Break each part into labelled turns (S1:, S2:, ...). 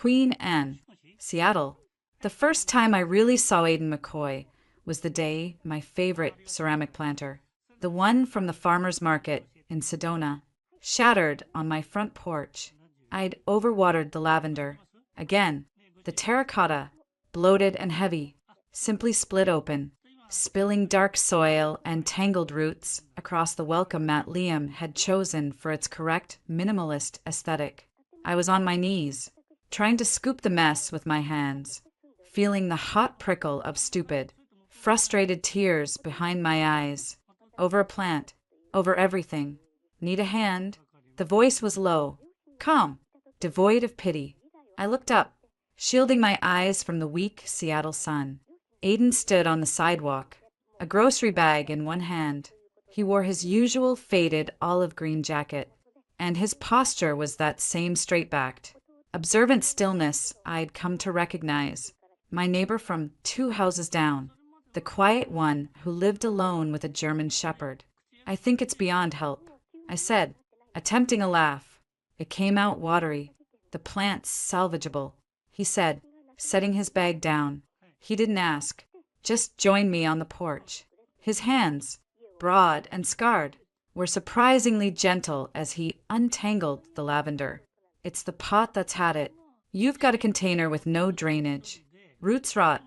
S1: Queen Anne, Seattle. The first time I really saw Aidan McCoy was the day my favorite ceramic planter, the one from the farmer's market in Sedona, shattered on my front porch. I'd overwatered the lavender. Again, the terracotta, bloated and heavy, simply split open, spilling dark soil and tangled roots across the welcome mat Liam had chosen for its correct minimalist aesthetic. I was on my knees, trying to scoop the mess with my hands, feeling the hot prickle of stupid, frustrated tears behind my eyes. Over a plant, over everything. Need a hand? The voice was low, calm, devoid of pity. I looked up, shielding my eyes from the weak Seattle sun. Aidan stood on the sidewalk, a grocery bag in one hand. He wore his usual faded olive green jacket, and his posture was that same straight-backed, observant stillness I'd come to recognize. My neighbor from 2 houses down, the quiet one who lived alone with a German shepherd. I think it's beyond help, I said, attempting a laugh. It came out watery. The plant's salvageable, he said, setting his bag down. He didn't ask, just joined me on the porch. His hands, broad and scarred, were surprisingly gentle as he untangled the lavender. It's the pot that's had it. You've got a container with no drainage. Roots rot.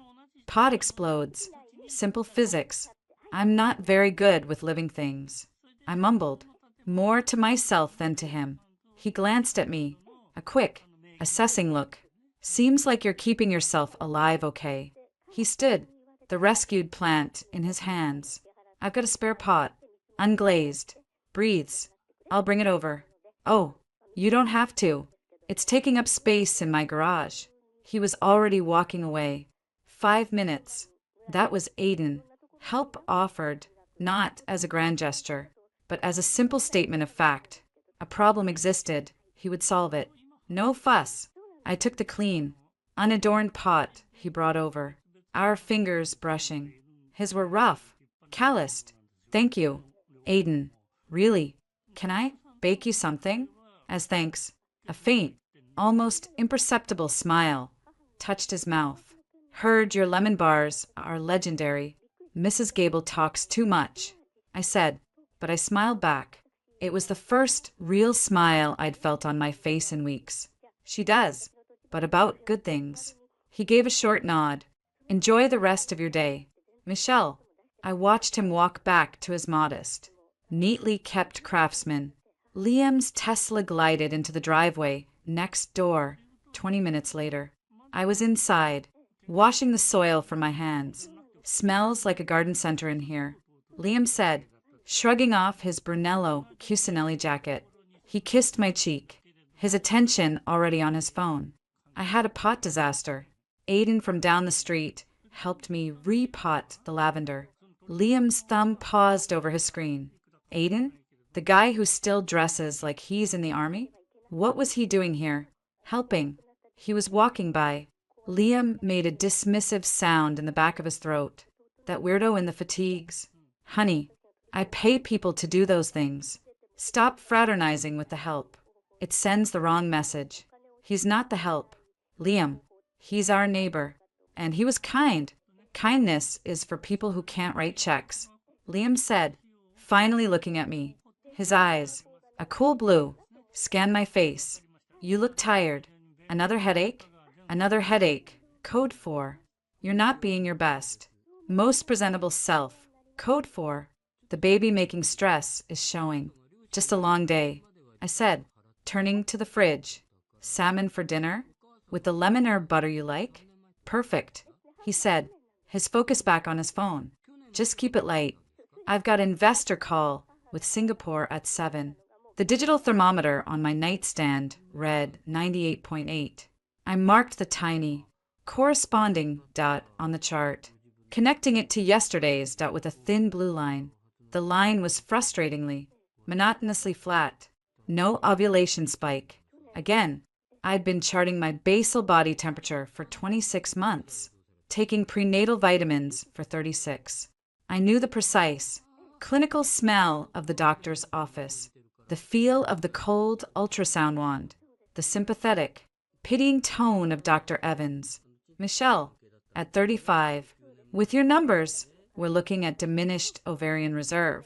S1: Pot explodes. Simple physics. I'm not very good with living things. I mumbled, more to myself than to him. He glanced at me, a quick, assessing look. Seems like you're keeping yourself alive okay. He stood, the rescued plant in his hands. I've got a spare pot, unglazed. Breathes. I'll bring it over. Oh, you don't have to. It's taking up space in my garage. He was already walking away. 5 minutes. That was Aidan. Help offered, not as a grand gesture, but as a simple statement of fact. A problem existed. He would solve it. No fuss. I took the clean, unadorned pot he brought over, our fingers brushing. His were rough, calloused. Thank you, Aidan. Really? Can I bake you something? As thanks, a faint, almost imperceptible smile touched his mouth. Heard your lemon bars are legendary. Mrs. Gable talks too much, I said, but I smiled back. It was the first real smile I'd felt on my face in weeks. She does, but about good things. He gave a short nod. Enjoy the rest of your day. Michelle. I watched him walk back to his modest, neatly kept craftsman. Liam's Tesla glided into the driveway next door 20 minutes later. I was inside, washing the soil from my hands. Smells like a garden center in here, Liam said, shrugging off his Brunello Cucinelli jacket. He kissed my cheek, his attention already on his phone. I had a pot disaster. Aidan from down the street helped me repot the lavender. Liam's thumb paused over his screen. Aidan? The guy who still dresses like he's in the army? What was he doing here? Helping. He was walking by. Liam made a dismissive sound in the back of his throat. That weirdo in the fatigues. Honey, I pay people to do those things. Stop fraternizing with the help. It sends the wrong message. He's not the help. Liam, he's our neighbor. And he was kind. Kindness is for people who can't write checks, Liam said, finally looking at me. His eyes, a cool blue, scanned my face. You look tired. Another headache? Another headache. Code 4. You're not being your best. Most presentable self. Code 4. The baby making stress is showing. Just a long day, I said, turning to the fridge. Salmon for dinner? With the lemon herb butter you like? Perfect, he said, his focus back on his phone. Just keep it light. I've got investor call with Singapore at 7. The digital thermometer on my nightstand read 98.8. I marked the tiny, corresponding dot on the chart, connecting it to yesterday's dot with a thin blue line. The line was frustratingly, monotonously flat. No ovulation spike. Again, I'd been charting my basal body temperature for 26 months, taking prenatal vitamins for 36. I knew the precise, clinical smell of the doctor's office, the feel of the cold ultrasound wand, the sympathetic, pitying tone of Dr. Evans. Michelle, at 35, with your numbers, we're looking at diminished ovarian reserve.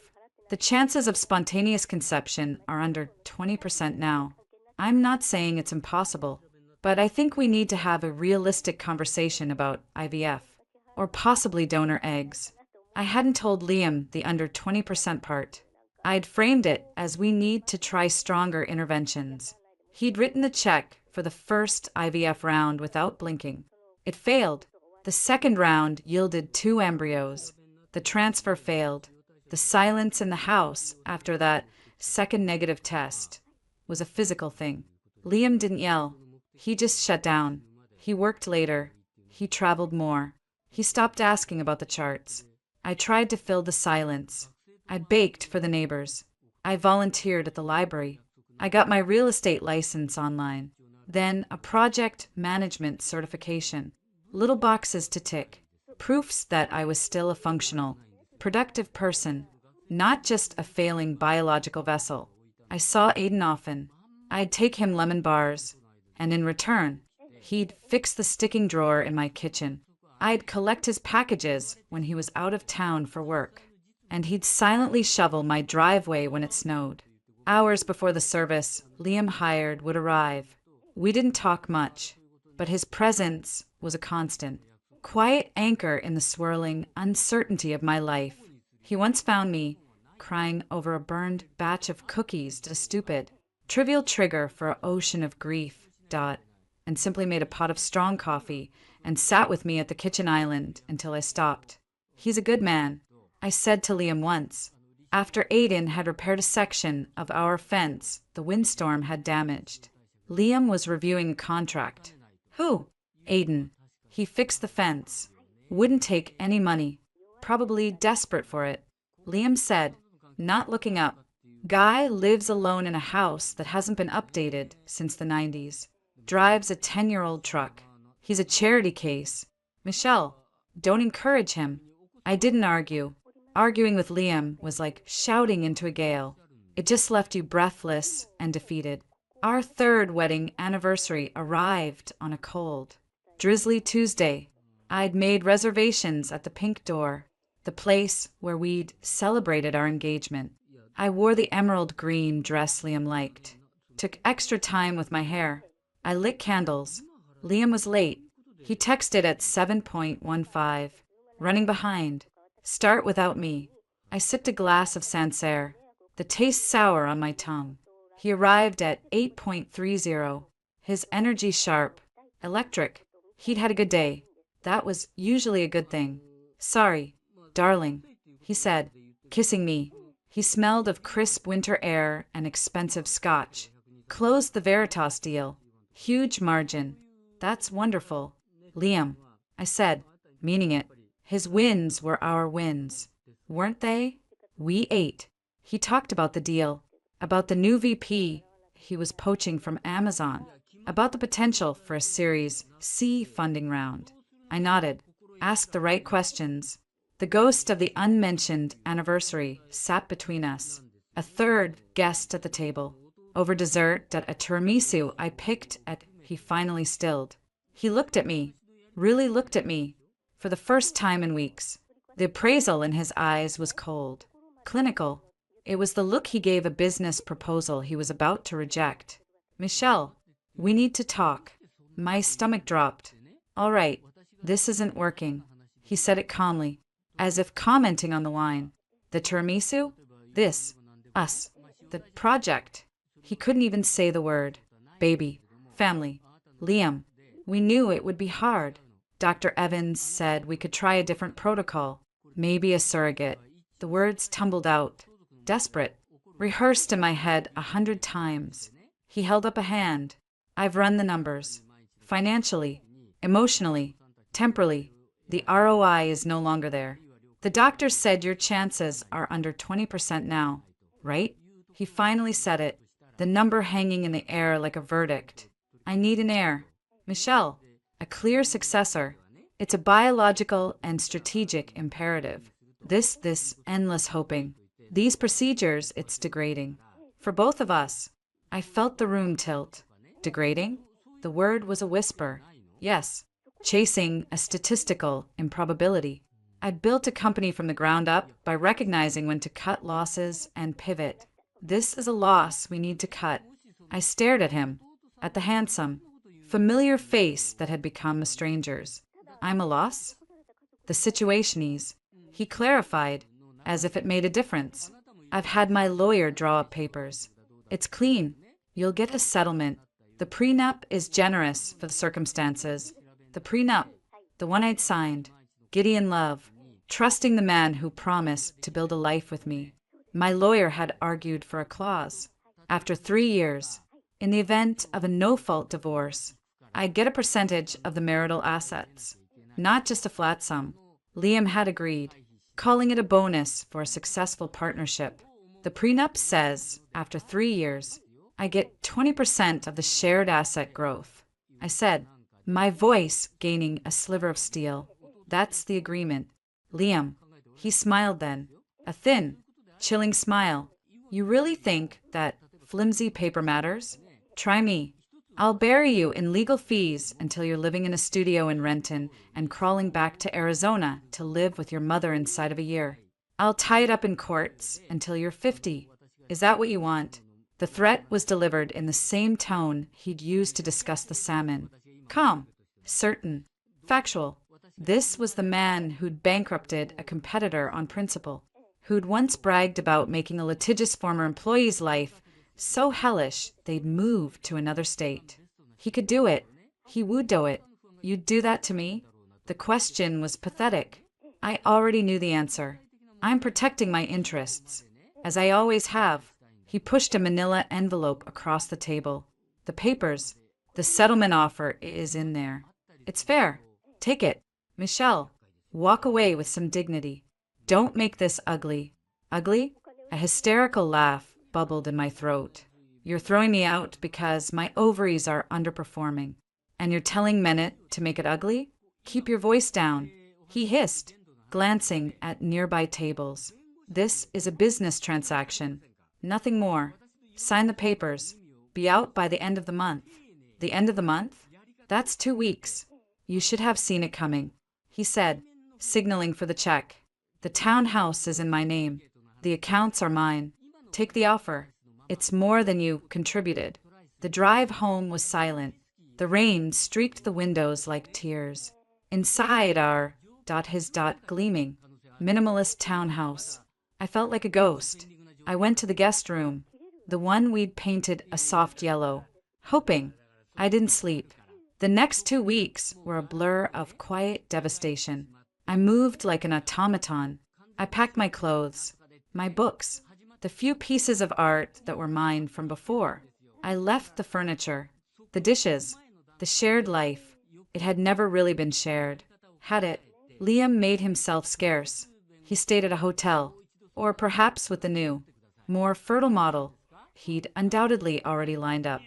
S1: The chances of spontaneous conception are under 20% now. I'm not saying it's impossible, but I think we need to have a realistic conversation about IVF, or possibly donor eggs. I hadn't told Liam the under 20% part. I'd framed it as we need to try stronger interventions. He'd written the check for the first IVF round without blinking. It failed. The second round yielded 2 embryos. The transfer failed. The silence in the house after that second negative test was a physical thing. Liam didn't yell. He just shut down. He worked later. He traveled more. He stopped asking about the charts. I tried to fill the silence. I baked for the neighbors. I volunteered at the library. I got my real estate license online. Then a project management certification. Little boxes to tick. Proofs that I was still a functional, productive person, not just a failing biological vessel. I saw Aiden often. I'd take him lemon bars, and in return, he'd fix the sticking drawer in my kitchen. I'd collect his packages when he was out of town for work, and he'd silently shovel my driveway when it snowed. Hours before the service Liam hired would arrive. We didn't talk much, but his presence was a constant. Quiet anchor in the swirling uncertainty of my life. He once found me crying over a burned batch of cookies to stupid. Trivial trigger for an ocean of grief, and simply made a pot of strong coffee and sat with me at the kitchen island until I stopped. He's a good man, I said to Liam once. After Aiden had repaired a section of our fence the windstorm had damaged. Liam was reviewing a contract. Who? Aiden. He fixed the fence. Wouldn't take any money. Probably desperate for it. Liam said, not looking up. Guy lives alone in a house that hasn't been updated since the 90s. Drives a 10-year-old truck. He's a charity case. Michelle, don't encourage him. I didn't argue. Arguing with Liam was like shouting into a gale. It just left you breathless and defeated. Our 3rd wedding anniversary arrived on a cold, drizzly Tuesday. I'd made reservations at the Pink Door, the place where we'd celebrated our engagement. I wore the emerald green dress Liam liked. Took extra time with my hair. I lit candles. Liam was late. He texted at 7:15, running behind. Start without me. I sipped a glass of Sancerre, the taste sour on my tongue. He arrived at 8:30. His energy sharp, electric. He'd had a good day. That was usually a good thing. Sorry, darling, he said, kissing me. He smelled of crisp winter air and expensive scotch. Closed the Veritas deal. Huge margin. That's wonderful. Liam, I said, meaning it. His wins were our wins. Weren't they? We ate. He talked about the deal, about the new VP he was poaching from Amazon, about the potential for a Series C funding round. I nodded, asked the right questions. The ghost of the unmentioned anniversary sat between us, a 3rd guest at the table. Over dessert at a tiramisu I picked at, he finally stilled. He looked at me, really looked at me, for the first time in weeks. The appraisal in his eyes was cold, clinical. It was the look he gave a business proposal he was about to reject. Michelle, we need to talk. My stomach dropped. All right, this isn't working. He said it calmly, as if commenting on the wine. The tiramisu? This. Us. The project. He couldn't even say the word. Baby. Family. Liam. We knew it would be hard. Dr. Evans said we could try a different protocol. Maybe a surrogate. The words tumbled out. Desperate. Rehearsed in my head 100 times. He held up a hand. I've run the numbers. Financially. Emotionally. Temporally. The ROI is no longer there. The doctor said your chances are under 20% now, right? He finally said it, the number hanging in the air like a verdict. I need an heir. Michelle, a clear successor. It's a biological and strategic imperative. This endless hoping. These procedures, it's degrading. For both of us. I felt the room tilt. Degrading? The word was a whisper. Yes, chasing a statistical improbability. I built a company from the ground up by recognizing when to cut losses and pivot. This is a loss we need to cut. I stared at him, at the handsome, familiar face that had become a stranger's. I'm a loss? The situation ease. He clarified, as if it made a difference. I've had my lawyer draw up papers. It's clean. You'll get a settlement. The prenup is generous for the circumstances. The prenup, the one I'd signed. Giddy in love, trusting the man who promised to build a life with me. My lawyer had argued for a clause. After 3 years, in the event of a no-fault divorce, I'd get a percentage of the marital assets, not just a flat sum. Liam had agreed, calling it a bonus for a successful partnership. The prenup says, after 3 years, I get 20% of the shared asset growth. I said, my voice gaining a sliver of steel. That's the agreement. Liam. He smiled then. A thin, chilling smile. You really think that flimsy paper matters? Try me. I'll bury you in legal fees until you're living in a studio in Renton and crawling back to Arizona to live with your mother inside of a year. I'll tie it up in courts until you're 50. Is that what you want? The threat was delivered in the same tone he'd used to discuss the salmon. Calm, certain, factual. This was the man who'd bankrupted a competitor on principle, who'd once bragged about making a litigious former employee's life so hellish they'd moved to another state. He could do it. He would do it. You'd do that to me? The question was pathetic. I already knew the answer. I'm protecting my interests, as I always have. He pushed a manila envelope across the table. The papers, the settlement offer is in there. It's fair. Take it. Michelle, walk away with some dignity. Don't make this ugly. Ugly? A hysterical laugh bubbled in my throat. You're throwing me out because my ovaries are underperforming. And you're telling Menet to make it ugly? Keep your voice down. He hissed, glancing at nearby tables. This is a business transaction. Nothing more. Sign the papers. Be out by the end of the month. The end of the month? That's 2 weeks. You should have seen it coming. He said, signaling for the check. The townhouse is in my name. The accounts are mine. Take the offer. It's more than you contributed. The drive home was silent. The rain streaked the windows like tears. Inside our gleaming, minimalist townhouse, I felt like a ghost. I went to the guest room, the one we'd painted a soft yellow, hoping. I didn't sleep. The next 2 weeks were a blur of quiet devastation. I moved like an automaton. I packed my clothes, my books, the few pieces of art that were mine from before. I left the furniture, the dishes, the shared life. It had never really been shared. Had it, Liam made himself scarce. He stayed at a hotel, or perhaps with the new, more fertile model he'd undoubtedly already lined up.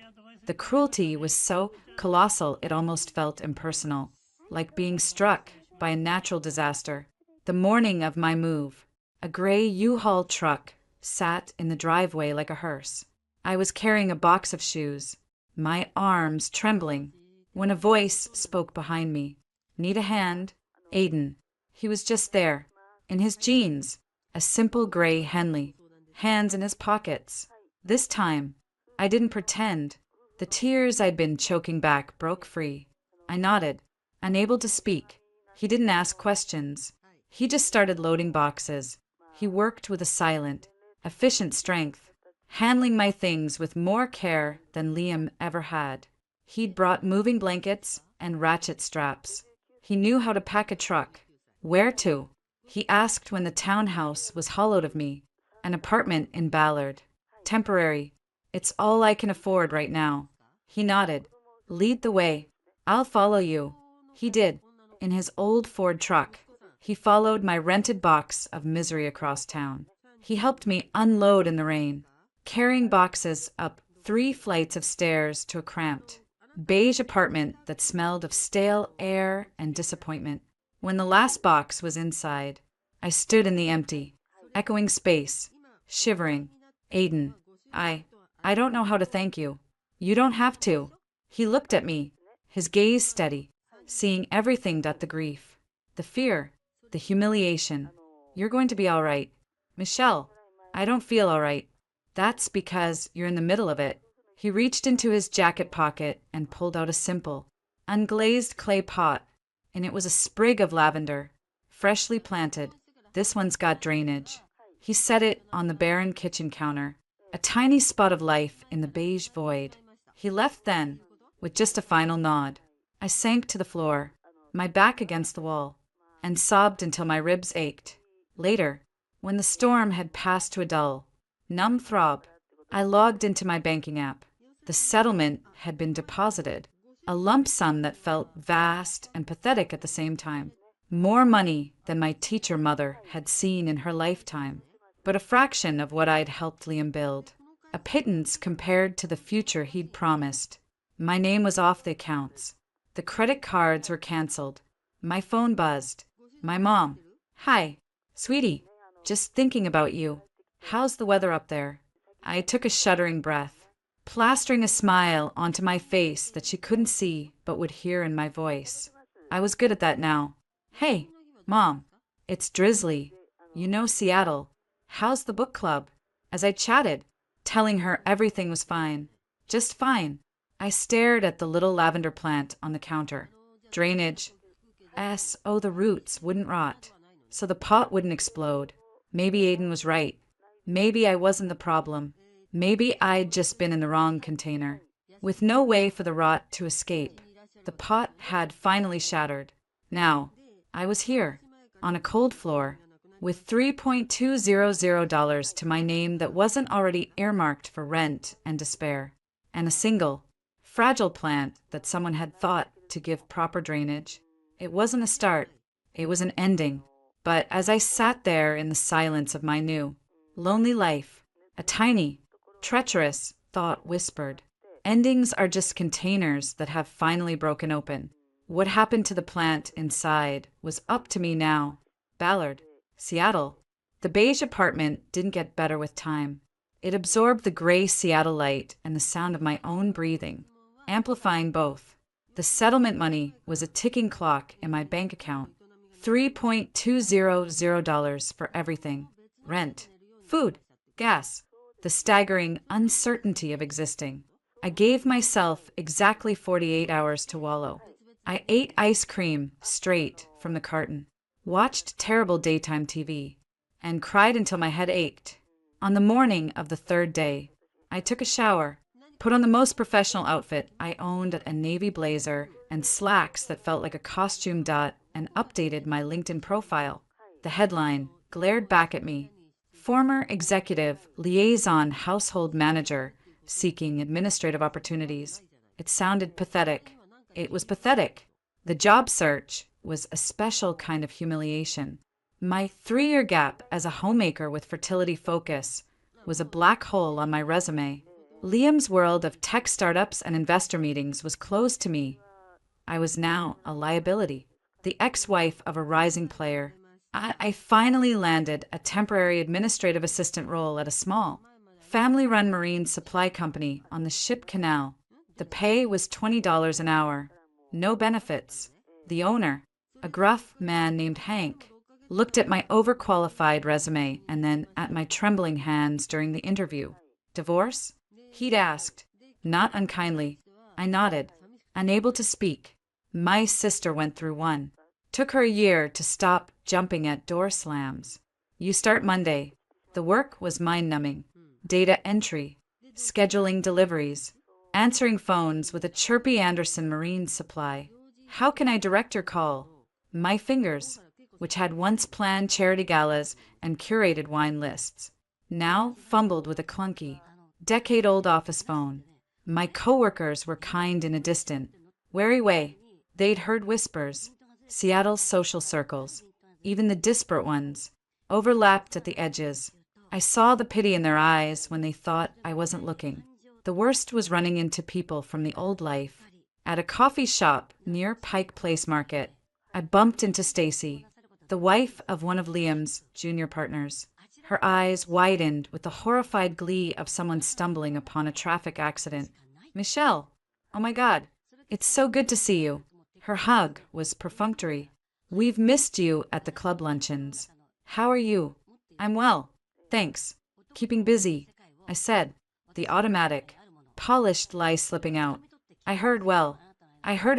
S1: The cruelty was so colossal it almost felt impersonal, like being struck by a natural disaster. The morning of my move, a gray U-Haul truck sat in the driveway like a hearse. I was carrying a box of shoes, my arms trembling, when a voice spoke behind me. Need a hand? Aiden. He was just there, in his jeans, a simple gray Henley, hands in his pockets. This time, I didn't pretend. The tears I'd been choking back broke free. I nodded, unable to speak. He didn't ask questions. He just started loading boxes. He worked with a silent, efficient strength, handling my things with more care than Liam ever had. He'd brought moving blankets and ratchet straps. He knew how to pack a truck. Where to? He asked when the townhouse was hollowed of me. An apartment in Ballard. Temporary. It's all I can afford right now. He nodded. Lead the way. I'll follow you. He did. In his old Ford truck. He followed my rented box of misery across town. He helped me unload in the rain, carrying boxes up 3 flights of stairs to a cramped, beige apartment that smelled of stale air and disappointment. When the last box was inside, I stood in the empty, echoing space, shivering. Aiden, I don't know how to thank you. You don't have to. He looked at me, his gaze steady, seeing everything but the grief, the fear, the humiliation. You're going to be all right. Michelle, I don't feel all right. That's because you're in the middle of it. He reached into his jacket pocket and pulled out a simple, unglazed clay pot, and it was a sprig of lavender, freshly planted. This one's got drainage. He set it on the barren kitchen counter, a tiny spot of life in the beige void. He left then, with just a final nod. I sank to the floor, my back against the wall, and sobbed until my ribs ached. Later, when the storm had passed to a dull, numb throb, I logged into my banking app. The settlement had been deposited, a lump sum that felt vast and pathetic at the same time. More money than my teacher mother had seen in her lifetime, but a fraction of what I'd helped Liam build. A pittance compared to the future he'd promised. My name was off the accounts. The credit cards were canceled. My phone buzzed. My mom. Hi, sweetie. Just thinking about you. How's the weather up there? I took a shuddering breath, plastering a smile onto my face that she couldn't see but would hear in my voice. I was good at that now. Hey, Mom. It's drizzly. You know Seattle. How's the book club? As I chatted, telling her everything was fine. Just fine. I stared at the little lavender plant on the counter. Drainage. Oh, the roots wouldn't rot, so the pot wouldn't explode. Maybe Aiden was right. Maybe I wasn't the problem. Maybe I'd just been in the wrong container. With no way for the rot to escape, the pot had finally shattered. Now, I was here, on a cold floor, with $3.200 to my name that wasn't already earmarked for rent and despair, and a single, fragile plant that someone had thought to give proper drainage. It wasn't a start, it was an ending. But as I sat there in the silence of my new, lonely life, a tiny, treacherous thought whispered, endings are just containers that have finally broken open. What happened to the plant inside was up to me now. Ballard, Seattle. The beige apartment didn't get better with time. It absorbed the gray Seattle light and the sound of my own breathing, amplifying both. The settlement money was a ticking clock in my bank account. $3.200 for everything. Rent, food, gas, the staggering uncertainty of existing. I gave myself exactly 48 hours to wallow. I ate ice cream straight from the carton, watched terrible daytime TV, and cried until my head ached. On the morning of the third day, I took a shower, put on the most professional outfit I owned, a navy blazer and slacks that felt like a costume dot, and updated my LinkedIn profile. The headline glared back at me. Former executive liaison household manager seeking administrative opportunities. It sounded pathetic. It was pathetic. The job search was a special kind of humiliation. My 3-year gap as a homemaker with fertility focus was a black hole on my resume. Liam's world of tech startups and investor meetings was closed to me. I was now a liability, the ex-wife of a rising player. I finally landed a temporary administrative assistant role at a small, family-run marine supply company on the Ship Canal. The pay was $20 an hour. No benefits. The owner, a gruff man named Hank, looked at my overqualified resume and then at my trembling hands during the interview. Divorce? He'd asked, not unkindly. I nodded, unable to speak. My sister went through one. Took her a year to stop jumping at door slams. You start Monday. The work was mind-numbing. Data entry, scheduling deliveries, answering phones with a chirpy Anderson Marine Supply. How can I direct your call? My fingers, which had once planned charity galas and curated wine lists, now fumbled with a clunky, decade-old office phone. My coworkers were kind in a distant, wary way. They'd heard whispers. Seattle's social circles, even the disparate ones, overlapped at the edges. I saw the pity in their eyes when they thought I wasn't looking. The worst was running into people from the old life. At a coffee shop near Pike Place Market, I bumped into Stacy, the wife of one of Liam's junior partners. Her eyes widened with the horrified glee of someone stumbling upon a traffic accident. Michelle, "Oh my God, it's so good to see you." Her hug was perfunctory. "We've missed you at the club luncheons. How are you?" "I'm well, thanks. Keeping busy," I said, the automatic, polished lie slipping out. I heard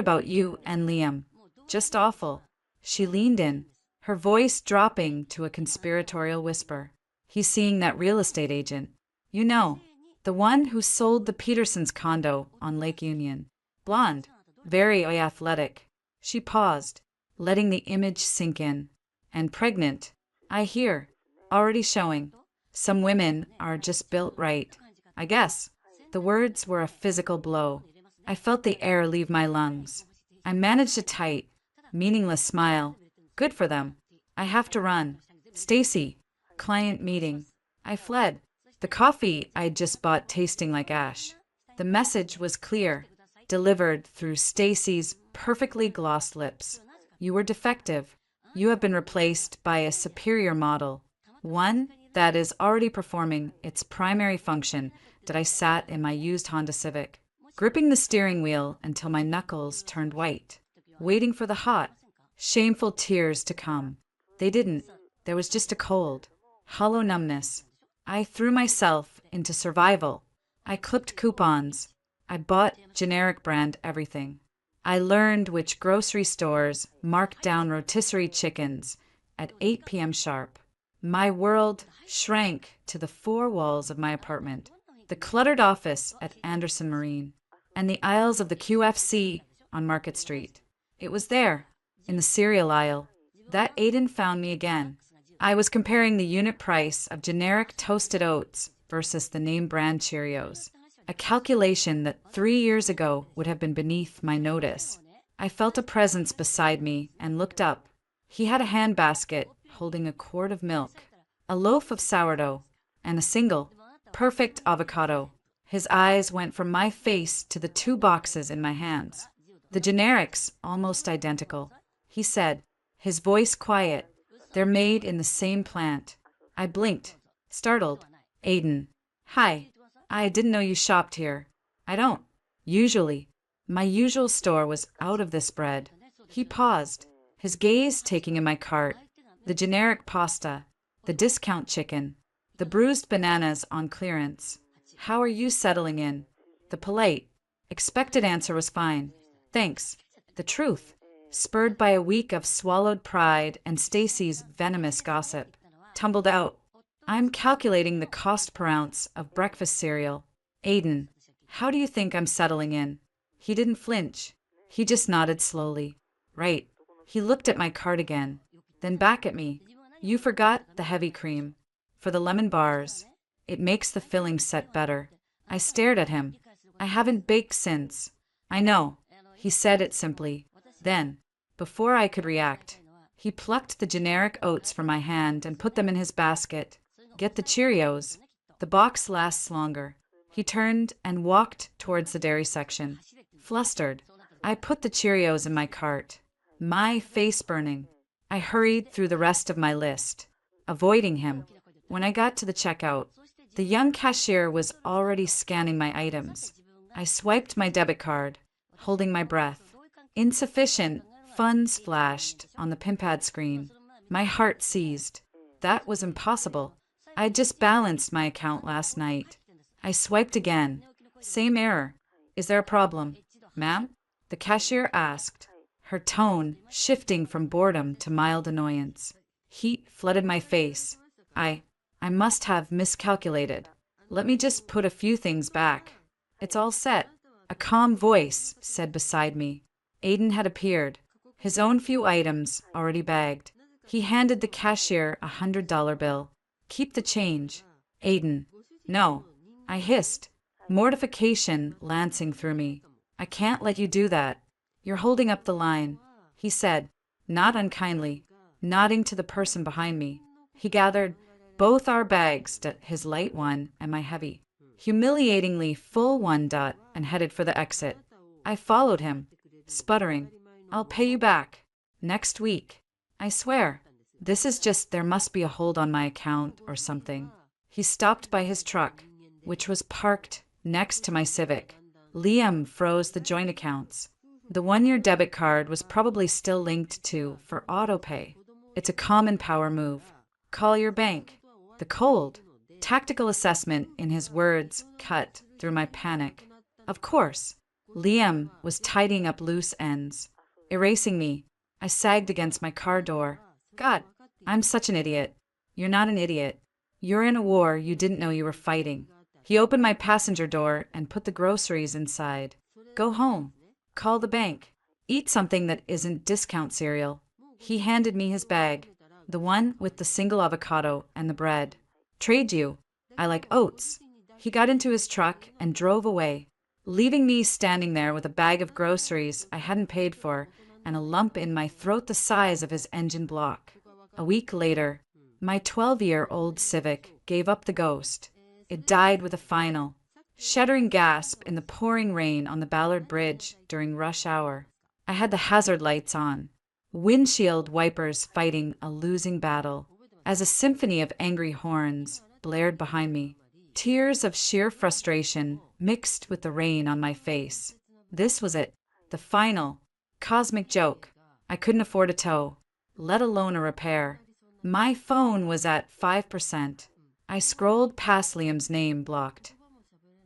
S1: about you and Liam. Just awful." She leaned in, her voice dropping to a conspiratorial whisper. "He's seeing that real estate agent. You know, the one who sold the Petersons' condo on Lake Union. Blonde, very athletic." She paused, letting the image sink in. "And pregnant, I hear. Already showing. Some women are just built right, I guess." The words were a physical blow. I felt the air leave my lungs. I managed a tight, meaningless smile. "Good for them. I have to run. Stacy, client meeting." I fled, the coffee I'd just bought tasting like ash. The message was clear, delivered through Stacy's perfectly glossed lips. "You were defective. You have been replaced by a superior model, one that is already performing its primary function." That I sat in my used Honda Civic, gripping the steering wheel until my knuckles turned white, waiting for the hot, shameful tears to come. They didn't. There was just a cold, hollow numbness. I threw myself into survival. I clipped coupons. I bought generic brand everything. I learned which grocery stores marked down rotisserie chickens at 8 p.m. sharp. My world shrank to the four walls of my apartment, the cluttered office at Anderson Marine, and the aisles of the QFC on Market Street. It was there, in the cereal aisle, that Aiden found me again. I was comparing the unit price of generic toasted oats versus the name brand Cheerios, a calculation that 3 years ago would have been beneath my notice. I felt a presence beside me and looked up. He had a handbasket holding a quart of milk, a loaf of sourdough, and a single, perfect avocado. His eyes went from my face to the two boxes in my hands. "The generics, almost identical," he said, his voice quiet. "They're made in the same plant." I blinked, startled. "Aiden. Hi. I didn't know you shopped here." "I don't. Usually. My usual store was out of this bread." He paused, his gaze taking in my cart. The generic pasta, the discount chicken, the bruised bananas on clearance. "How are you settling in?" The polite, expected answer was fine. "Thanks." The truth, spurred by a week of swallowed pride and Stacy's venomous gossip, tumbled out. "I'm calculating the cost per ounce of breakfast cereal." "Aiden, how do you think I'm settling in?" He didn't flinch. He just nodded slowly. "Right." He looked at my cart again, then back at me. "You forgot the heavy cream. For the lemon bars. It makes the filling set better." I stared at him. "I haven't baked since." "I know." He said it simply. Then, before I could react, he plucked the generic oats from my hand and put them in his basket. "Get the Cheerios. The box lasts longer." He turned and walked towards the dairy section. Flustered, I put the Cheerios in my cart, my face burning. I hurried through the rest of my list, avoiding him. When I got to the checkout, the young cashier was already scanning my items. I swiped my debit card, holding my breath. Insufficient funds flashed on the PIN-pad screen. My heart seized. That was impossible. I'd just balanced my account last night. I swiped again. Same error. "Is there a problem, ma'am?" the cashier asked, her tone shifting from boredom to mild annoyance. Heat flooded my face. I must have miscalculated. "Let me just put a few things back." "It's all set," a calm voice said beside me. Aiden had appeared, his own few items already bagged. He handed the cashier a $100 bill. "Keep the change." "Aiden." "No." I hissed, mortification lancing through me. "I can't let you do that. You're holding up the line," he said, not unkindly, nodding to the person behind me. He gathered both our bags, his light one and my heavy, humiliatingly full one, and headed for the exit. I followed him, sputtering. "I'll pay you back. Next week. I swear. This is just, there must be a hold on my account or something." He stopped by his truck, which was parked next to my Civic, Liam froze the joint accounts. The one-year debit card was probably still linked to for autopay. It's a common power move. Call your bank. The cold, tactical assessment in his words cut through my panic. Of course, Liam was tidying up loose ends. Erasing me, I sagged against my car door. God, I'm such an idiot. You're not an idiot. You're in a war you didn't know you were fighting. He opened my passenger door and put the groceries inside. Go home. Call the bank. Eat something that isn't discount cereal. He handed me his bag, the one with the single avocado and the bread. Trade you. I like oats. He got into his truck and drove away, leaving me standing there with a bag of groceries I hadn't paid for and a lump in my throat the size of his engine block. A week later, my 12-year-old Civic gave up the ghost. It died with a final, shuddering gasp in the pouring rain on the Ballard Bridge during rush hour. I had the hazard lights on, windshield wipers fighting a losing battle, as a symphony of angry horns blared behind me. Tears of sheer frustration mixed with the rain on my face. This was it, the final, cosmic joke. I couldn't afford a tow, let alone a repair. My phone was at 5%. I scrolled past Liam's name blocked,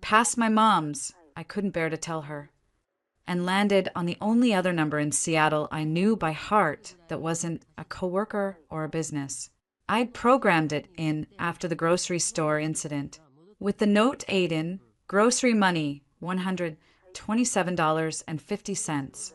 S1: past my mom's, I couldn't bear to tell her, and landed on the only other number in Seattle I knew by heart that wasn't a coworker or a business. I'd programmed it in after the grocery store incident. With the note Aiden, grocery money, $127.50.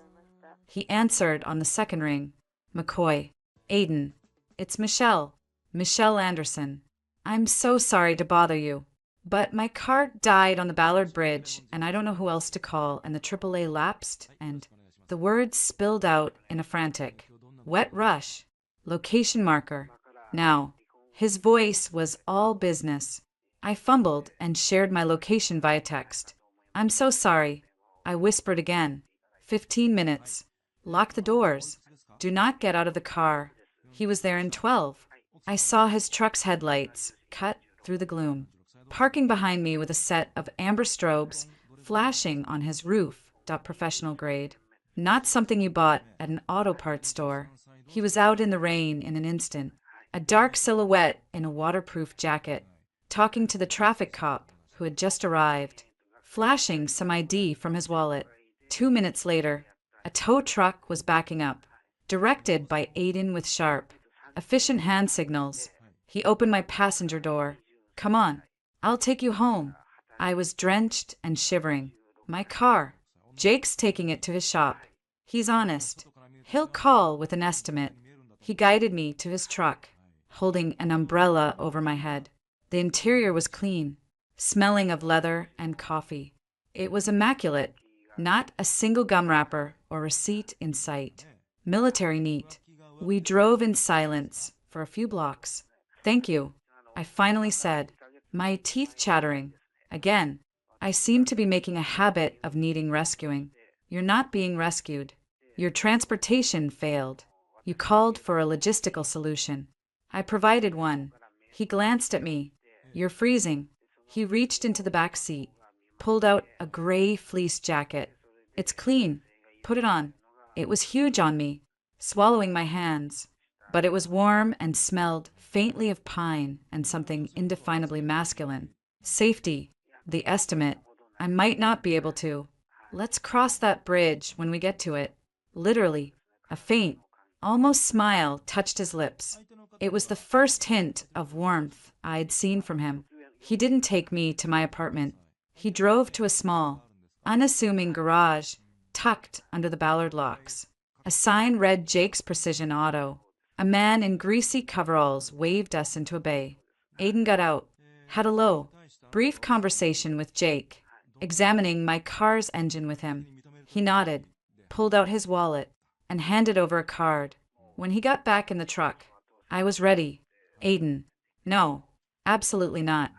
S1: He answered on the second ring. McCoy. Aiden. It's Michelle. Michelle Anderson. I'm so sorry to bother you, but my car died on the Ballard Bridge, and I don't know who else to call, and the AAA lapsed, and the words spilled out in a frantic, wet rush, location marker. Now, his voice was all business. I fumbled and shared my location via text. I'm so sorry. I whispered again. 15 minutes. Lock the doors. Do not get out of the car. He was there in 12. I saw his truck's headlights cut through the gloom, parking behind me with a set of amber strobes flashing on his roof. Professional grade. Not something you bought at an auto parts store. He was out in the rain in an instant, a dark silhouette in a waterproof jacket, talking to the traffic cop who had just arrived, flashing some ID from his wallet. 2 minutes later, a tow truck was backing up, directed by Aiden with sharp, efficient hand signals. He opened my passenger door. Come on, I'll take you home. I was drenched and shivering. My car. Jake's taking it to his shop. He's honest. He'll call with an estimate. He guided me to his truck, holding an umbrella over my head. The interior was clean, smelling of leather and coffee. It was immaculate. Not a single gum wrapper or receipt in sight. Military neat. We drove in silence for a few blocks. Thank you, I finally said, my teeth chattering. Again, I seemed to be making a habit of needing rescuing. You're not being rescued. Your transportation failed. You called for a logistical solution. I provided one. He glanced at me. You're freezing. He reached into the back seat, pulled out a gray fleece jacket. It's clean. Put it on. It was huge on me, swallowing my hands, but it was warm and smelled faintly of pine and something indefinably masculine. Safety. The estimate. I might not be able to. Let's cross that bridge when we get to it. Literally, a faint, almost smile touched his lips. It was the first hint of warmth I'd seen from him. He didn't take me to my apartment. He drove to a small, unassuming garage tucked under the Ballard locks. A sign read Jake's Precision Auto. A man in greasy coveralls waved us into a bay. Aiden got out, had a low, brief conversation with Jake, examining my car's engine with him. He nodded, pulled out his wallet, and handed over a card. When he got back in the truck, I was ready. Aiden. No, absolutely not.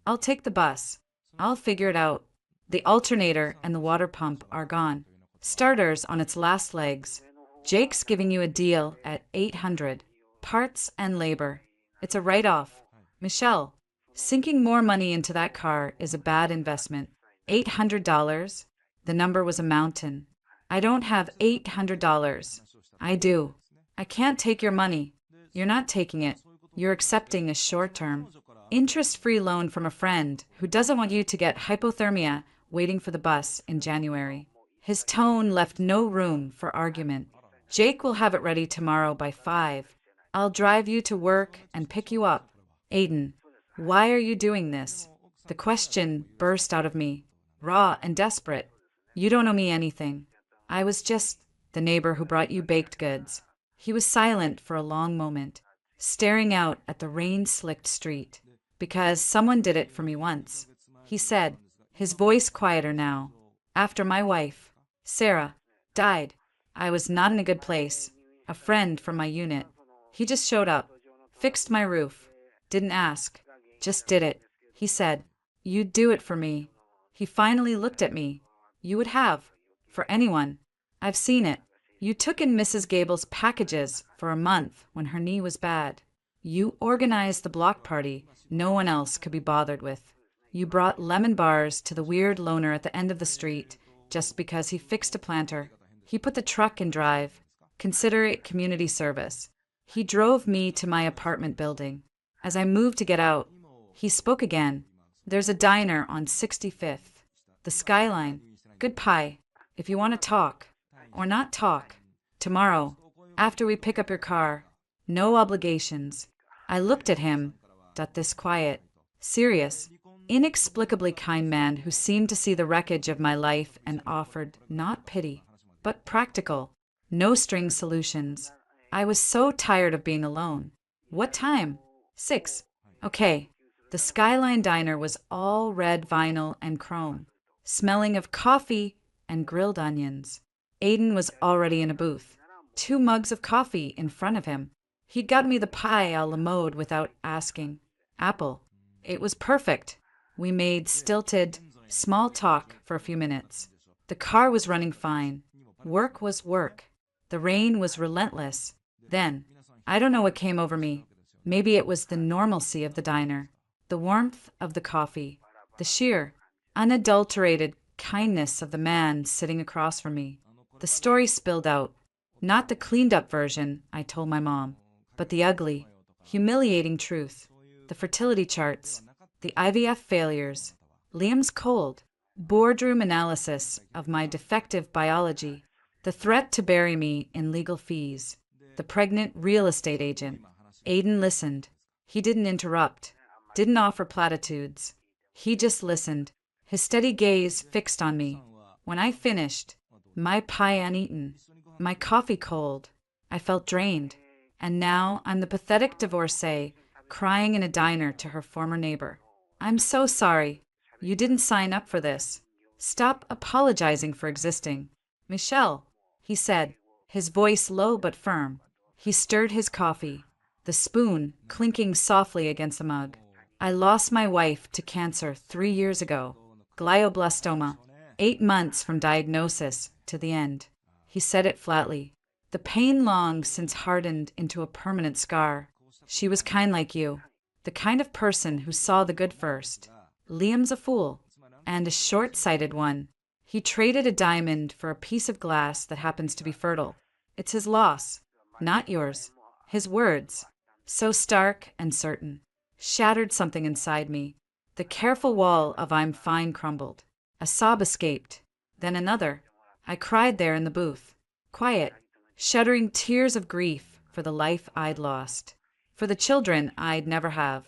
S1: I'll take the bus. I'll figure it out. The alternator and the water pump are gone. Starter's on its last legs. Jake's giving you a deal at $800. Parts and labor. It's a write-off. Michelle, sinking more money into that car is a bad investment. $800? The number was a mountain. I don't have $800. I do. I can't take your money. You're not taking it. You're accepting a short-term, interest-free loan from a friend who doesn't want you to get hypothermia waiting for the bus in January. His tone left no room for argument. Jake will have it ready tomorrow by 5. I'll drive you to work and pick you up. Aiden, why are you doing this? The question burst out of me, raw and desperate. You don't owe me anything. I was just the neighbor who brought you baked goods. He was silent for a long moment, staring out at the rain-slicked street. Because someone did it for me once. He said, his voice quieter now. After my wife, Sarah, died, I was not in a good place. A friend from my unit. He just showed up, fixed my roof, didn't ask, just did it. He said, you'd do it for me. He finally looked at me. You would have. For anyone. I've seen it. You took in Mrs. Gable's packages for a month when her knee was bad. You organized the block party no one else could be bothered with. You brought lemon bars to the weird loner at the end of the street just because he fixed a planter. He put the truck in drive. Consider it community service. He drove me to my apartment building. As I moved to get out, he spoke again. There's a diner on 65th. The Skyline. Good pie. If you want to talk. Or not talk. Tomorrow. After we pick up your car. No obligations. I looked at him. This quiet, serious, inexplicably kind man who seemed to see the wreckage of my life and offered not pity, but practical, no-string solutions. I was so tired of being alone. What time? 6. Okay. The Skyline Diner was all red vinyl and chrome, smelling of coffee and grilled onions. Aiden was already in a booth, 2 mugs of coffee in front of him. He'd got me the pie a la mode without asking. Apple. It was perfect. We made stilted, small talk for a few minutes. The car was running fine. Work was work. The rain was relentless. Then, I don't know what came over me. Maybe it was the normalcy of the diner, the warmth of the coffee, the sheer, unadulterated kindness of the man sitting across from me. The story spilled out. Not the cleaned-up version, I told my mom, but the ugly, humiliating truth. The fertility charts, the IVF failures, Liam's cold, boardroom analysis of my defective biology, the threat to bury me in legal fees, the pregnant real estate agent. Aiden listened. He didn't interrupt, didn't offer platitudes. He just listened, his steady gaze fixed on me. When I finished, my pie uneaten, my coffee cold, I felt drained. And now I'm the pathetic divorcee crying in a diner to her former neighbor. I'm so sorry. You didn't sign up for this. Stop apologizing for existing. Michelle, he said, his voice low but firm. He stirred his coffee, the spoon clinking softly against the mug. I lost my wife to cancer 3 years ago. Glioblastoma. 8 months from diagnosis to the end. He said it flatly. The pain long since hardened into a permanent scar. She was kind like you, the kind of person who saw the good first. Liam's a fool, and a short-sighted one. He traded a diamond for a piece of glass that happens to be fertile. It's his loss, not yours. His words, so stark and certain, shattered something inside me. The careful wall of I'm fine crumbled. A sob escaped, then another. I cried there in the booth, quiet, shuddering tears of grief for the life I'd lost. For the children I'd never have.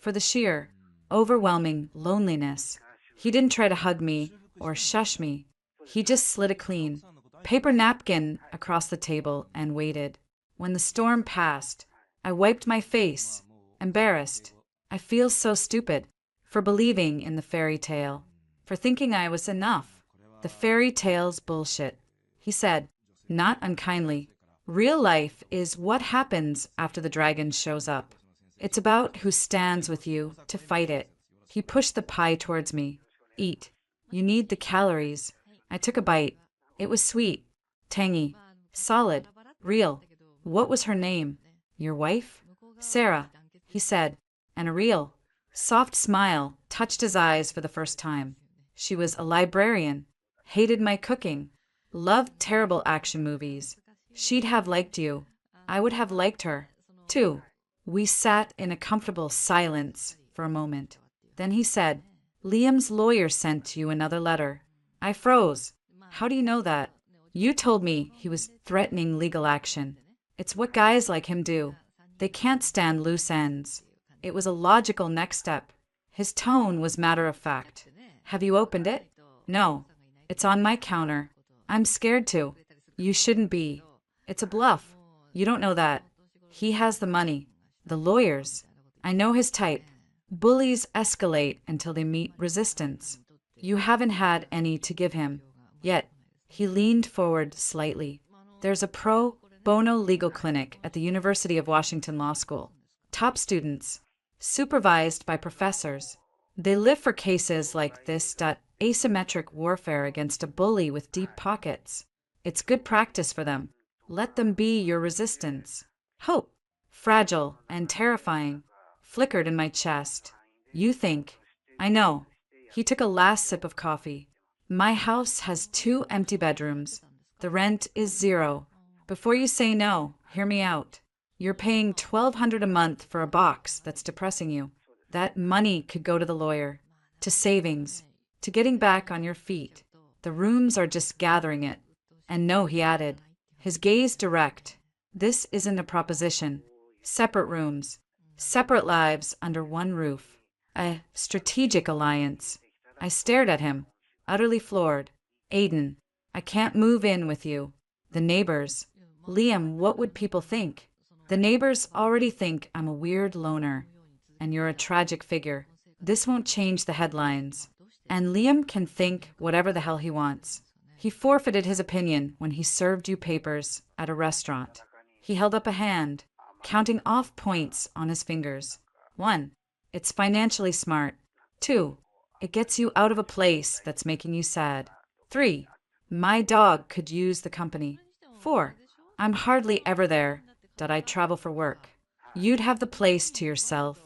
S1: For the sheer, overwhelming loneliness. He didn't try to hug me or shush me. He just slid a clean, paper napkin across the table and waited. When the storm passed, I wiped my face, embarrassed. I feel so stupid for believing in the fairy tale, for thinking I was enough. The fairy tale's bullshit. He said, not unkindly. Real life is what happens after the dragon shows up. It's about who stands with you to fight it. He pushed the pie towards me. Eat. You need the calories. I took a bite. It was sweet, tangy, solid, real. What was her name? Your wife? Sarah, he said, and a real, soft smile touched his eyes for the first time. She was a librarian, Hated my cooking. Loved terrible action movies. She'd have liked you. I would have liked her. 2. We sat in a comfortable silence for a moment. Then he said, Liam's lawyer sent you another letter. I froze. How do you know that? You told me he was threatening legal action. It's what guys like him do. They can't stand loose ends. It was a logical next step. His tone was matter of fact. Have you opened it? No. It's on my counter. I'm scared to. You shouldn't be. It's a bluff. You don't know that. He has the money. The lawyers. I know his type. Bullies escalate until they meet resistance. You haven't had any to give him. Yet, he leaned forward slightly. There's a pro bono legal clinic at the University of Washington Law School. Top students. Supervised by professors. They live for cases like this. Asymmetric warfare against a bully with deep pockets. It's good practice for them. Let them be your resistance. Hope, fragile and terrifying, flickered in my chest. You think. I know. He took a last sip of coffee. My house has 2 empty bedrooms. The rent is 0. Before you say no, hear me out. You're paying $1,200 a month for a box that's depressing you. That money could go to the lawyer, to savings, to getting back on your feet. The rooms are just gathering it. And no, he added, his gaze direct. This isn't a proposition. Separate rooms, separate lives under one roof. A strategic alliance. I stared at him, utterly floored. Aiden, I can't move in with you. The neighbors. Liam, what would people think? The neighbors already think I'm a weird loner. And you're a tragic figure. This won't change the headlines. And Liam can think whatever the hell he wants. He forfeited his opinion when he served you papers at a restaurant. He held up a hand, counting off points on his fingers. 1. It's financially smart. 2. It gets you out of a place that's making you sad. 3. My dog could use the company. 4. I'm hardly ever there. I travel for work. You'd have the place to yourself.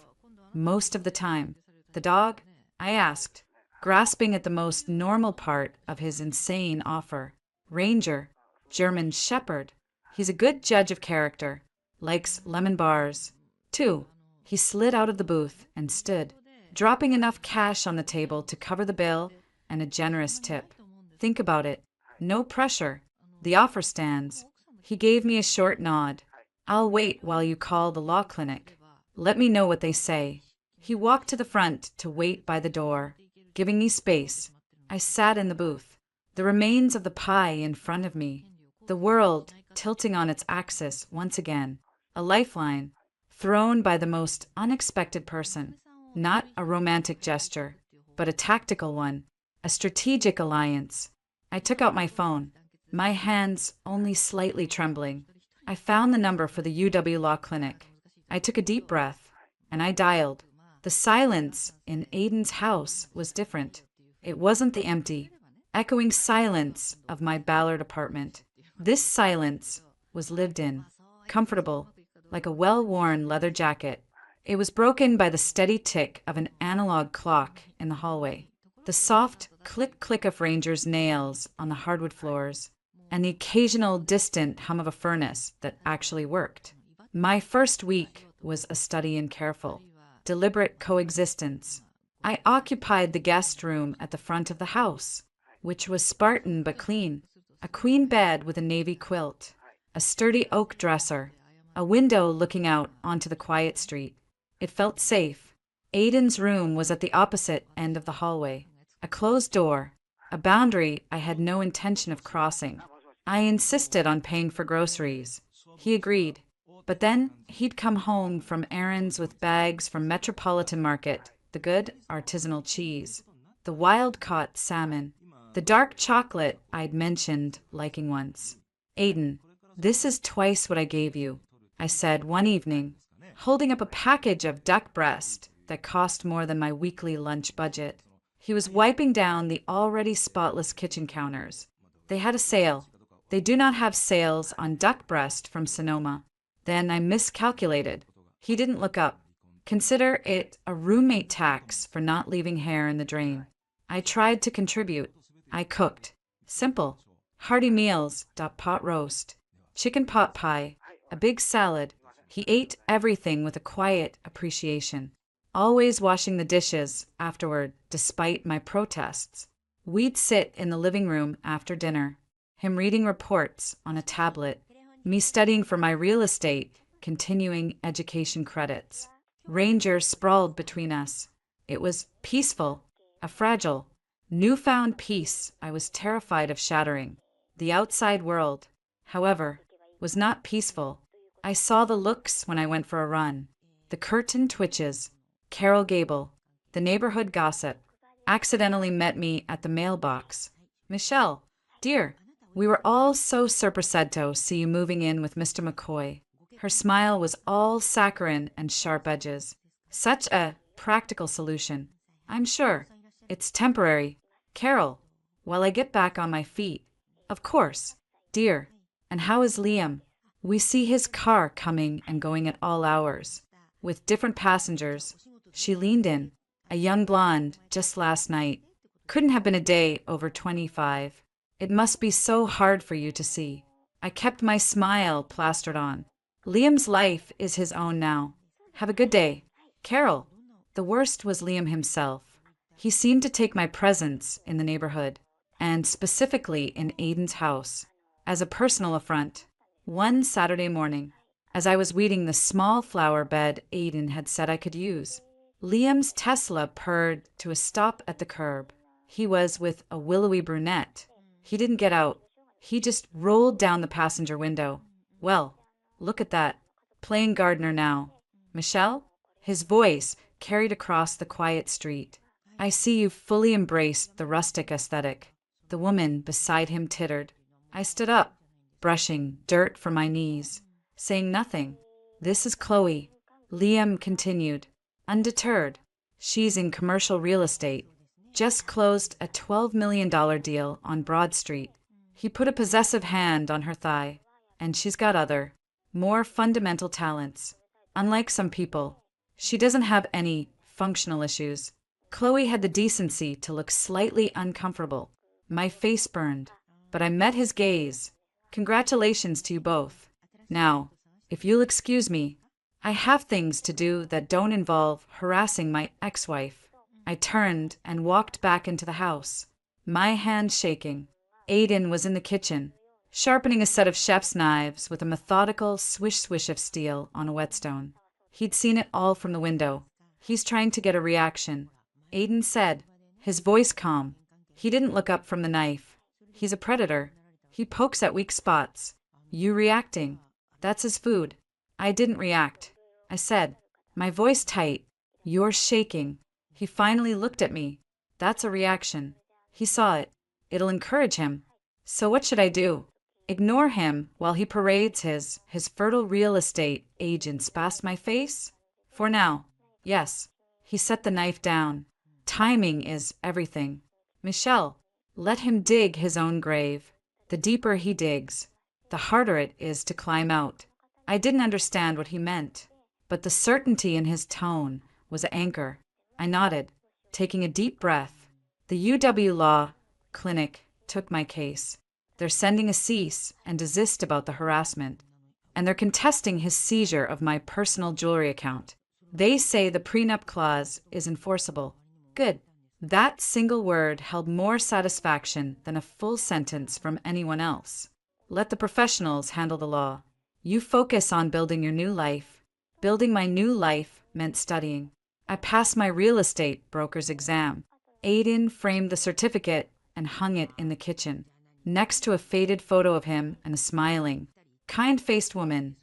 S1: Most of the time. The dog? I asked, grasping at the most normal part of his insane offer. Ranger. German Shepherd. He's a good judge of character. Likes lemon bars. 2. He slid out of the booth and stood, dropping enough cash on the table to cover the bill and a generous tip. Think about it. No pressure. The offer stands. He gave me a short nod. I'll wait while you call the law clinic. Let me know what they say. He walked to the front to wait by the door, giving me space. I sat in the booth, the remains of the pie in front of me, the world tilting on its axis once again, a lifeline thrown by the most unexpected person. Not a romantic gesture, but a tactical one, a strategic alliance. I took out my phone, my hands only slightly trembling. I found the number for the UW Law Clinic. I took a deep breath, and I dialed. The silence in Aiden's house was different. It wasn't the empty, echoing silence of my Ballard apartment. This silence was lived in, comfortable, like a well-worn leather jacket. It was broken by the steady tick of an analog clock in the hallway, the soft click-click of Ranger's nails on the hardwood floors, and the occasional distant hum of a furnace that actually worked. My first week was a study in careful, deliberate coexistence. I occupied the guest room at the front of the house, which was Spartan but clean, a queen bed with a navy quilt, a sturdy oak dresser, a window looking out onto the quiet street. It felt safe. Aiden's room was at the opposite end of the hallway, a closed door, a boundary I had no intention of crossing. I insisted on paying for groceries. He agreed. But then he'd come home from errands with bags from Metropolitan Market, the good artisanal cheese, the wild-caught salmon, the dark chocolate I'd mentioned liking once. Aiden, this is twice what I gave you, I said one evening, holding up a package of duck breast that cost more than my weekly lunch budget. He was wiping down the already spotless kitchen counters. They had a sale. They do not have sales on duck breast from Sonoma. Then I miscalculated. He didn't look up. Consider it a roommate tax for not leaving hair in the drain. I tried to contribute. I cooked. Simple. Hearty meals, pot roast, chicken pot pie, a big salad. He ate everything with a quiet appreciation, always washing the dishes afterward, despite my protests. We'd sit in the living room after dinner, him reading reports on a tablet, me studying for my real estate, continuing education credits. Ranger sprawled between us. It was peaceful, a fragile, newfound peace I was terrified of shattering. The outside world, however, was not peaceful. I saw the looks when I went for a run. The curtain twitches. Carol Gable, the neighborhood gossip, accidentally met me at the mailbox. Michelle, dear, we were all so supercento see you moving in with Mr. McCoy. Her smile was all saccharine and sharp edges. Such a practical solution. I'm sure. It's temporary. Carol, while I get back on my feet. Of course. Dear. And how is Liam? We see his car coming and going at all hours, with different passengers. She leaned in. A young blonde, just last night. Couldn't have been a day over 25. It must be so hard for you to see. I kept my smile plastered on. Liam's life is his own now. Have a good day. Carol. The worst was Liam himself. He seemed to take my presence in the neighborhood, and specifically in Aiden's house, as a personal affront. One Saturday morning, as I was weeding the small flower bed Aiden had said I could use, Liam's Tesla purred to a stop at the curb. He was with a willowy brunette. He didn't get out. He just rolled down the passenger window. Well, look at that. Playing gardener now. Michelle? His voice carried across the quiet street. I see you've fully embraced the rustic aesthetic. The woman beside him tittered. I stood up, brushing dirt from my knees, saying nothing. This is Chloe. Liam continued, undeterred. She's in commercial real estate. Just closed a $12 million deal on Broad Street. He put a possessive hand on her thigh, and she's got other, more fundamental talents. Unlike some people, she doesn't have any functional issues. Chloe had the decency to look slightly uncomfortable. My face burned, but I met his gaze. Congratulations to you both. Now, if you'll excuse me, I have things to do that don't involve harassing my ex-wife. I turned and walked back into the house, my hand shaking. Aiden was in the kitchen, sharpening a set of chef's knives with a methodical swish-swish of steel on a whetstone. He'd seen it all from the window. He's trying to get a reaction. Aiden said, his voice calm. He didn't look up from the knife. He's a predator. He pokes at weak spots. You reacting. That's his food. I didn't react. I said, my voice tight. You're shaking. He finally looked at me. That's a reaction. He saw it. It'll encourage him. So what should I do? Ignore him while he parades his fertile real estate agents past my face? For now, yes. He set the knife down. Timing is everything. Michelle, let him dig his own grave. The deeper he digs, the harder it is to climb out. I didn't understand what he meant, but the certainty in his tone was an anchor. I nodded, taking a deep breath. The UW Law Clinic took my case. They're sending a cease and desist about the harassment, and they're contesting his seizure of my personal jewelry account. They say the prenup clause is enforceable. Good. That single word held more satisfaction than a full sentence from anyone else. Let the professionals handle the law. You focus on building your new life. Building my new life meant studying. I passed my real estate broker's exam. Aiden framed the certificate and hung it in the kitchen, next to a faded photo of him and a smiling, kind-faced woman.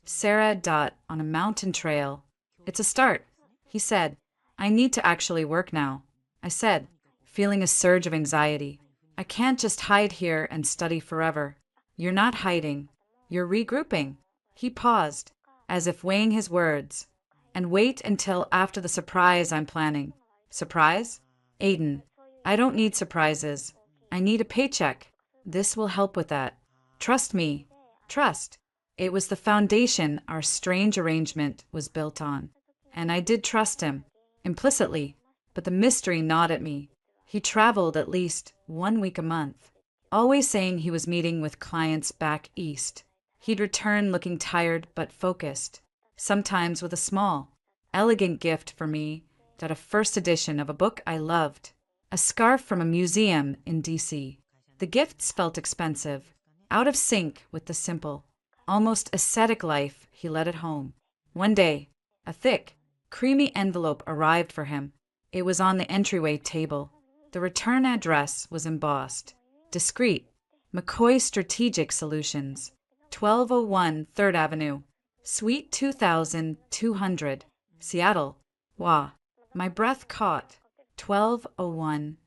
S1: Sarah Dot on a mountain trail. It's a start, he said. I need to actually work now. I said, feeling a surge of anxiety. I can't just hide here and study forever. You're not hiding. You're regrouping. He paused, as if weighing his words. And wait until after the surprise I'm planning. Surprise? Aiden, I don't need surprises. I need a paycheck. This will help with that. Trust me. Trust. It was the foundation our strange arrangement was built on. And I did trust him, implicitly, but the mystery gnawed at me. He traveled at least 1 week a month. always saying he was meeting with clients back east. He'd return looking tired but focused, sometimes with a small, elegant gift for me, that a first edition of a book I loved, a scarf from a museum in D.C. The gifts felt expensive, out of sync with the simple, almost ascetic life he led at home. One day, a thick, creamy envelope arrived for him. It was on the entryway table. The return address was embossed. Discreet. McCoy Strategic Solutions. 1201 3rd Avenue. Suite 2200. Seattle. Wah. My breath caught. 1201.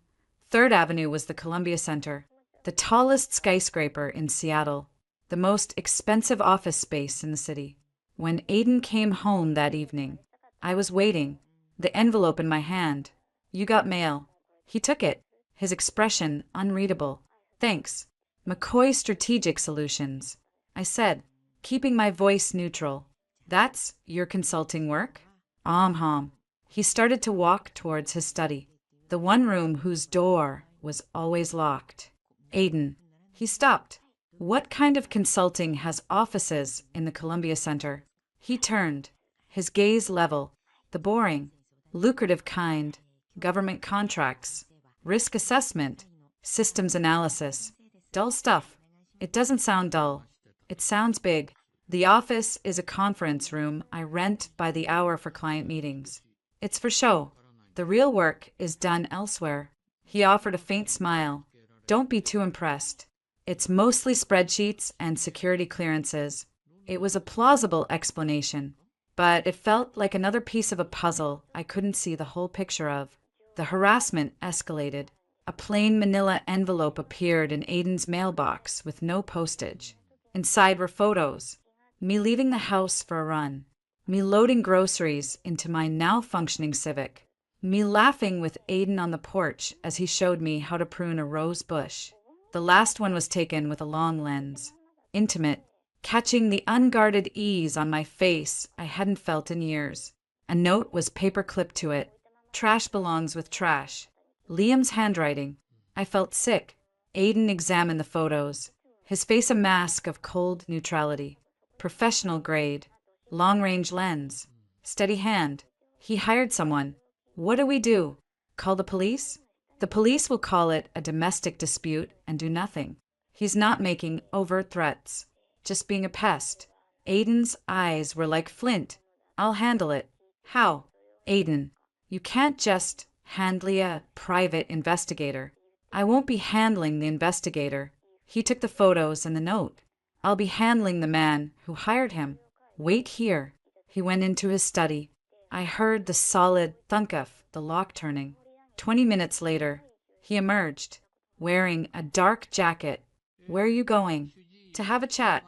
S1: 3rd Avenue was the Columbia Center, the tallest skyscraper in Seattle, the most expensive office space in the city. When Aiden came home that evening, I was waiting, the envelope in my hand. You got mail. He took it, his expression unreadable. Thanks. McCoy Strategic Solutions, I said, keeping my voice neutral. That's your consulting work? Hom. He started to walk towards his study, the one room whose door was always locked. Aiden. He stopped. What kind of consulting has offices in the Columbia Center? He turned, his gaze level, the boring, lucrative kind, government contracts, risk assessment, systems analysis, dull stuff. It doesn't sound dull. It sounds big. The office is a conference room I rent by the hour for client meetings. It's for show. The real work is done elsewhere. He offered a faint smile. Don't be too impressed. It's mostly spreadsheets and security clearances. It was a plausible explanation, but it felt like another piece of a puzzle I couldn't see the whole picture of. The harassment escalated. A plain manila envelope appeared in Aiden's mailbox with no postage. Inside were photos. Me leaving the house for a run. Me loading groceries into my now functioning Civic. Me laughing with Aiden on the porch as he showed me how to prune a rose bush. The last one was taken with a long lens. Intimate, catching the unguarded ease on my face I hadn't felt in years. A note was paper-clipped to it. Trash belongs with trash. Liam's handwriting. I felt sick. Aiden examined the photos, his face a mask of cold neutrality. Professional grade. Long-range lens. Steady hand. He hired someone. What do we do? Call the police? The police will call it a domestic dispute and do nothing. He's not making overt threats, just being a pest. Aiden's eyes were like flint. I'll handle it. How? Aiden, you can't just handle a private investigator. I won't be handling the investigator. He took the photos and the note. I'll be handling the man who hired him. Wait here. He went into his study. I heard the solid thunk of the lock turning. 20 minutes later, he emerged, wearing a dark jacket. Where are you going? To have a chat.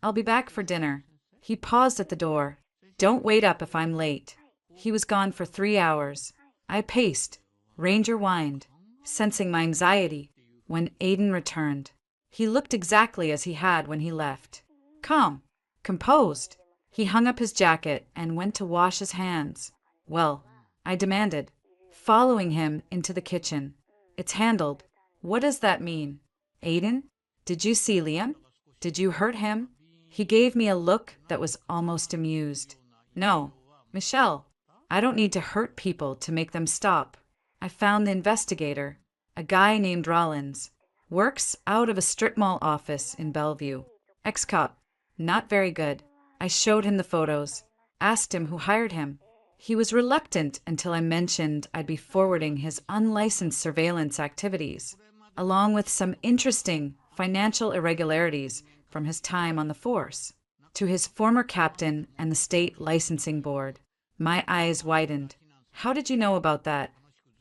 S1: I'll be back for dinner. He paused at the door. Don't wait up if I'm late. He was gone for 3 hours. I paced. Ranger whined, sensing my anxiety, when Aiden returned. He looked exactly as he had when he left. Calm. Composed. He hung up his jacket and went to wash his hands. Well, I demanded, following him into the kitchen. It's handled. What does that mean? Aiden? Did you see Liam? Did you hurt him? He gave me a look that was almost amused. No, Michelle, I don't need to hurt people to make them stop. I found the investigator, a guy named Rollins. Works out of a strip mall office in Bellevue. Ex-cop. Not very good. I showed him the photos, asked him who hired him. He was reluctant until I mentioned I'd be forwarding his unlicensed surveillance activities, along with some interesting financial irregularities from his time on the force, to his former captain and the state licensing board. My eyes widened. How did you know about that?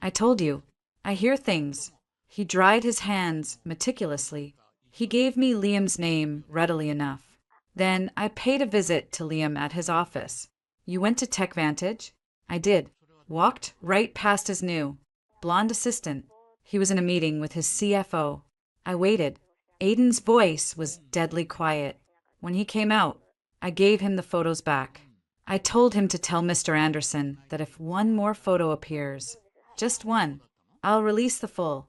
S1: I told you. I hear things. He dried his hands meticulously. He gave me Liam's name readily enough. Then I paid a visit to Liam at his office. You went to TechVantage? I did. Walked right past his new, blonde assistant. He was in a meeting with his CFO. I waited. Aiden's voice was deadly quiet. When he came out, I gave him the photos back. I told him to tell Mr. Anderson that if one more photo appears, just one, I'll release the full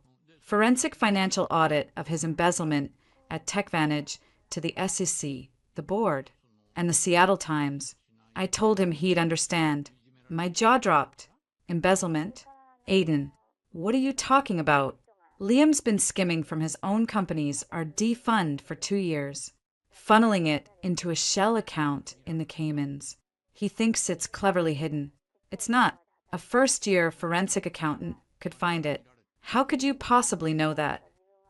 S1: forensic financial audit of his embezzlement at TechVantage to the SEC, the board, and the Seattle Times. I told him he'd understand. My jaw dropped. Embezzlement? Aiden, what are you talking about? Liam's been skimming from his own company's RD fund for 2 years, funneling it into a shell account in the Caymans. He thinks it's cleverly hidden. It's not. A first-year forensic accountant could find it. How could you possibly know that?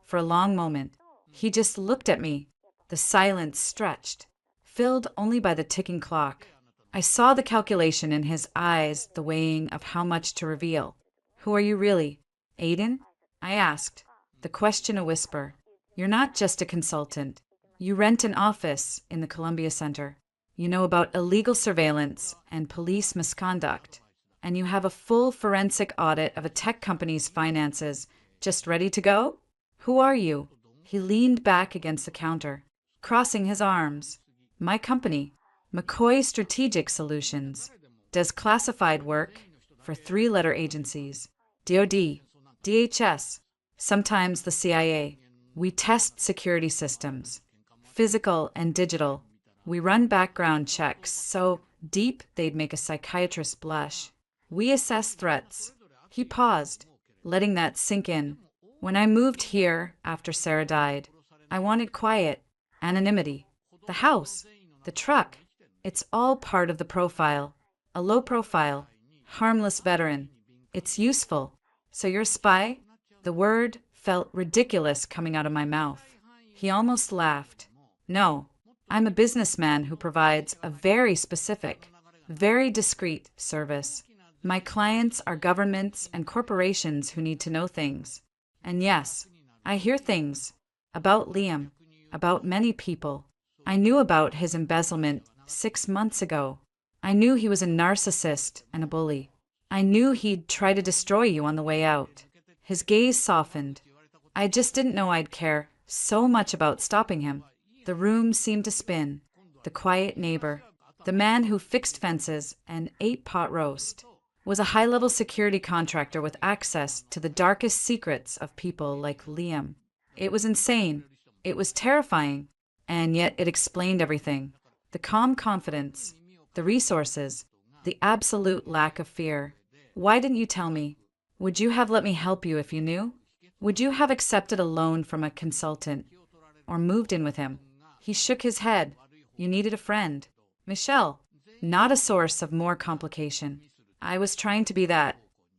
S1: For a long moment, he just looked at me. The silence stretched, filled only by the ticking clock. I saw the calculation in his eyes, the weighing of how much to reveal. Who are you really? Aiden? I asked, the question a whisper. You're not just a consultant. You rent an office in the Columbia Center. You know about illegal surveillance and police misconduct. And you have a full forensic audit of a tech company's finances just ready to go? Who are you? He leaned back against the counter, crossing his arms. My company, McCoy Strategic Solutions, does classified work for 3-letter agencies, DoD, DHS, sometimes the CIA. We test security systems, physical and digital. We run background checks so deep they'd make a psychiatrist blush. We assess threats. He paused, letting that sink in. When I moved here after Sarah died, I wanted quiet, anonymity. The house, the truck, it's all part of the profile. A low profile, harmless veteran. It's useful. So you're a spy? The word felt ridiculous coming out of my mouth. He almost laughed. No, I'm a businessman who provides a very specific, very discreet service. My clients are governments and corporations who need to know things. And yes, I hear things about Liam, about many people. I knew about his embezzlement 6 months ago. I knew he was a narcissist and a bully. I knew he'd try to destroy you on the way out. His gaze softened. I just didn't know I'd care so much about stopping him. The room seemed to spin. The quiet neighbor, the man who fixed fences and ate pot roast, was a high-level security contractor with access to the darkest secrets of people like Liam. It was insane. It was terrifying. And yet it explained everything. The calm confidence, the resources, the absolute lack of fear. Why didn't you tell me? Would you have let me help you if you knew? Would you have accepted a loan from a consultant or moved in with him? He shook his head. You needed a friend. Michelle, not a source of more complication. I was trying to be that.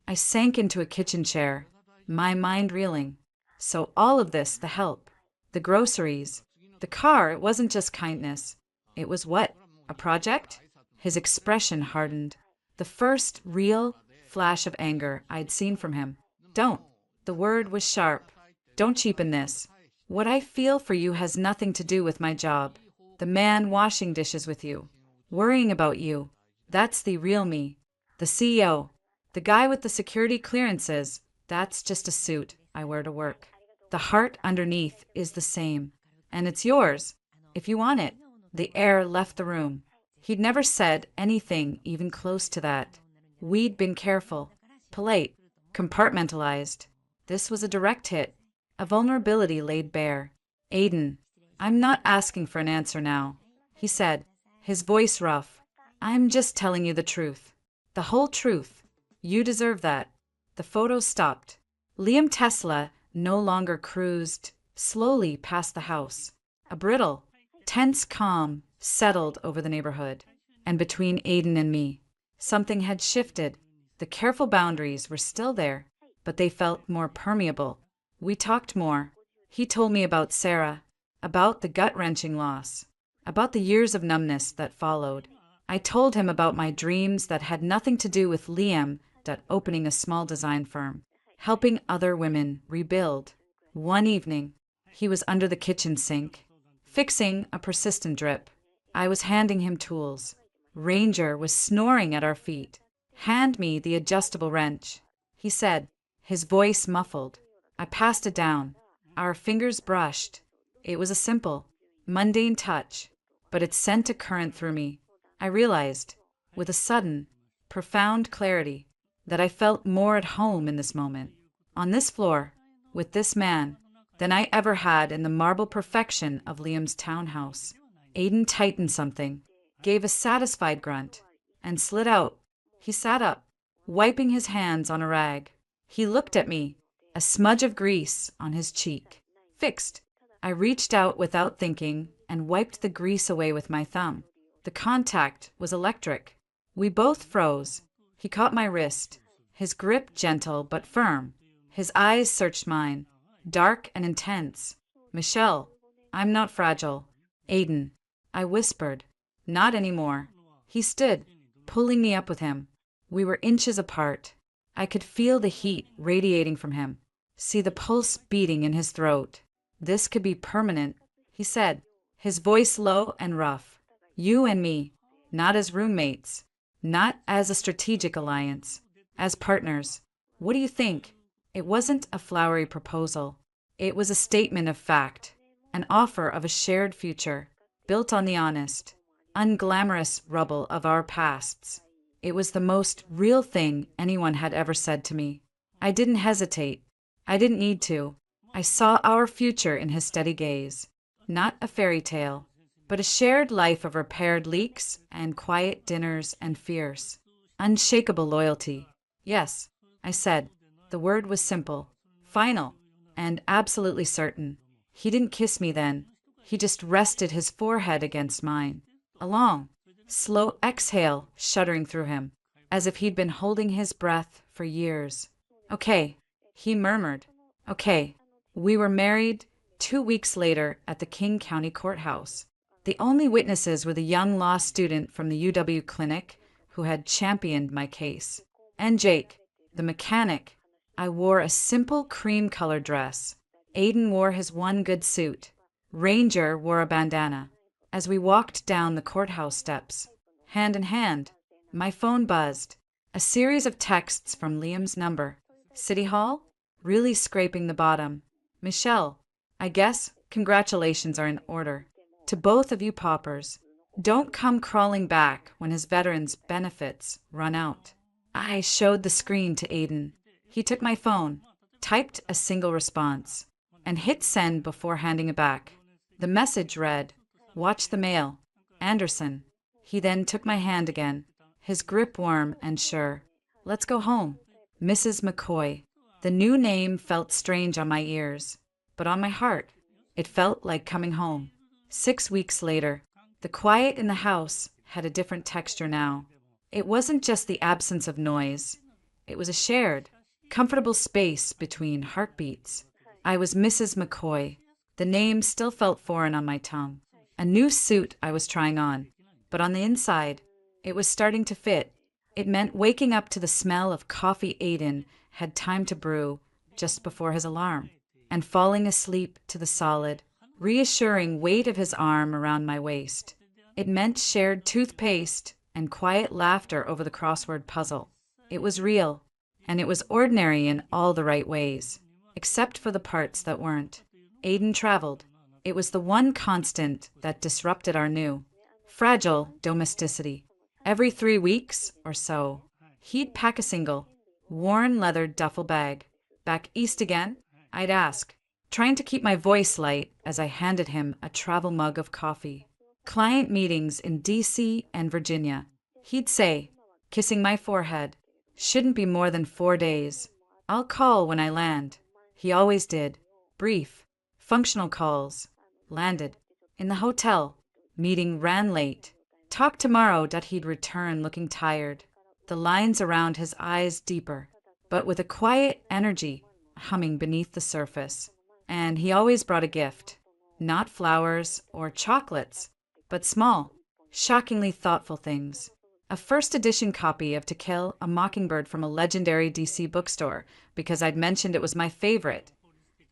S1: I sank into a kitchen chair, my mind reeling. So all of this, the help, the groceries, the car, it wasn't just kindness. It was what? A project? His expression hardened. The first real flash of anger I'd seen from him. Don't. The word was sharp. Don't cheapen this. What I feel for you has nothing to do with my job. The man washing dishes with you, worrying about you. That's the real me. The CEO. The guy with the security clearances. That's just a suit I wear to work. The heart underneath is the same. And it's yours, if you want it. The air left the room. He'd never said anything even close to that. We'd been careful, polite, compartmentalized. This was a direct hit, a vulnerability laid bare. Aiden, I'm not asking for an answer now, he said, his voice rough. I'm just telling you the truth. The whole truth. You deserve that. The photo stopped. Liam Tesla no longer cruised slowly past the house. A brittle, tense calm settled over the neighborhood. And between Aiden and me, something had shifted. The careful boundaries were still there, but they felt more permeable. We talked more. He told me about Sarah, about the gut-wrenching loss, about the years of numbness that followed. I told him about my dreams that had nothing to do with Liam, that opening a small design firm, helping other women rebuild. One evening, he was under the kitchen sink, fixing a persistent drip. I was handing him tools. Ranger was snoring at our feet. Hand me the adjustable wrench, he said, his voice muffled. I passed it down. Our fingers brushed. It was a simple, mundane touch, but it sent a current through me. I realized, with a sudden, profound clarity, that I felt more at home in this moment. On this floor, with this man than I ever had in the marble perfection of Liam's townhouse. Aiden tightened something, gave a satisfied grunt, and slid out. He sat up, wiping his hands on a rag. He looked at me, a smudge of grease on his cheek. Fixed. I reached out without thinking and wiped the grease away with my thumb. The contact was electric. We both froze. He caught my wrist, his grip gentle but firm. His eyes searched mine, dark and intense. "Michelle, I'm not fragile." "Aiden," I whispered. "Not anymore." He stood, pulling me up with him. We were inches apart. I could feel the heat radiating from him, see the pulse beating in his throat. "This could be permanent," he said, his voice low and rough. "You and me, not as roommates, not as a strategic alliance, as partners. What do you think?" It wasn't a flowery proposal. It was a statement of fact, an offer of a shared future, built on the honest, unglamorous rubble of our pasts. It was the most real thing anyone had ever said to me. I didn't hesitate. I didn't need to. I saw our future in his steady gaze. Not a fairy tale, but a shared life of repaired leaks and quiet dinners and fierce, unshakable loyalty. "Yes," I said. The word was simple, final, and absolutely certain. He didn't kiss me then. He just rested his forehead against mine. A long, slow exhale shuddering through him, as if he'd been holding his breath for years. "Okay," he murmured. "Okay." We were married 2 weeks later at the King County Courthouse. The only witnesses were the young law student from the UW clinic who had championed my case, and Jake, the mechanic. I wore a simple cream-colored dress. Aiden wore his one good suit. Ranger wore a bandana. As we walked down the courthouse steps, hand in hand, my phone buzzed. A series of texts from Liam's number. "City Hall?" Really scraping the bottom. "Michelle, I guess congratulations are in order. To both of you paupers. Don't come crawling back when his veterans' benefits run out." I showed the screen to Aiden. He took my phone, typed a single response, and hit send before handing it back. The message read, "Watch the mail. Anderson." He then took my hand again, his grip warm and sure. "Let's go home. Mrs. McCoy." The new name felt strange on my ears, but on my heart, it felt like coming home. 6 weeks later, the quiet in the house had a different texture now. It wasn't just the absence of noise. It was a shared, comfortable space between heartbeats. I was Mrs. McCoy. The name still felt foreign on my tongue. A new suit I was trying on, but on the inside, it was starting to fit. It meant waking up to the smell of coffee Aiden had time to brew just before his alarm, and falling asleep to the solid, reassuring weight of his arm around my waist. It meant shared toothpaste and quiet laughter over the crossword puzzle. It was real, and it was ordinary in all the right ways, except for the parts that weren't. Aiden traveled. It was the one constant that disrupted our new, fragile domesticity. Every 3 weeks or so, he'd pack a single, worn leather duffel bag. "Back east again?" I'd ask, trying to keep my voice light as I handed him a travel mug of coffee. "Client meetings in D.C. and Virginia." He'd say, kissing my forehead, "Shouldn't be more than 4 days. I'll call when I land." He always did. Brief, functional calls. Landed. In the hotel. Meeting ran late. Talked tomorrow that he'd return looking tired. The lines around his eyes deeper, but with a quiet energy humming beneath the surface. And he always brought a gift. Not flowers or chocolates, but small, shockingly thoughtful things. A first edition copy of To Kill a Mockingbird from a legendary DC bookstore, because I'd mentioned it was my favorite.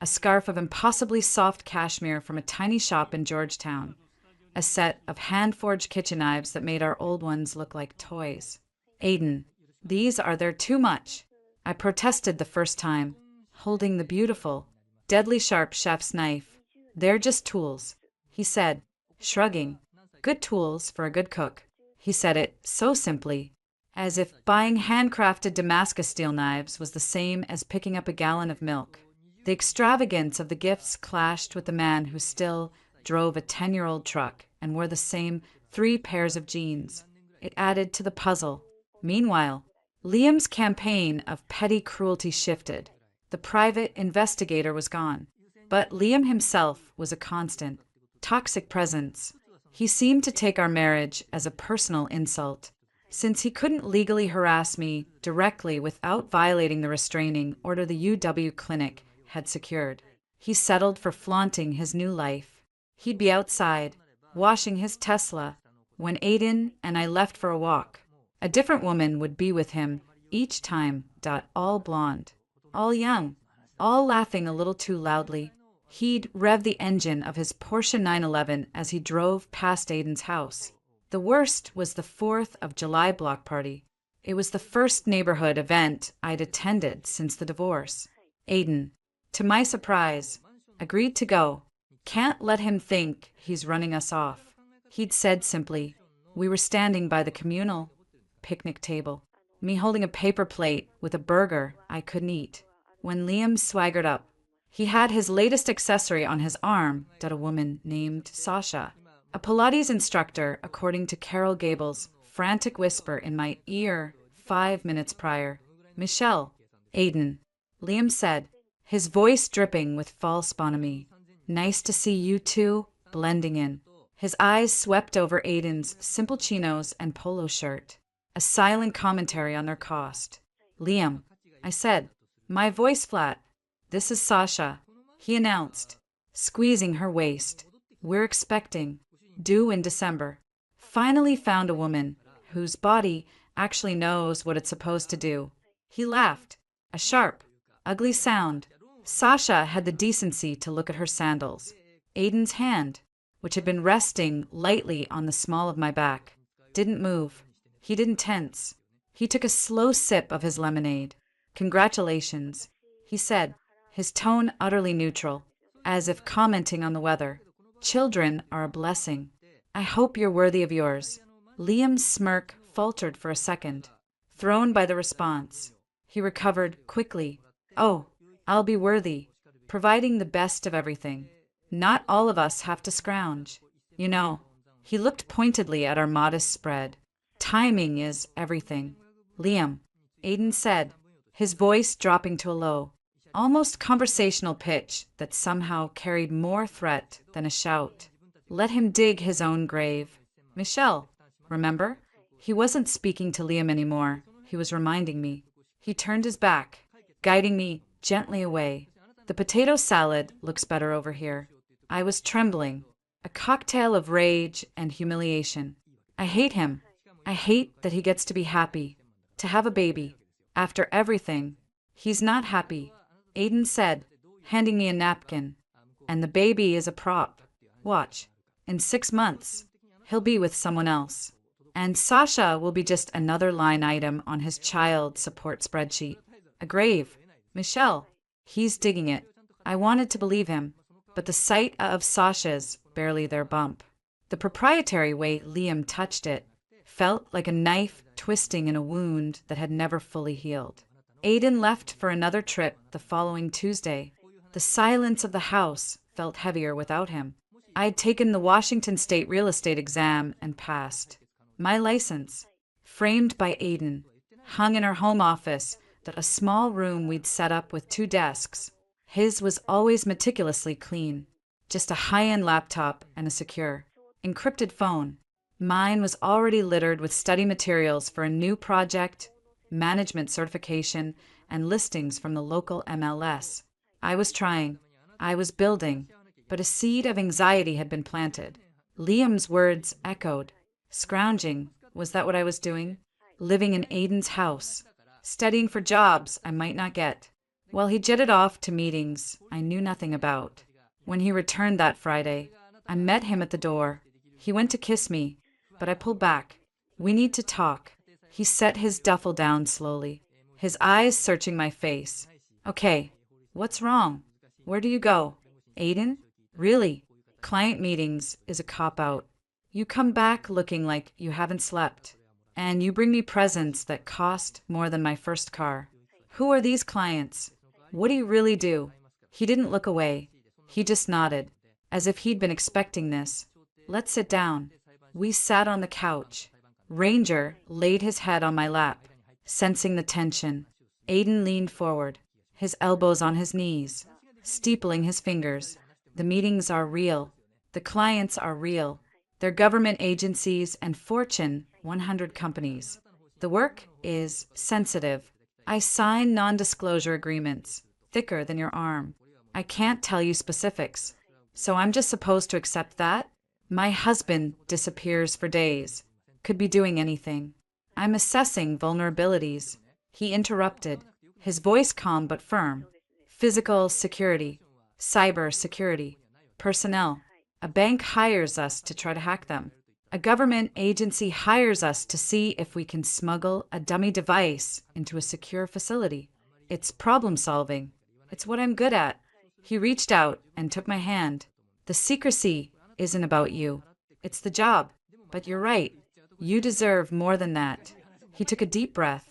S1: A scarf of impossibly soft cashmere from a tiny shop in Georgetown. A set of hand-forged kitchen knives that made our old ones look like toys. "Aiden, these are there too much." I protested the first time, holding the beautiful, deadly sharp chef's knife. "They're just tools," he said, shrugging. "Good tools for a good cook." He said it so simply, as if buying handcrafted Damascus steel knives was the same as picking up a gallon of milk. The extravagance of the gifts clashed with the man who still drove a 10-year-old truck and wore the same 3 pairs of jeans. It added to the puzzle. Meanwhile, Liam's campaign of petty cruelty shifted. The private investigator was gone, but Liam himself was a constant, toxic presence. He seemed to take our marriage as a personal insult. Since he couldn't legally harass me directly without violating the restraining order the UW clinic had secured, he settled for flaunting his new life. He'd be outside, washing his Tesla, when Aiden and I left for a walk. A different woman would be with him each time. All blonde, all young, all laughing a little too loudly. He'd rev the engine of his Porsche 911 as he drove past Aiden's house. The worst was the 4th of July block party. It was the first neighborhood event I'd attended since the divorce. Aiden, to my surprise, agreed to go. Can't let him think he's running us off. He'd said simply. We were standing by the communal picnic table, me holding a paper plate with a burger I couldn't eat, when Liam swaggered up. He had his latest accessory on his arm, a woman named Sasha, a Pilates instructor, according to Carol Gable's frantic whisper in my ear 5 minutes prior. Michelle, Aiden, Liam said, his voice dripping with false bonhomie. Nice to see you two blending in. His eyes swept over Aiden's simple chinos and polo shirt, a silent commentary on their cost. Liam, I said, my voice flat. This is Sasha, he announced, squeezing her waist. We're expecting, due in December. Finally found a woman whose body actually knows what it's supposed to do. He laughed, a sharp, ugly sound. Sasha had the decency to look at her sandals. Aiden's hand, which had been resting lightly on the small of my back, didn't move. He didn't tense. He took a slow sip of his lemonade. Congratulations, he said, his tone utterly neutral, as if commenting on the weather. Children are a blessing. I hope you're worthy of yours. Liam's smirk faltered for a second, thrown by the response. He recovered quickly. Oh, I'll be worthy, providing the best of everything. Not all of us have to scrounge. You know, he looked pointedly at our modest spread. Timing is everything. Liam, Aiden said, his voice dropping to a low, almost conversational pitch that somehow carried more threat than a shout. Let him dig his own grave. Michelle, remember? He wasn't speaking to Liam anymore. He was reminding me. He turned his back, guiding me gently away. The potato salad looks better over here. I was trembling, a cocktail of rage and humiliation. I hate him. I hate that he gets to be happy, to have a baby. After everything, he's not happy, Aiden said, handing me a napkin. And the baby is a prop. Watch. In 6 months, he'll be with someone else. And Sasha will be just another line item on his child support spreadsheet. A grave. Michelle, he's digging it. I wanted to believe him, but the sight of Sasha's barely their bump. The proprietary way Liam touched it felt like a knife twisting in a wound that had never fully healed. Aiden left for another trip the following Tuesday. The silence of the house felt heavier without him. I'd taken the Washington State real estate exam and passed. My license, framed by Aiden, hung in her home office, a small room we'd set up with 2 desks. His was always meticulously clean, just a high-end laptop and a secure, encrypted phone. Mine was already littered with study materials for a new project, management certification, and listings from the local MLS. I was trying. I was building. But a seed of anxiety had been planted. Liam's words echoed. Scrounging, was that what I was doing? Living in Aiden's house. Studying for jobs I might not get. While he jetted off to meetings I knew nothing about. When he returned that Friday, I met him at the door. He went to kiss me, but I pulled back. We need to talk. He set his duffel down slowly, his eyes searching my face. Okay, what's wrong? Where do you go? Aiden? Really? Client meetings is a cop-out. You come back looking like you haven't slept. And you bring me presents that cost more than my first car. Who are these clients? What do you really do? He didn't look away. He just nodded, as if he'd been expecting this. Let's sit down. We sat on the couch. Ranger laid his head on my lap, sensing the tension. Aiden leaned forward, his elbows on his knees, steepling his fingers. The meetings are real. The clients are real. They're government agencies and Fortune 100 companies. The work is sensitive. I sign non-disclosure agreements, thicker than your arm. I can't tell you specifics. So I'm just supposed to accept that? My husband disappears for days. Could be doing anything. I'm assessing vulnerabilities. He interrupted, his voice calm but firm. Physical security, cyber security, personnel. A bank hires us to try to hack them. A government agency hires us to see if we can smuggle a dummy device into a secure facility. It's problem solving. It's what I'm good at. He reached out and took my hand. The secrecy isn't about you. It's the job. But you're right. You deserve more than that. He took a deep breath.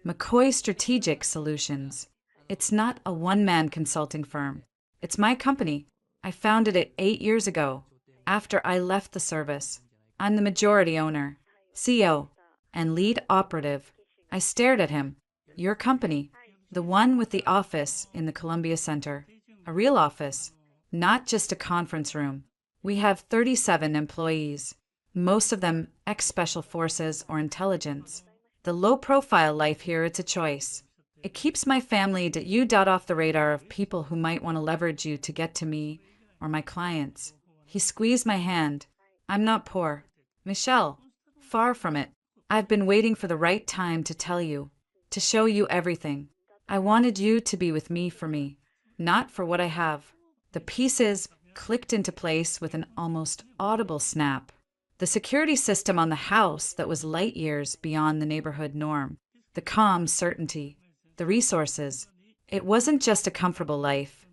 S1: McCoy Strategic Solutions. It's not a one-man consulting firm. It's my company. I founded it 8 years ago, after I left the service. I'm the majority owner, CEO, and lead operative. I stared at him. Your company, the one with the office in the Columbia Center. A real office, not just a conference room. We have 37 employees, most of them ex-special forces or intelligence. The low-profile life here, it's a choice. It keeps my family off the radar of people who might want to leverage you to get to me or my clients. He squeezed my hand. I'm not poor. Michelle, far from it. I've been waiting for the right time to tell you, to show you everything. I wanted you to be with me for me, not for what I have. The pieces clicked into place with an almost audible snap. The security system on the house that was light years beyond the neighborhood norm. The calm certainty. The resources. It wasn't just a comfortable life.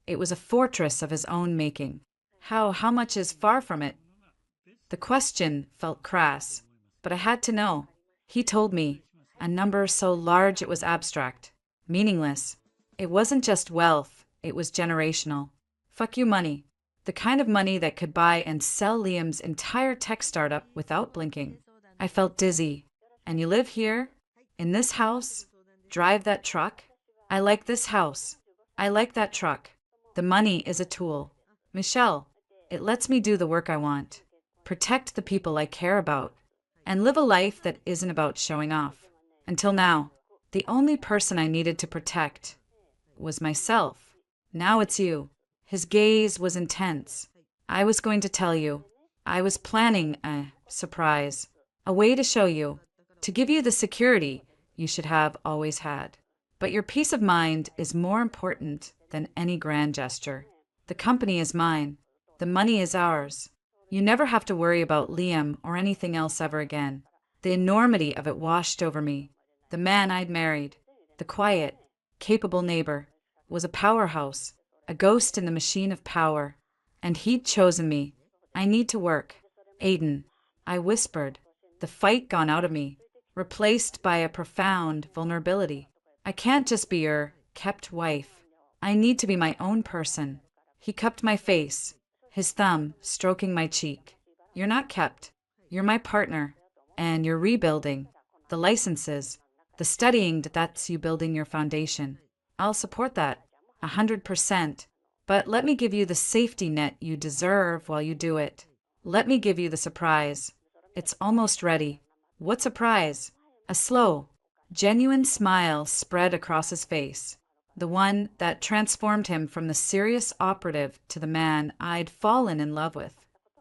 S1: It was a fortress of his own making. How much is far from it? The question felt crass, but I had to know. He told me, a number so large it was abstract, meaningless. It wasn't just wealth, it was generational. Fuck you money. The kind of money that could buy and sell Liam's entire tech startup without blinking. I felt dizzy. And you live here? In this house? Drive that truck? I like this house. I like that truck. The money is a tool. Michelle, it lets me do the work I want, protect the people I care about, and live a life that isn't about showing off. Until now, the only person I needed to protect was myself. Now it's you. His gaze was intense. I was going to tell you. I was planning a surprise, a way to show you, to give you the security you should have always had. But your peace of mind is more important than any grand gesture. The company is mine. The money is ours. You never have to worry about Liam or anything else ever again. The enormity of it washed over me. The man I'd married, the quiet, capable neighbor, was a powerhouse, a ghost in the machine of power. And he'd chosen me. I need to work. Aiden, I whispered, the fight gone out of me, replaced by a profound vulnerability. I can't just be your kept wife. I need to be my own person. He cupped my face, his thumb stroking my cheek. You're not kept. You're my partner. And you're rebuilding. The licenses, the studying, that's you building your foundation. I'll support that, 100%. But let me give you the safety net you deserve while you do it. Let me give you the surprise. It's almost ready. What surprise? A slow, genuine smile spread across his face. The one that transformed him from the serious operative to the man I'd fallen in love with.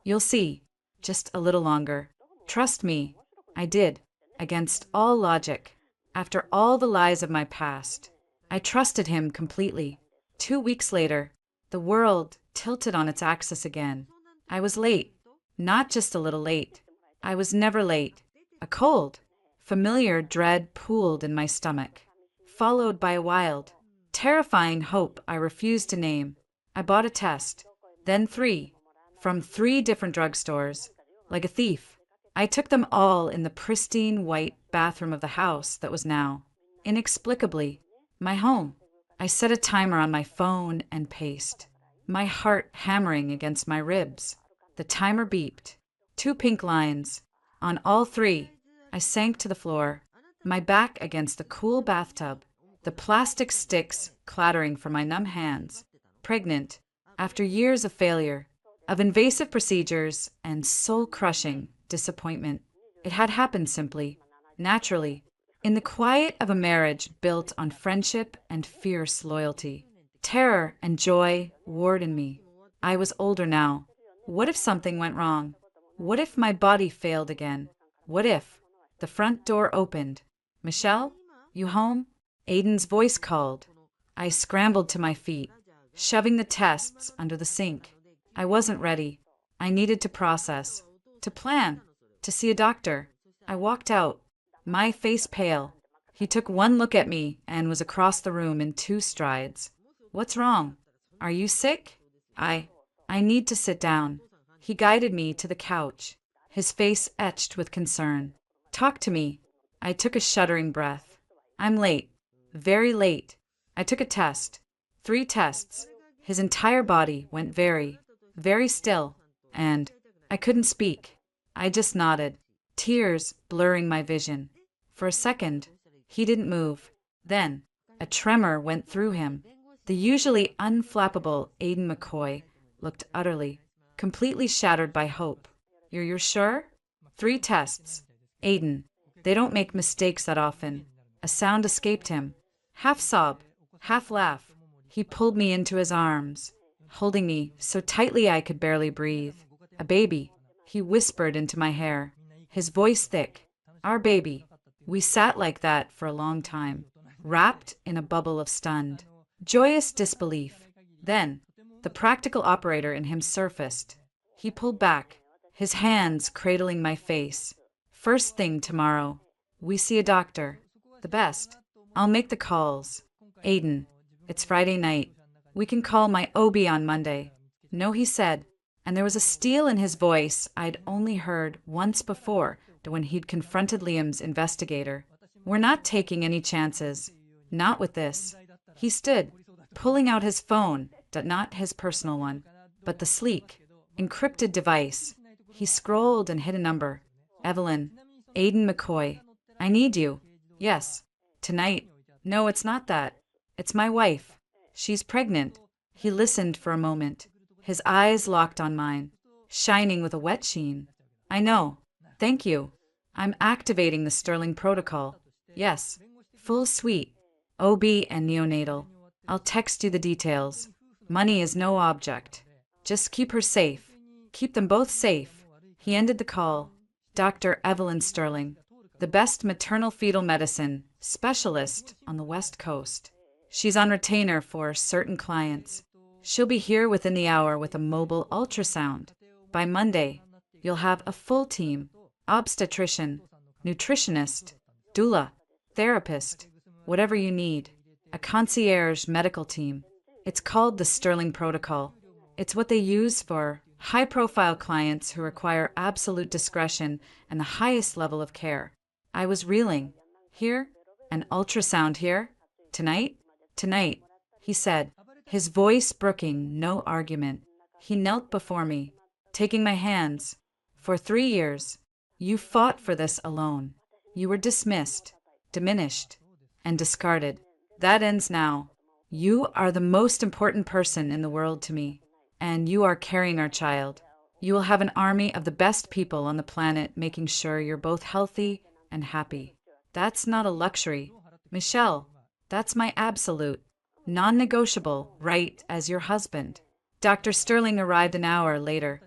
S1: You'll see, just a little longer. Trust me, I did, against all logic. After all the lies of my past, I trusted him completely. 2 weeks later, the world tilted on its axis again. I was late, not just a little late. I was never late. A cold, familiar dread pooled in my stomach, followed by a wild, terrifying hope I refused to name. I bought a test, then 3, from 3 different drugstores. Like a thief, I took them all in the pristine white bathroom of the house that was now, inexplicably, my home. I set a timer on my phone and paced, my heart hammering against my ribs. The timer beeped. 2 pink lines. On all 3, I sank to the floor, my back against the cool bathtub, the plastic sticks clattering from my numb hands. Pregnant, after years of failure, of invasive procedures and soul-crushing disappointment. It had happened simply, naturally, in the quiet of a marriage built on friendship and fierce loyalty. Terror and joy warred in me. I was older now. What if something went wrong? What if my body failed again? What if? The front door opened. Michelle? You home? Aiden's voice called. I scrambled to my feet, shoving the tests under the sink. I wasn't ready. I needed to process, to plan, to see a doctor. I walked out, my face pale. He took one look at me and was across the room in 2 strides. What's wrong? Are you sick? I need to sit down. He guided me to the couch, his face etched with concern. Talk to me. I took a shuddering breath. I'm late. Very late. I took a test. 3 tests. His entire body went very, very still, and I couldn't speak. I just nodded, tears blurring my vision. For a second, he didn't move. Then, a tremor went through him. The usually unflappable Aiden McCoy looked utterly, completely shattered by hope. You're sure? 3 tests. Aiden, they don't make mistakes that often. A sound escaped him. Half sob, half laugh. He pulled me into his arms, holding me so tightly I could barely breathe. A baby, he whispered into my hair, his voice thick. Our baby. We sat like that for a long time, wrapped in a bubble of stunned, joyous disbelief. Then, the practical operator in him surfaced. He pulled back, his hands cradling my face. First thing tomorrow, we see a doctor. The best. I'll make the calls. Aiden, it's Friday night. We can call my OB on Monday. No, he said, and there was a steel in his voice I'd only heard once before when he'd confronted Liam's investigator. We're not taking any chances. Not with this. He stood, pulling out his phone, not his personal one, but the sleek, encrypted device. He scrolled and hit a number. Evelyn. Aiden McCoy. I need you. Yes. Tonight. No, it's not that. It's my wife. She's pregnant. He listened for a moment, his eyes locked on mine, shining with a wet sheen. I know. Thank you. I'm activating the Sterling protocol. Yes. Full suite. OB and neonatal. I'll text you the details. Money is no object. Just keep her safe. Keep them both safe. He ended the call. Dr. Evelyn Sterling, the best maternal fetal medicine specialist on the West Coast. She's on retainer for certain clients. She'll be here within the hour with a mobile ultrasound. By Monday, you'll have a full team: obstetrician, nutritionist, doula, therapist, whatever you need. A concierge medical team. It's called the Sterling Protocol. It's what they use for high-profile clients who require absolute discretion and the highest level of care. I was reeling. Here? An ultrasound here? Tonight? Tonight, he said, his voice brooking no argument. He knelt before me, taking my hands. For 3 years, you fought for this alone. You were dismissed, diminished, and discarded. That ends now. You are the most important person in the world to me, and you are carrying our child. You will have an army of the best people on the planet making sure you're both healthy and happy. That's not a luxury. Michelle, that's my absolute, non-negotiable right as your husband. Dr. Sterling arrived an hour later,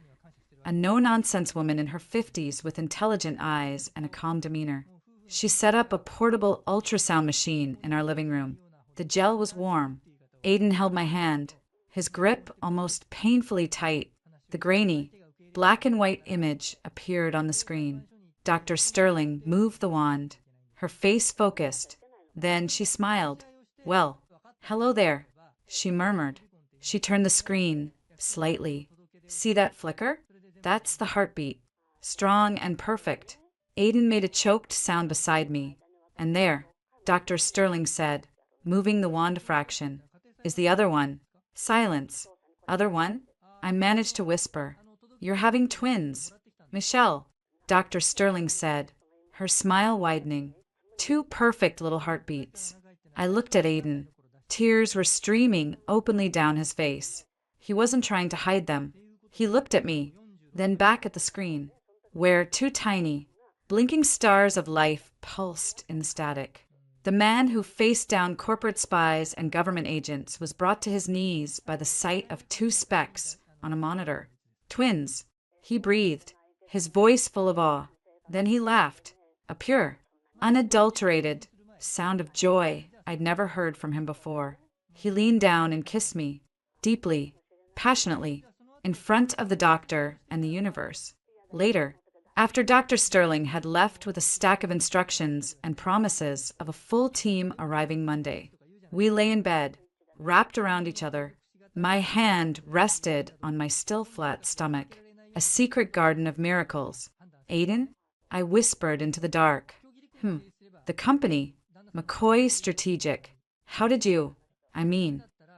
S1: a no-nonsense woman in her 50s with intelligent eyes and a calm demeanor. She set up a portable ultrasound machine in our living room. The gel was warm. Aiden held my hand, his grip almost painfully tight. The grainy, black and white image appeared on the screen. Dr. Sterling moved the wand, her face focused. Then she smiled. Well, hello there, she murmured. She turned the screen slightly. See that flicker? That's the heartbeat. Strong and perfect. Aiden made a choked sound beside me. And there, Dr. Sterling said, moving the wand a fraction. Is the other one? Silence. Other one? I managed to whisper. You're having twins. Michelle, Dr. Sterling said, her smile widening. Two perfect little heartbeats. I looked at Aiden. Tears were streaming openly down his face. He wasn't trying to hide them. He looked at me, then back at the screen, where two tiny, blinking stars of life pulsed in the static. The man who faced down corporate spies and government agents was brought to his knees by the sight of two specks on a monitor. Twins. He breathed, his voice full of awe. Then he laughed, a pure, unadulterated sound of joy I'd never heard from him before. He leaned down and kissed me, deeply, passionately, in front of the doctor and the universe. Later, after Dr. Sterling had left with a stack of instructions and promises of a full team arriving Monday, we lay in bed, wrapped around each other. My hand rested on my still flat stomach, a secret garden of miracles. Aiden? I whispered into the dark. The company, McCoy Strategic. How did you?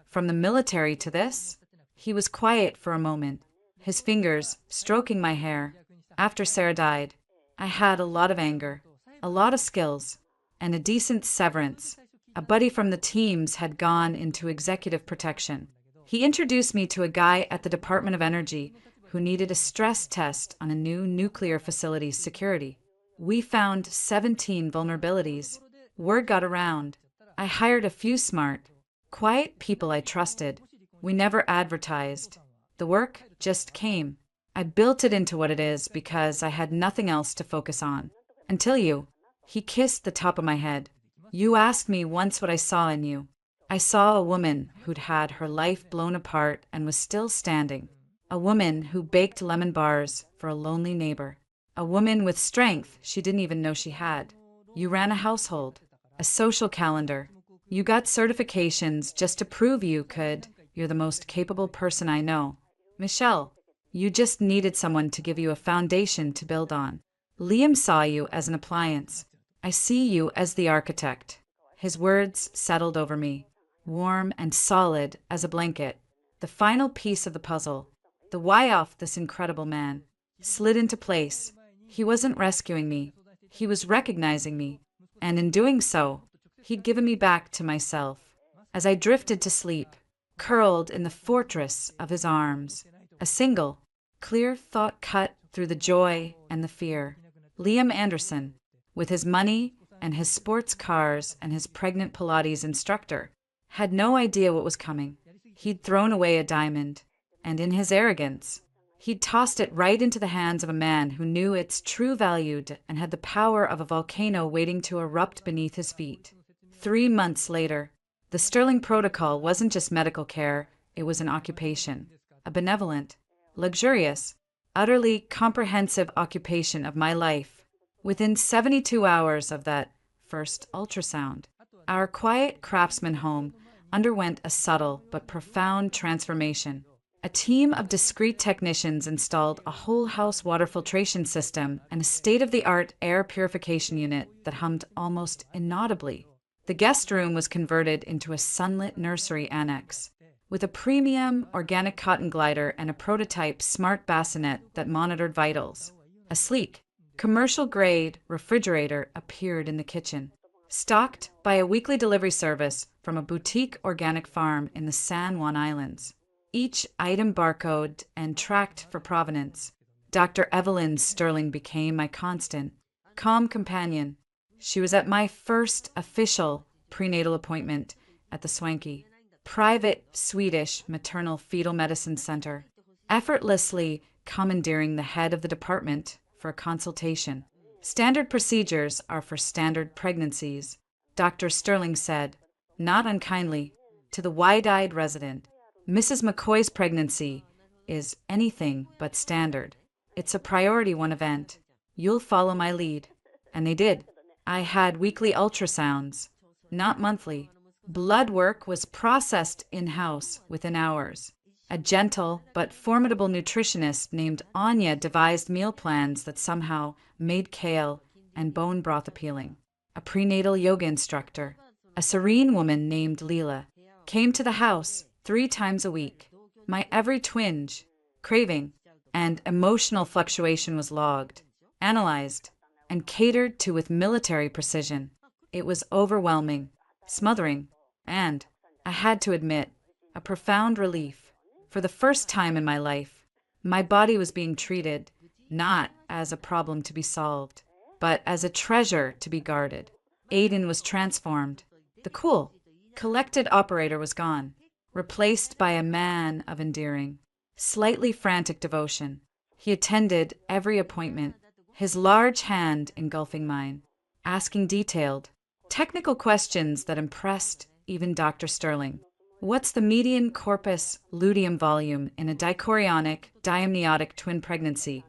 S1: From the military to this? He was quiet for a moment, his fingers stroking my hair. After Sarah died, I had a lot of anger, a lot of skills, and a decent severance. A buddy from the teams had gone into executive protection. He introduced me to a guy at the Department of Energy who needed a stress test on a new nuclear facility's security. We found 17 vulnerabilities. Word got around. I hired a few smart, quiet people I trusted. We never advertised. The work just came. I built it into what it is because I had nothing else to focus on. Until you. He kissed the top of my head. You asked me once what I saw in you. I saw a woman who'd had her life blown apart and was still standing. A woman who baked lemon bars for a lonely neighbor. A woman with strength she didn't even know she had. You ran a household, a social calendar. You got certifications just to prove you could. You're the most capable person I know. Michelle, you just needed someone to give you a foundation to build on. Liam saw you as an appliance. I see you as the architect. His words settled over me, warm and solid as a blanket. The final piece of the puzzle, the why of this incredible man, slid into place. He wasn't rescuing me. He was recognizing me. And in doing so, he'd given me back to myself. As I drifted to sleep, curled in the fortress of his arms, a single, clear thought cut through the joy and the fear. Liam Anderson, with his money and his sports cars and his pregnant Pilates instructor, had no idea what was coming. He'd thrown away a diamond, and in his arrogance, he'd tossed it right into the hands of a man who knew its true value and had the power of a volcano waiting to erupt beneath his feet. 3 months later, the Sterling Protocol wasn't just medical care, it was an occupation, a benevolent, luxurious, utterly comprehensive occupation of my life. Within 72 hours of that first ultrasound, our quiet craftsman home underwent a subtle but profound transformation. A team of discreet technicians installed a whole-house water filtration system and a state-of-the-art air purification unit that hummed almost inaudibly. The guest room was converted into a sunlit nursery annex, with a premium organic cotton glider and a prototype smart bassinet that monitored vitals. A sleek, commercial-grade refrigerator appeared in the kitchen, stocked by a weekly delivery service from a boutique organic farm in the San Juan Islands. Each item barcoded and tracked for provenance. Dr. Evelyn Sterling became my constant, calm companion. She was at my first official prenatal appointment at the swanky, private Swedish maternal fetal medicine center, effortlessly commandeering the head of the department for a consultation. Standard procedures are for standard pregnancies, Dr. Sterling said, not unkindly, to the wide-eyed resident. Mrs. McCoy's pregnancy is anything but standard. It's a priority 1 event. You'll follow my lead. And they did. I had weekly ultrasounds, not monthly. Blood work was processed in-house within hours. A gentle but formidable nutritionist named Anya devised meal plans that somehow made kale and bone broth appealing. A prenatal yoga instructor, A serene woman named Leela came to the house 3 times a week. My every twinge, craving, and emotional fluctuation was logged, analyzed, and catered to with military precision. It was overwhelming, smothering, and, I had to admit, a profound relief. For the first time in my life, my body was being treated not as a problem to be solved, but as a treasure to be guarded. Aiden was transformed. The cool, collected operator was gone, replaced by a man of endearing, slightly frantic devotion. He attended every appointment, his large hand engulfing mine, asking detailed, technical questions that impressed even Dr. Sterling. What's the median corpus luteum volume in a dichorionic, diamniotic twin pregnancy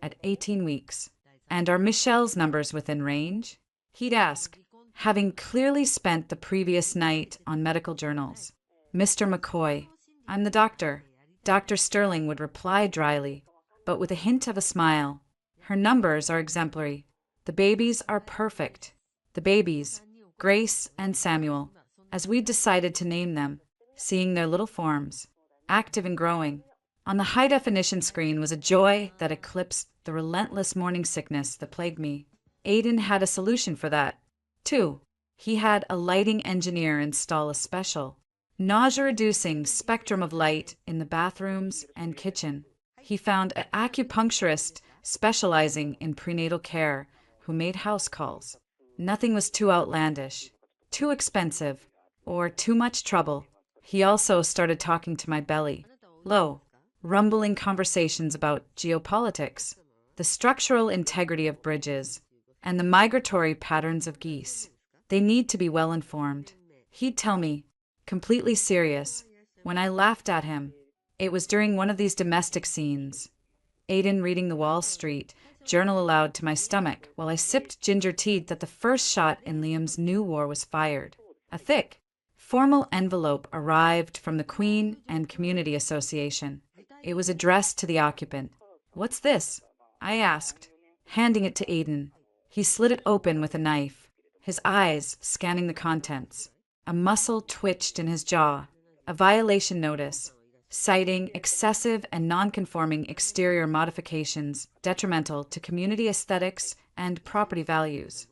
S1: at 18 weeks? And are Michelle's numbers within range? He'd ask, having clearly spent the previous night on medical journals. Mr. McCoy, I'm the doctor. Dr. Sterling would reply dryly, but with a hint of a smile. Her numbers are exemplary. The babies are perfect. The babies, Grace and Samuel, as we decided to name them, seeing their little forms, active and growing. On the high-definition screen was a joy that eclipsed the relentless morning sickness that plagued me. Aiden had a solution for that. 2. He had a lighting engineer install a special, nausea-reducing spectrum of light in the bathrooms and kitchen. He found an acupuncturist specializing in prenatal care who made house calls. Nothing was too outlandish, too expensive, or too much trouble. He also started talking to my belly. Low, rumbling conversations about geopolitics, the structural integrity of bridges, and the migratory patterns of geese. They need to be well informed. He'd tell me, completely serious, when I laughed at him. It was during one of these domestic scenes, Aiden reading the Wall Street Journal aloud to my stomach while I sipped ginger tea, that the first shot in Liam's new war was fired. A thick, formal envelope arrived from the Queen and Community Association. It was addressed to the occupant. "What's this?" I asked, handing it to Aiden. He slid it open with a knife, his eyes scanning the contents. A muscle twitched in his jaw. A violation notice, citing excessive and non-conforming exterior modifications detrimental to community aesthetics and property values.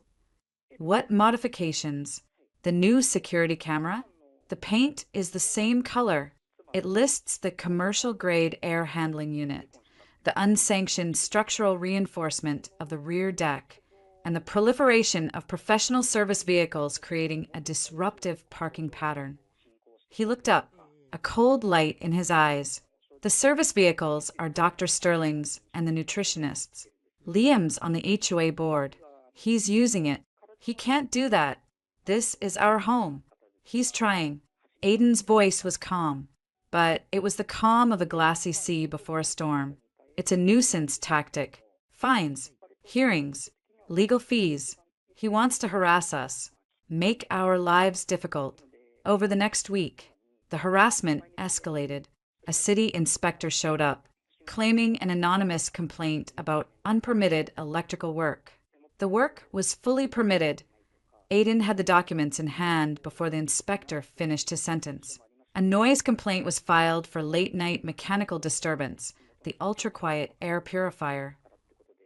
S1: What modifications? The new security camera? The paint is the same color. It lists the commercial-grade air handling unit, the unsanctioned structural reinforcement of the rear deck, and the proliferation of professional service vehicles creating a disruptive parking pattern. He looked up, a cold light in his eyes. The service vehicles are Dr. Sterling's and the nutritionist's. Liam's on the HOA board. He's using it. He can't do that. This is our home. He's trying. Aiden's voice was calm, but it was the calm of a glassy sea before a storm. It's a nuisance tactic. Fines, hearings, legal fees. He wants to harass us, make our lives difficult. Over the next week, the harassment escalated. A city inspector showed up, claiming an anonymous complaint about unpermitted electrical work. The work was fully permitted. Aiden had the documents in hand before the inspector finished his sentence. A noise complaint was filed for late-night mechanical disturbance, the ultra-quiet air purifier.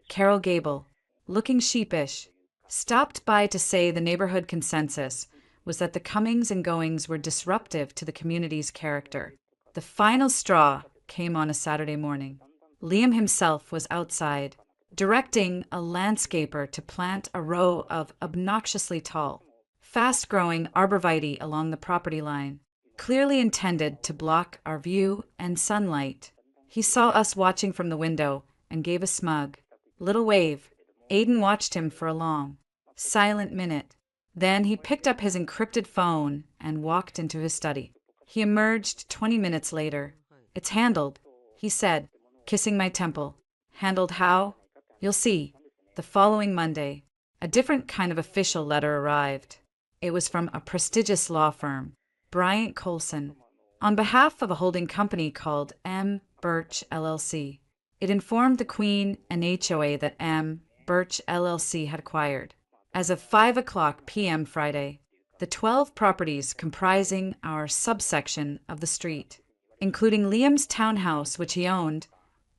S1: Carol Gable, looking sheepish, stopped by to say the neighborhood consensus was that the comings and goings were disruptive to the community's character. The final straw came on a Saturday morning. Liam himself was outside, directing a landscaper to plant a row of obnoxiously tall, fast-growing arborvitae along the property line, clearly intended to block our view and sunlight. He saw us watching from the window and gave a smug, little wave. Aiden watched him for a long, silent minute. Then he picked up his encrypted phone and walked into his study. He emerged 20 minutes later. "It's handled," he said, kissing my temple. "Handled how? You'll see." The following Monday, a different kind of official letter arrived. It was from a prestigious law firm, Bryant Colson, on behalf of a holding company called M. Birch LLC. It informed the Queen and HOA that M. Birch LLC had acquired, as of 5:00 p.m. Friday, the 12 properties comprising our subsection of the street, including Liam's townhouse, which he owned,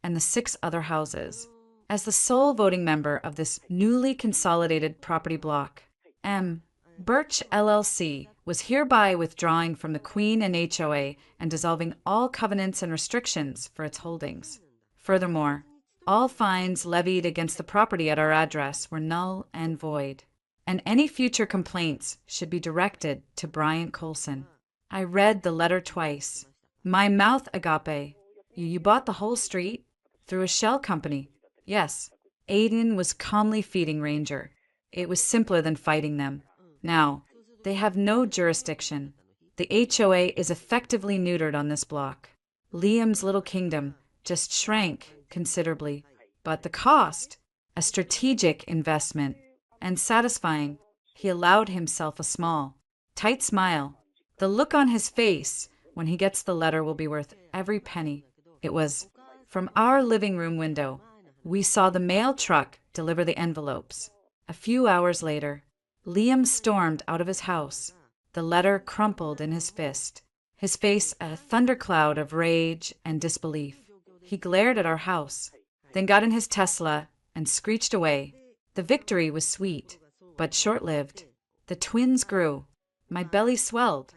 S1: and the 6 other houses. As the sole voting member of this newly consolidated property block, M. Birch LLC was hereby withdrawing from the Queen and HOA and dissolving all covenants and restrictions for its holdings. Furthermore, all fines levied against the property at our address were null and void, and any future complaints should be directed to Bryant Colson. I read the letter twice. My mouth agape. You bought the whole street? Through a shell company? Yes. Aiden was calmly feeding Ranger. It was simpler than fighting them. Now, they have no jurisdiction. The HOA is effectively neutered on this block. Liam's little kingdom just shrank considerably. But the cost, a strategic investment, and satisfying, he allowed himself a small, tight smile. The look on his face when he gets the letter will be worth every penny. It was from our living room window. We saw the mail truck deliver the envelopes. A few hours later, Liam stormed out of his house, the letter crumpled in his fist, his face a thundercloud of rage and disbelief. He glared at our house, then got in his Tesla and screeched away. The victory was sweet, but short-lived. The twins grew. My belly swelled,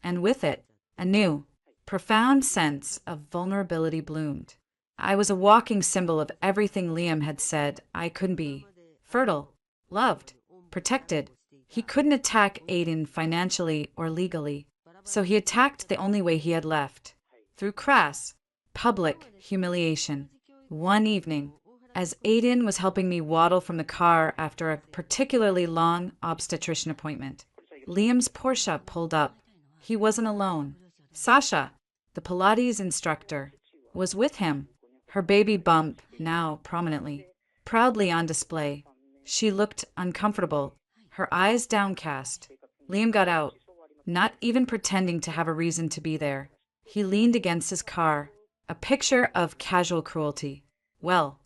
S1: and with it, a new, profound sense of vulnerability bloomed. I was a walking symbol of everything Liam had said I couldn't be. Fertile, loved, protected. He couldn't attack Aiden financially or legally, so he attacked the only way he had left, through crass, public humiliation. One evening, as Aiden was helping me waddle from the car after a particularly long obstetrician appointment, Liam's Porsche pulled up. He wasn't alone. Sasha, the Pilates instructor, was with him, her baby bump now prominently, proudly on display. She looked uncomfortable, her eyes downcast. Liam got out, not even pretending to have a reason to be there. He leaned against his car, a picture of casual cruelty. Well,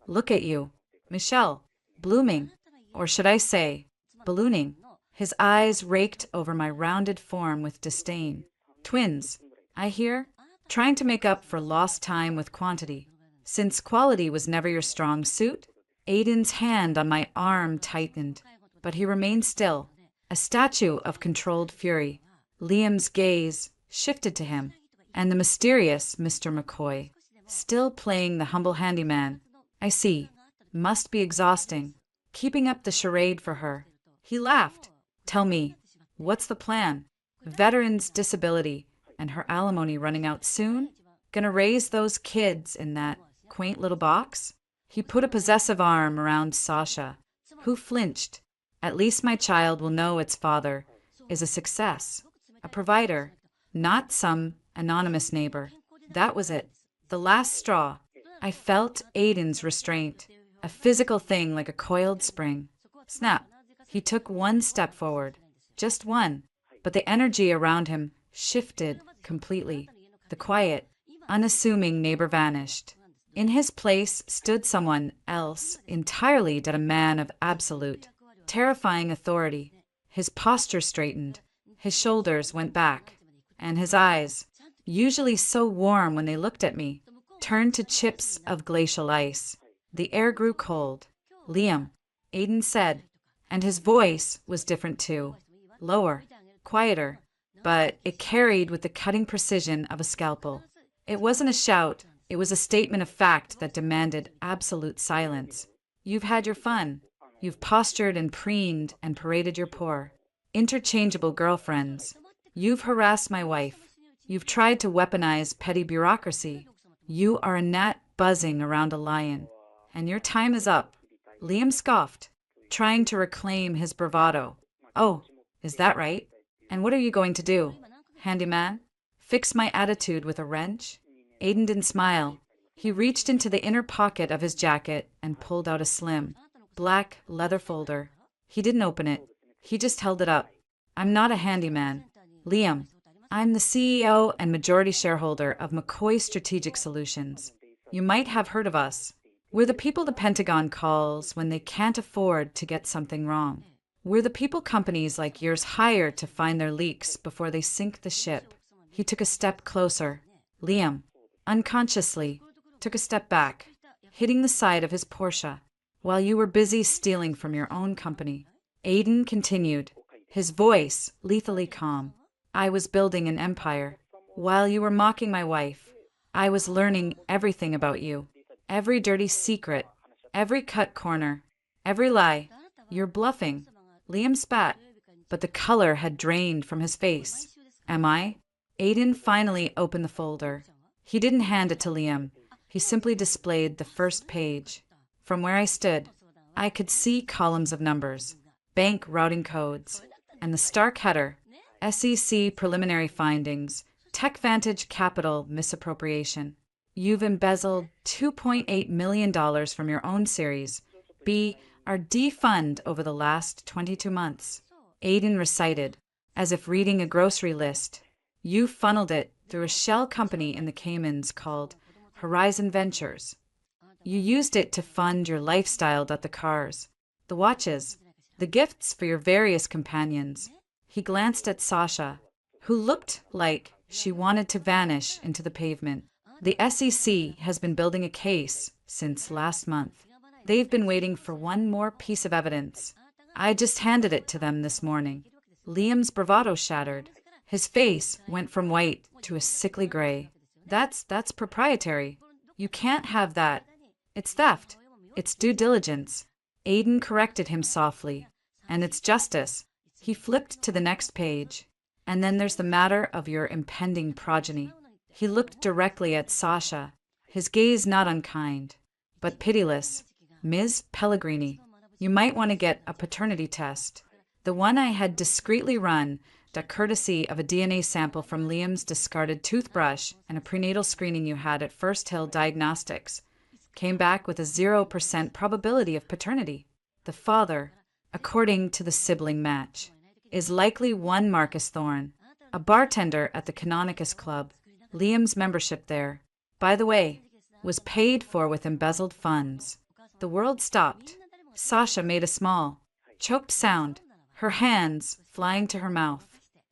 S1: look at you, Michelle, blooming, or should I say, ballooning. His eyes raked over my rounded form with disdain. Twins, I hear, trying to make up for lost time with quantity. Since quality was never your strong suit, Aiden's hand on my arm tightened, but he remained still, a statue of controlled fury. Liam's gaze shifted to him, and the mysterious Mr. McCoy, still playing the humble handyman. I see. Must be exhausting, keeping up the charade for her. He laughed. Tell me, what's the plan? Veteran's disability and her alimony running out soon? Gonna raise those kids in that quaint little box? He put a possessive arm around Sasha, who flinched. At least my child will know its father is a success, a provider, not some anonymous neighbor. That was it. The last straw. I felt Aiden's restraint, a physical thing like a coiled spring. Snap. He took one step forward, just one, but the energy around him shifted completely. The quiet, unassuming neighbor vanished. In his place stood someone else entirely but a man of absolute, terrifying authority. His posture straightened, his shoulders went back, and his eyes, usually so warm when they looked at me, turned to chips of glacial ice. The air grew cold. Liam, Aiden said, and his voice was different too, lower, quieter, but it carried with the cutting precision of a scalpel. It wasn't a shout, it was a statement of fact that demanded absolute silence. You've had your fun. You've postured and preened and paraded your poor, interchangeable girlfriends. You've harassed my wife. You've tried to weaponize petty bureaucracy. You are a gnat buzzing around a lion, and your time is up. Liam scoffed, trying to reclaim his bravado. Oh, is that right? And what are you going to do? Handyman? Fix my attitude with a wrench? Aiden didn't smile. He reached into the inner pocket of his jacket and pulled out a slim, black leather folder. He didn't open it. He just held it up. I'm not a handyman. Liam, I'm the CEO and majority shareholder of McCoy Strategic Solutions. You might have heard of us. We're the people the Pentagon calls when they can't afford to get something wrong. We're the people companies like yours hire to find their leaks before they sink the ship. He took a step closer. Liam, unconsciously, took a step back, hitting the side of his Porsche, while you were busy stealing from your own company. Aiden continued, his voice lethally calm. I was building an empire. While you were mocking my wife, I was learning everything about you. Every dirty secret, every cut corner, every lie. You're bluffing. Liam spat, but the color had drained from his face. Am I? Aiden finally opened the folder. He didn't hand it to Liam. He simply displayed the first page. From where I stood, I could see columns of numbers, bank routing codes, and the stark header, SEC preliminary findings, TechVantage Capital misappropriation. You've embezzled $2.8 million from your own series, B, our D fund over the last 22 months. Aiden recited, as if reading a grocery list. You funneled it through a shell company in the Caymans called Horizon Ventures. You used it to fund your lifestyle, the cars, the watches, the gifts for your various companions. He glanced at Sasha, who looked like she wanted to vanish into the pavement. The SEC has been building a case since last month. They've been waiting for one more piece of evidence. I just handed it to them this morning. Liam's bravado shattered. His face went from white to a sickly gray. That's proprietary. You can't have that. It's theft. It's due diligence. Aiden corrected him softly. And it's justice. He flipped to the next page. And then there's the matter of your impending progeny. He looked directly at Sasha, his gaze not unkind, but pitiless. Ms. Pellegrini, you might want to get a paternity test. The one I had discreetly run, courtesy of a DNA sample from Liam's discarded toothbrush and a prenatal screening you had at First Hill Diagnostics, came back with a 0% probability of paternity. The father, according to the sibling match, is likely one Marcus Thorne, a bartender at the Canonicus Club. Liam's membership there, by the way, was paid for with embezzled funds. The world stopped. Sasha made a small, choked sound, her hands flying to her mouth.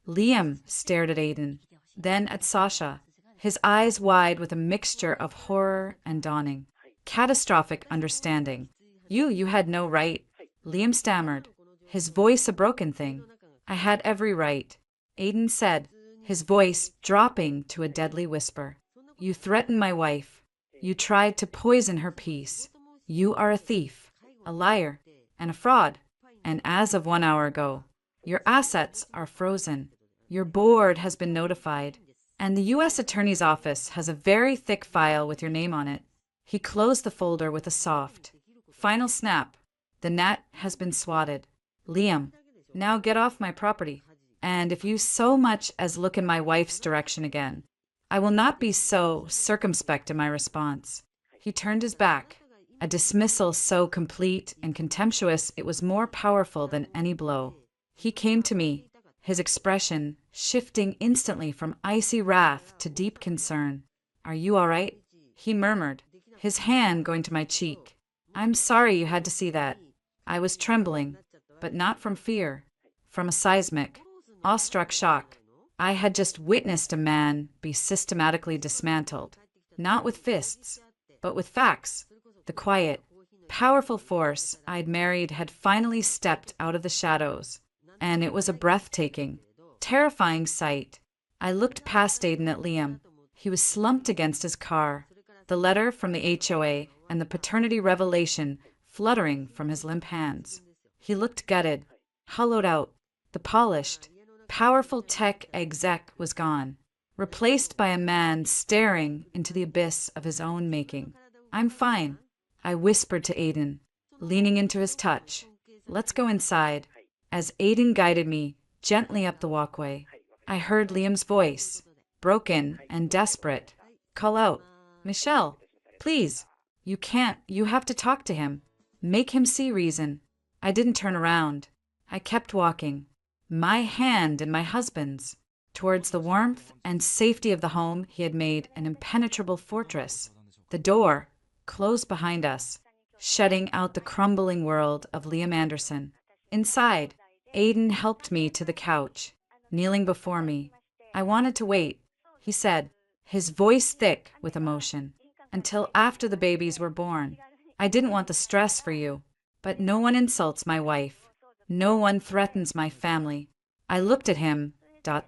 S1: Liam stared at Aiden, then at Sasha, his eyes wide with a mixture of horror and dawning. Catastrophic understanding. You had no right. Liam stammered, his voice a broken thing. I had every right. Aiden said, his voice dropping to a deadly whisper. You threatened my wife. You tried to poison her peace. You are a thief, a liar, and a fraud. And as of 1 hour ago, your assets are frozen. Your board has been notified, and the U.S. Attorney's Office has a very thick file with your name on it. He closed the folder with a soft, final snap. The net has been swatted. Liam, now get off my property. And if you so much as look in my wife's direction again, I will not be so circumspect in my response. He turned his back, a dismissal so complete and contemptuous it was more powerful than any blow. He came to me, his expression shifting instantly from icy wrath to deep concern. Are you all right? He murmured, his hand going to my cheek. I'm sorry you had to see that. I was trembling, but not from fear, from a seismic, awestruck shock. I had just witnessed a man be systematically dismantled, not with fists, but with facts. The quiet, powerful force I'd married had finally stepped out of the shadows, and it was a breathtaking, terrifying sight. I looked past Aiden at Liam. He was slumped against his car, the letter from the HOA and the paternity revelation fluttering from his limp hands. He looked gutted, hollowed out. The polished, powerful tech exec was gone, replaced by a man staring into the abyss of his own making. I'm fine, I whispered to Aiden, leaning into his touch. Let's go inside. As Aiden guided me gently up the walkway, I heard Liam's voice, broken and desperate, call out, Michelle, please, you can't, you have to talk to him. Make him see reason. I didn't turn around. I kept walking, my hand in my husband's, towards the warmth and safety of the home he had made an impenetrable fortress. The door closed behind us, shutting out the crumbling world of Liam Anderson. Inside, Aiden helped me to the couch, kneeling before me. I wanted to wait, he said, his voice thick with emotion, until after the babies were born. I didn't want the stress for you, but no one insults my wife. No one threatens my family. I looked at him,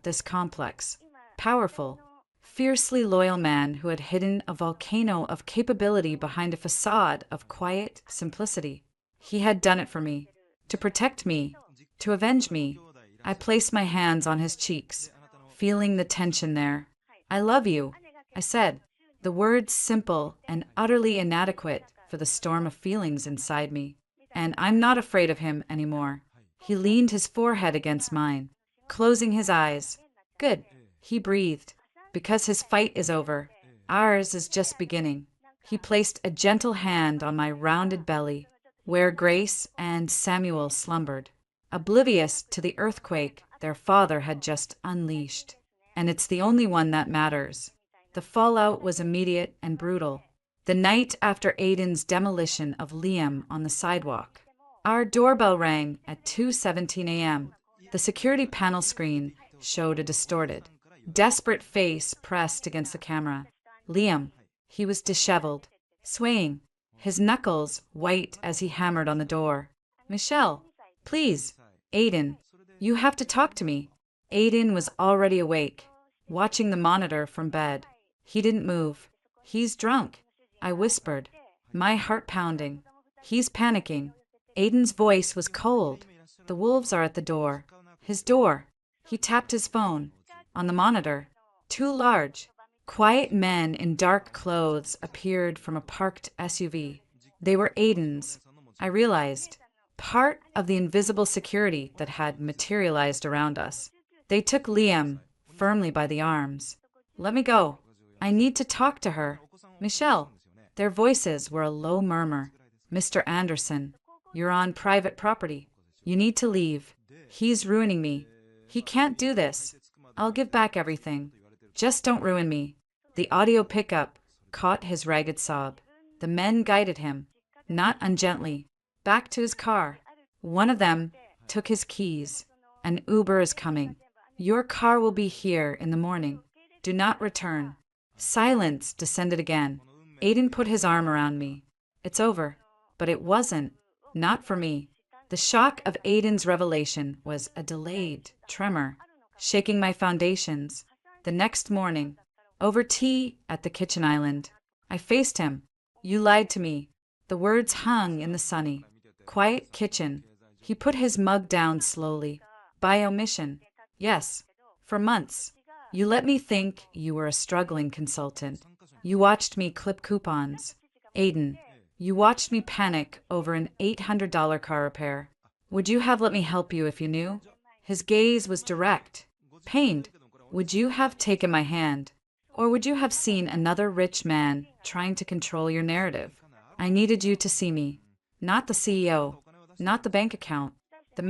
S1: this complex, powerful, fiercely loyal man who had hidden a volcano of capability behind a facade of quiet simplicity. He had done it for me, to protect me, to avenge me. I placed my hands on his cheeks, feeling the tension there. I love you, I said, the words simple and utterly inadequate for the storm of feelings inside me. And I'm not afraid of him anymore. He leaned his forehead against mine, closing his eyes. Good, he breathed. Because his fight is over, ours is just beginning. He placed a gentle hand on my rounded belly, where Grace and Samuel slumbered, oblivious to the earthquake their father had just unleashed. And it's the only one that matters. The fallout was immediate and brutal. The night after Aiden's demolition of Liam on the sidewalk, our doorbell rang at 2:17 a.m. The security panel screen showed a distorted, desperate face pressed against the camera. Liam, he was disheveled, swaying, his knuckles white as he hammered on the door. Michelle, please. Aiden, you have to talk to me. Aiden was already awake, watching the monitor from bed. He didn't move. He's drunk, I whispered, my heart pounding. He's panicking. Aiden's voice was cold. The wolves are at the door. His door. He tapped his phone. On the monitor, two large, quiet men in dark clothes appeared from a parked SUV. They were Aiden's, I realized, part of the invisible security that had materialized around us. They took Liam firmly by the arms. Let me go. I need to talk to her. Michelle. Their voices were a low murmur. Mr. Anderson, you're on private property. You need to leave. He's ruining me. He can't do this. I'll give back everything. Just don't ruin me. The audio pickup caught his ragged sob. The men guided him, not ungently, back to his car. One of them took his keys. An Uber is coming. Your car will be here in the morning. Do not return. Silence descended again. Aiden put his arm around me. It's over. But it wasn't. Not for me. The shock of Aiden's revelation was a delayed tremor, shaking my foundations. The next morning, over tea at the kitchen island, I faced him. You lied to me. The words hung in the sunny, quiet kitchen. He put his mug down slowly. By omission. Yes. For months. You let me think you were a struggling consultant. You watched me clip coupons. Aiden, you watched me panic over an $800 car repair. Would you have let me help you if you knew? His gaze was direct, pained. Would you have taken my hand? Or would you have seen another rich man trying to control your narrative? I needed you to see me. Not the CEO, not the bank account. The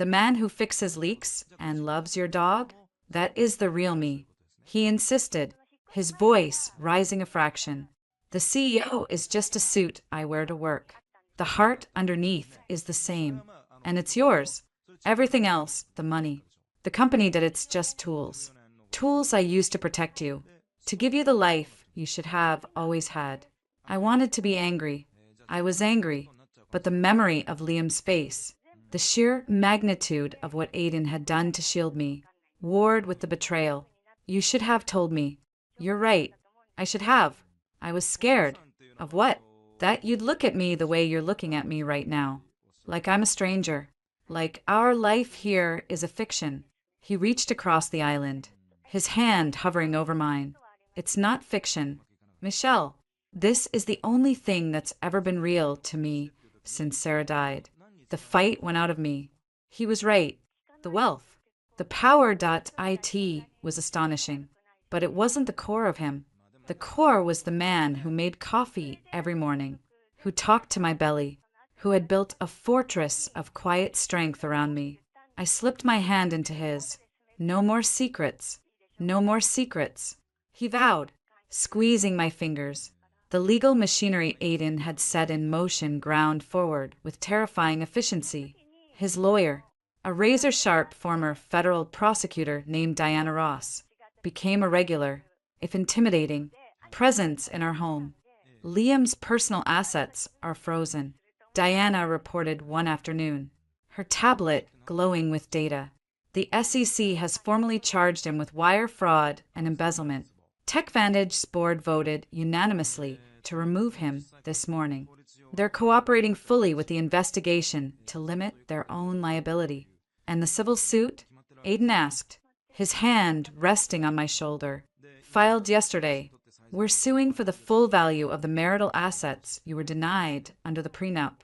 S1: man who fixes leaks and loves your dog. That is the real me. He insisted, his voice rising a fraction. The CEO is just a suit I wear to work. The heart underneath is the same. And it's yours. Everything else, the money. The company that it's just tools. Tools I use to protect you. To give you the life you should have always had. I wanted to be angry. I was angry. But the memory of Liam's face, the sheer magnitude of what Aiden had done to shield me, warred with the betrayal. You should have told me. You're right. I should have. I was scared. Of what? That you'd look at me the way you're looking at me right now. Like I'm a stranger. Like our life here is a fiction. He reached across the island, his hand hovering over mine. It's not fiction. Michelle, this is the only thing that's ever been real to me since Sarah died. The fight went out of me. He was right. The wealth. The power.it was astonishing. But it wasn't the core of him. The core was the man who made coffee every morning, who talked to my belly, who had built a fortress of quiet strength around me. I slipped my hand into his. No more secrets. No more secrets. He vowed, squeezing my fingers. The legal machinery Aiden had set in motion ground forward with terrifying efficiency. His lawyer, a razor-sharp former federal prosecutor named Diana Ross, became a regular, if intimidating, presence in our home. Liam's personal assets are frozen, Diana reported one afternoon, her tablet glowing with data. The SEC has formally charged him with wire fraud and embezzlement. TechVantage's board voted unanimously to remove him this morning. They're cooperating fully with the investigation to limit their own liability. And the civil suit? Aiden asked, his hand resting on my shoulder. Filed yesterday. We're suing for the full value of the marital assets you were denied under the prenup,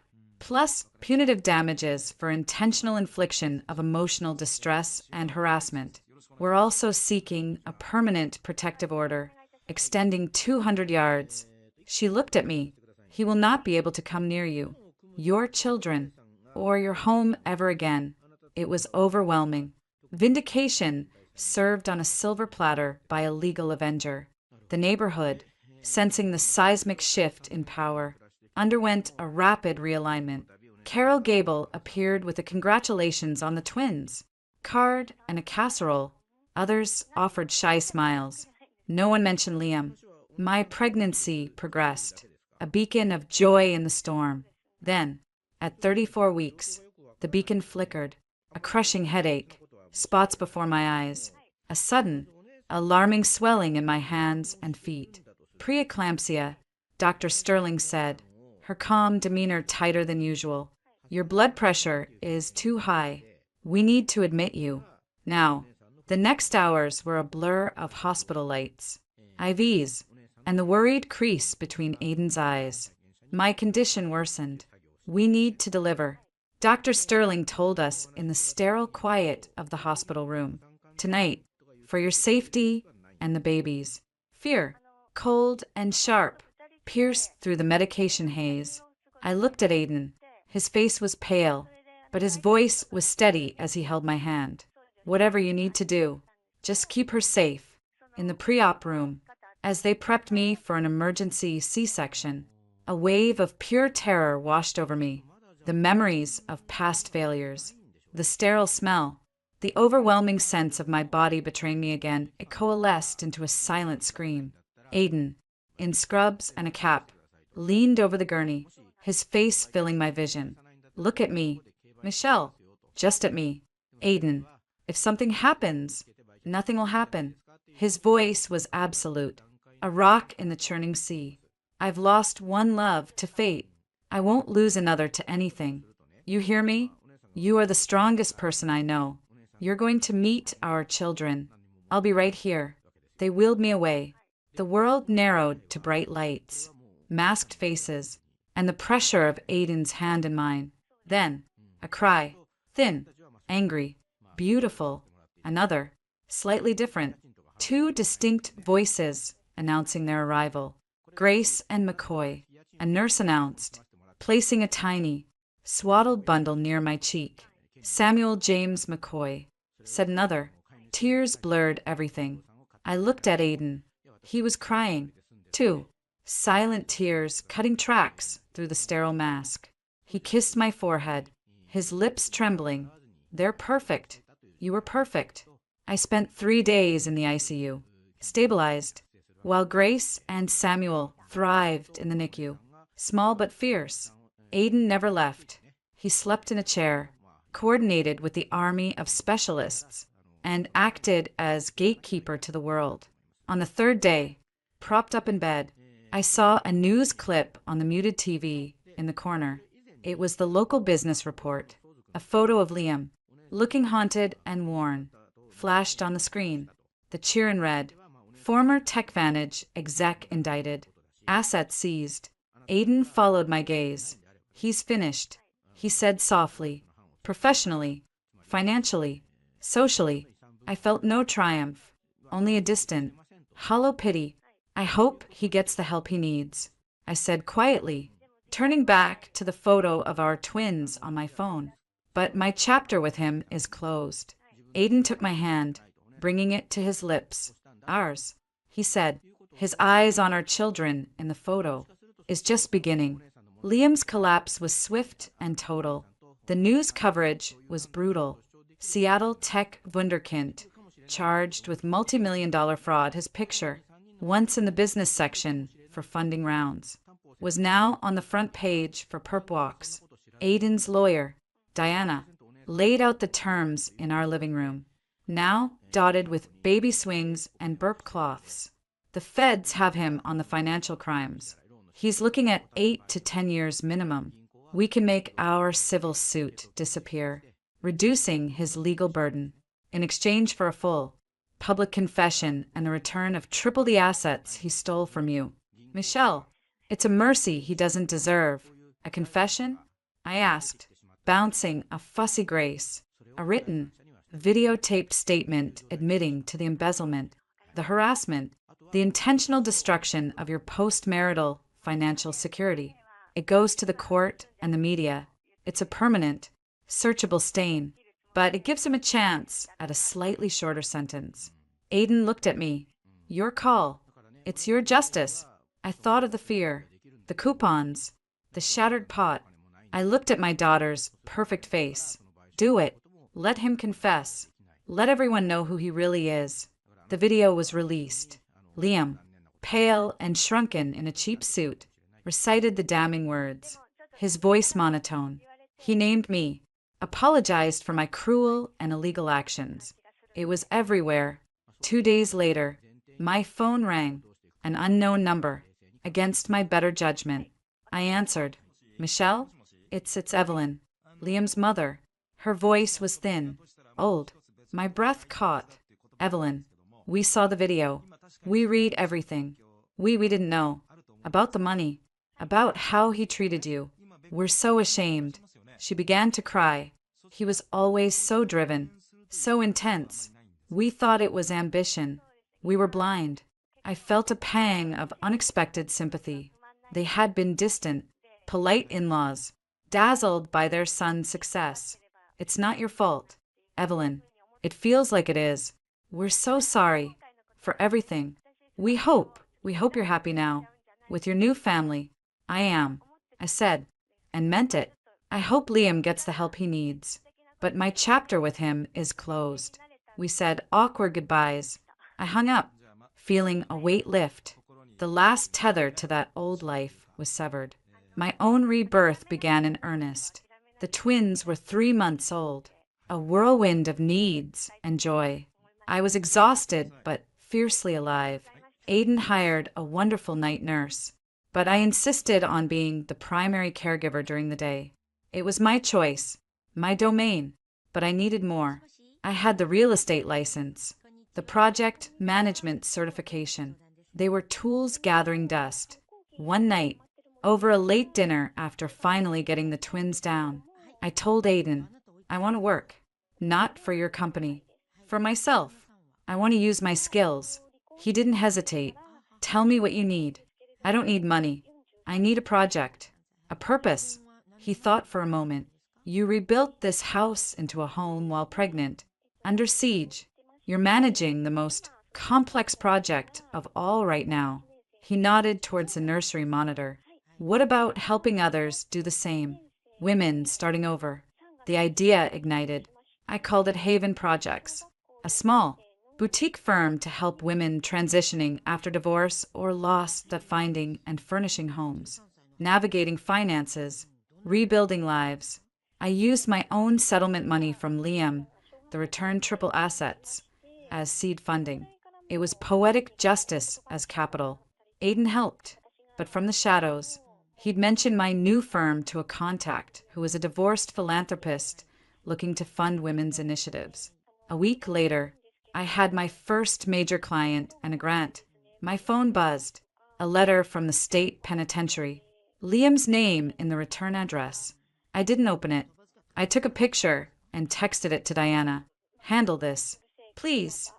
S1: plus punitive damages for intentional infliction of emotional distress and harassment. We're also seeking a permanent protective order, extending 200 yards. She looked at me. He will not be able to come near you, your children, or your home ever again. It was overwhelming. Vindication served on a silver platter by a legal avenger. The neighborhood, sensing the seismic shift in power, underwent a rapid realignment. Carol Gable appeared with a congratulations on the twins, card and a casserole. Others offered shy smiles. No one mentioned Liam. My pregnancy progressed, a beacon of joy in the storm. Then, at 34 weeks, the beacon flickered, a crushing headache, spots before my eyes, a sudden, alarming swelling in my hands and feet. Preeclampsia, Dr. Sterling said, her calm demeanor tighter than usual. Your blood pressure is too high. We need to admit you. Now, the next hours were a blur of hospital lights, IVs, and the worried crease between Aiden's eyes. My condition worsened. We need to deliver. Dr. Sterling told us in the sterile quiet of the hospital room. Tonight, for your safety and the baby's. Fear, cold and sharp, pierced through the medication haze. I looked at Aiden. His face was pale, but his voice was steady as he held my hand. Whatever you need to do, just keep her safe. In the pre-op room, as they prepped me for an emergency C-section, a wave of pure terror washed over me. The memories of past failures, the sterile smell, the overwhelming sense of my body betraying me again, it coalesced into a silent scream. Aiden, in scrubs and a cap, leaned over the gurney, his face filling my vision. Look at me. Michelle, just at me. Aiden, if something happens, nothing will happen. His voice was absolute, a rock in the churning sea. I've lost one love to fate. I won't lose another to anything. You hear me? You are the strongest person I know. You're going to meet our children. I'll be right here. They wheeled me away. The world narrowed to bright lights, masked faces, and the pressure of Aiden's hand in mine. Then, a cry, thin, angry, beautiful, another, slightly different. Two distinct voices announcing their arrival. Grace and McCoy, a nurse announced, placing a tiny, swaddled bundle near my cheek. Samuel James McCoy, said another. Tears blurred everything. I looked at Aiden. He was crying, too. Silent tears cutting tracks through the sterile mask. He kissed my forehead, his lips trembling. They're perfect. You were perfect. I spent 3 days in the ICU, stabilized, while Grace and Samuel thrived in the NICU. Small but fierce. Aiden never left. He slept in a chair, coordinated with the army of specialists, and acted as gatekeeper to the world. On the 3rd day, propped up in bed, I saw a news clip on the muted TV in the corner. It was the local business report. A photo of Liam, looking haunted and worn, flashed on the screen. The cheer in red. Former TechVantage exec indicted. Assets seized. Aiden followed my gaze. He's finished, he said softly. Professionally, financially, socially, I felt no triumph, only a distant, hollow pity. I hope he gets the help he needs, I said quietly, turning back to the photo of our twins on my phone. But my chapter with him is closed. Aiden took my hand, bringing it to his lips. Ours, he said, his eyes on our children in the photo, is just beginning. Liam's collapse was swift and total. The news coverage was brutal. Seattle tech wunderkind, charged with multi-million-dollar fraud, his picture, once in the business section for funding rounds, was now on the front page for perp walks. Aiden's lawyer, Diana, laid out the terms in our living room, now dotted with baby swings and burp cloths. The feds have him on the financial crimes. He's looking at 8 to 10 years minimum. We can make our civil suit disappear, reducing his legal burden, in exchange for a full public confession and the return of triple the assets he stole from you. Michelle, it's a mercy he doesn't deserve. A confession? I asked, bouncing a fussy grace, a written, videotaped statement admitting to the embezzlement, the harassment, the intentional destruction of your post-marital financial security. It goes to the court and the media. It's a permanent, searchable stain, but it gives him a chance at a slightly shorter sentence. Aiden looked at me. Your call. It's your justice. I thought of the fear, the coupons, the shattered pot. I looked at my daughter's perfect face. Do it. Let him confess. Let everyone know who he really is. The video was released. Liam, pale and shrunken in a cheap suit, recited the damning words, his voice monotone. He named me, apologized for my cruel and illegal actions. It was everywhere. 2 days later, my phone rang, an unknown number. Against my better judgment, I answered. Michelle? It's Evelyn, Liam's mother. Her voice was thin, old. My breath caught. Evelyn, we saw the video. We read everything. We didn't know. About the money. About how he treated you. We're so ashamed. She began to cry. He was always so driven, so intense. We thought it was ambition. We were blind. I felt a pang of unexpected sympathy. They had been distant, polite in-laws, dazzled by their son's success. It's not your fault, Evelyn. It feels like it is. We're so sorry for everything. We hope you're happy now. With your new family. I am, I said, and meant it. I hope Liam gets the help he needs. But my chapter with him is closed. We said awkward goodbyes. I hung up, feeling a weight lift. The last tether to that old life was severed. My own rebirth began in earnest. The twins were 3 months old, a whirlwind of needs and joy. I was exhausted, but fiercely alive. Aiden hired a wonderful night nurse, but I insisted on being the primary caregiver during the day. It was my choice, my domain, but I needed more. I had the real estate license, the project management certification. They were tools gathering dust. One night, over a late dinner after finally getting the twins down, I told Aiden, I want to work, not for your company, for myself. I want to use my skills. He didn't hesitate. Tell me what you need. I don't need money. I need a project, a purpose. He thought for a moment. You rebuilt this house into a home while pregnant, under siege. You're managing the most complex project of all right now. He nodded towards the nursery monitor. What about helping others do the same? Women starting over. The idea ignited. I called it Haven Projects, a small, boutique firm to help women transitioning after divorce or loss at finding and furnishing homes, navigating finances, rebuilding lives. I used my own settlement money from Liam, the returned triple assets, as seed funding. It was poetic justice as capital. Aiden helped, but from the shadows. He'd mentioned my new firm to a contact who was a divorced philanthropist looking to fund women's initiatives. A week later, I had my first major client and a grant. My phone buzzed. A letter from the state penitentiary. Liam's name in the return address. I didn't open it. I took a picture and texted it to Diana. Handle this, please.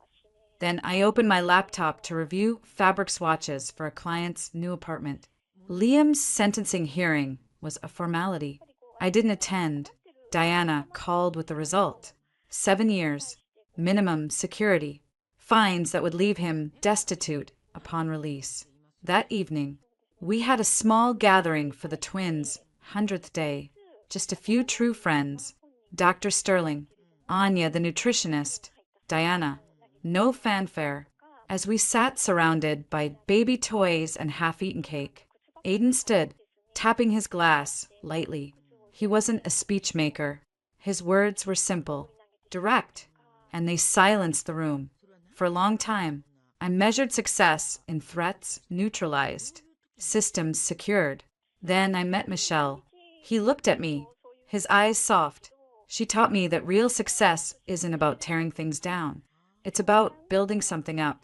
S1: Then I opened my laptop to review fabric swatches for a client's new apartment. Liam's sentencing hearing was a formality. I didn't attend. Diana called with the result. 7 years, minimum security, fines that would leave him destitute upon release. That evening, we had a small gathering for the twins' 100th day. Just a few true friends. Dr. Sterling, Anya the nutritionist, Diana. No fanfare. As we sat surrounded by baby toys and half-eaten cake, Aiden stood, tapping his glass lightly. He wasn't a speech maker. His words were simple, direct, and they silenced the room. For a long time, I measured success in threats neutralized, systems secured. Then I met Michelle. He looked at me, his eyes soft. She taught me that real success isn't about tearing things down. It's about building something up.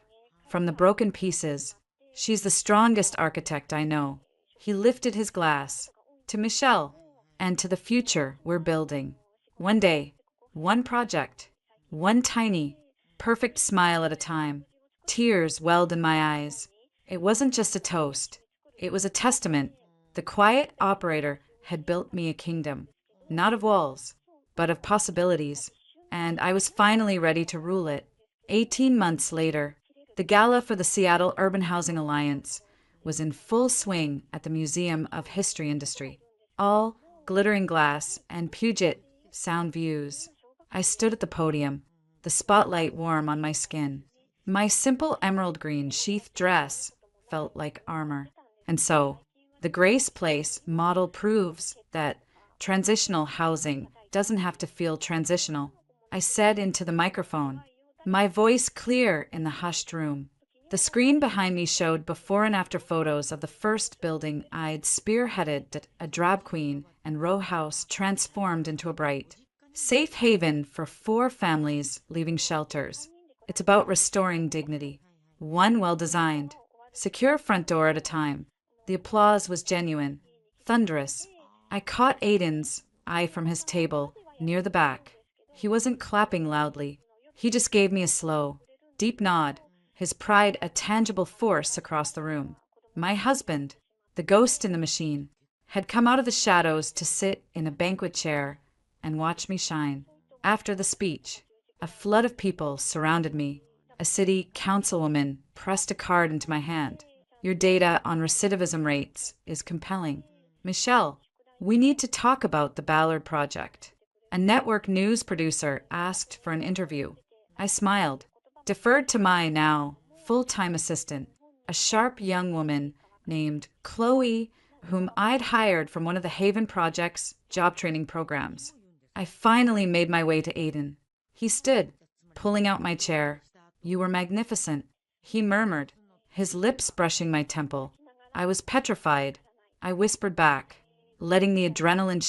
S1: From the broken pieces, she's the strongest architect I know. He lifted his glass. To Michelle, and to the future we're building. One day, one project, one tiny, perfect smile at a time. Tears welled in my eyes. It wasn't just a toast. It was a testament. The quiet operator had built me a kingdom, not of walls, but of possibilities, and I was finally ready to rule it. 18 months later, the gala for the Seattle Urban Housing Alliance was in full swing at the Museum of History Industry. All glittering glass and Puget Sound views. I stood at the podium, the spotlight warm on my skin. My simple emerald green sheath dress felt like armor. And so, the Grace Place model proves that transitional housing doesn't have to feel transitional. I said into the microphone, my voice clear in the hushed room. The screen behind me showed before and after photos of the first building I'd spearheaded that a drab queen and row house transformed into a bright, safe haven for 4 families leaving shelters. It's about restoring dignity, one well-designed, secure front door at a time. The applause was genuine, thunderous. I caught Aiden's eye from his table, near the back. He wasn't clapping loudly. He just gave me a slow, deep nod, his pride a tangible force across the room. My husband, the ghost in the machine, had come out of the shadows to sit in a banquet chair and watch me shine. After the speech, a flood of people surrounded me. A city councilwoman pressed a card into my hand. Your data on recidivism rates is compelling. Michelle, we need to talk about the Ballard Project. A network news producer asked for an interview. I smiled, deferred to my now full-time assistant, a sharp young woman named Chloe, whom I'd hired from one of the Haven Project's job training programs. I finally made my way to Aiden. He stood, pulling out my chair. You were magnificent, he murmured, his lips brushing my temple. I was petrified. I whispered back, letting the adrenaline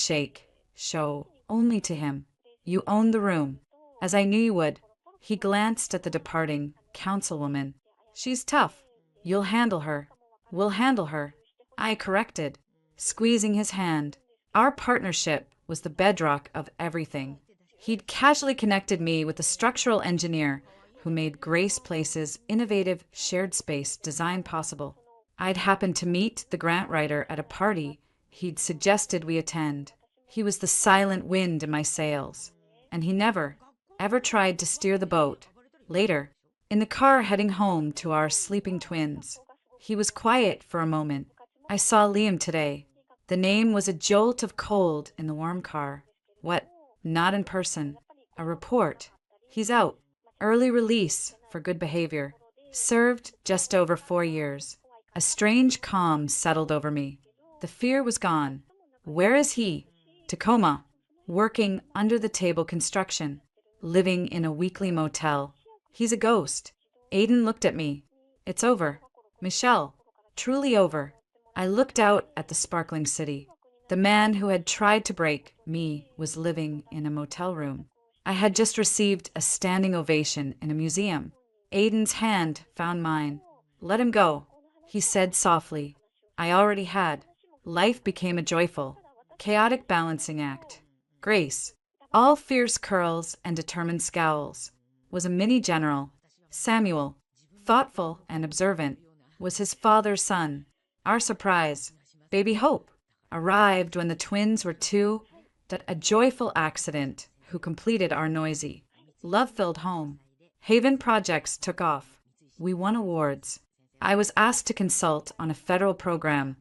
S1: show only to him. You owned the room, as I knew you would. He glanced at the departing councilwoman. She's tough. You'll handle her. We'll handle her. I corrected, squeezing his hand. Our partnership was the bedrock of everything. He'd casually connected me with a structural engineer who made Grace Place's innovative shared space design possible. I'd happened to meet the grant writer at a party he'd suggested we attend. He was the silent wind in my sails, and he never, ever tried to steer the boat. Later, in the car heading home to our sleeping twins, he was quiet for a moment. I saw Liam today. The name was a jolt of cold in the warm car. What? Not in person. A report. He's out. Early release for good behavior. Served just over 4 years. A strange calm settled over me. The fear was gone. Where is he? Tacoma. Working under the table construction. Living in a weekly motel. He's a ghost. Aiden looked at me. It's over. Michelle. Truly over. I looked out at the sparkling city. The man who had tried to break me was living in a motel room. I had just received a standing ovation in a museum. Aiden's hand found mine. Let him go, he said softly. I already had. Life became a joyful, chaotic balancing act. Grace, all fierce curls and determined scowls, was a mini general. Samuel, thoughtful and observant, was his father's son. Our surprise, baby Hope, arrived when the twins were 2, that a joyful accident who completed our noisy, love-filled home. Haven projects took off. We won awards. I was asked to consult on a federal program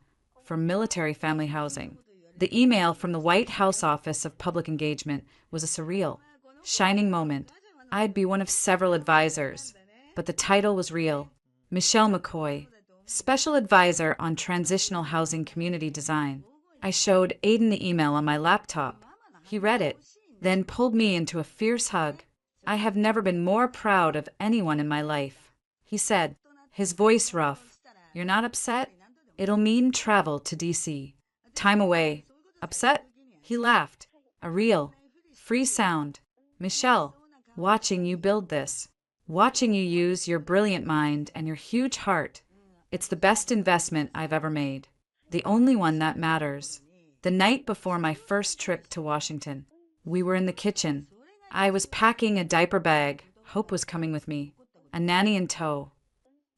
S1: for military family housing. The email from the White House Office of Public Engagement was a surreal, shining moment. I'd be one of several advisors, but the title was real. Michelle McCoy, Special Advisor on Transitional Housing Community Design. I showed Aiden the email on my laptop. He read it, then pulled me into a fierce hug. I have never been more proud of anyone in my life. He said, his voice rough, "You're not upset? It'll mean travel to DC. Time away. Upset?" He laughed. A real, free sound. "Michelle, watching you build this. Watching you use your brilliant mind and your huge heart. It's the best investment I've ever made. The only one that matters." The night before my first trip to Washington, we were in the kitchen. I was packing a diaper bag. Hope was coming with me. A nanny in tow.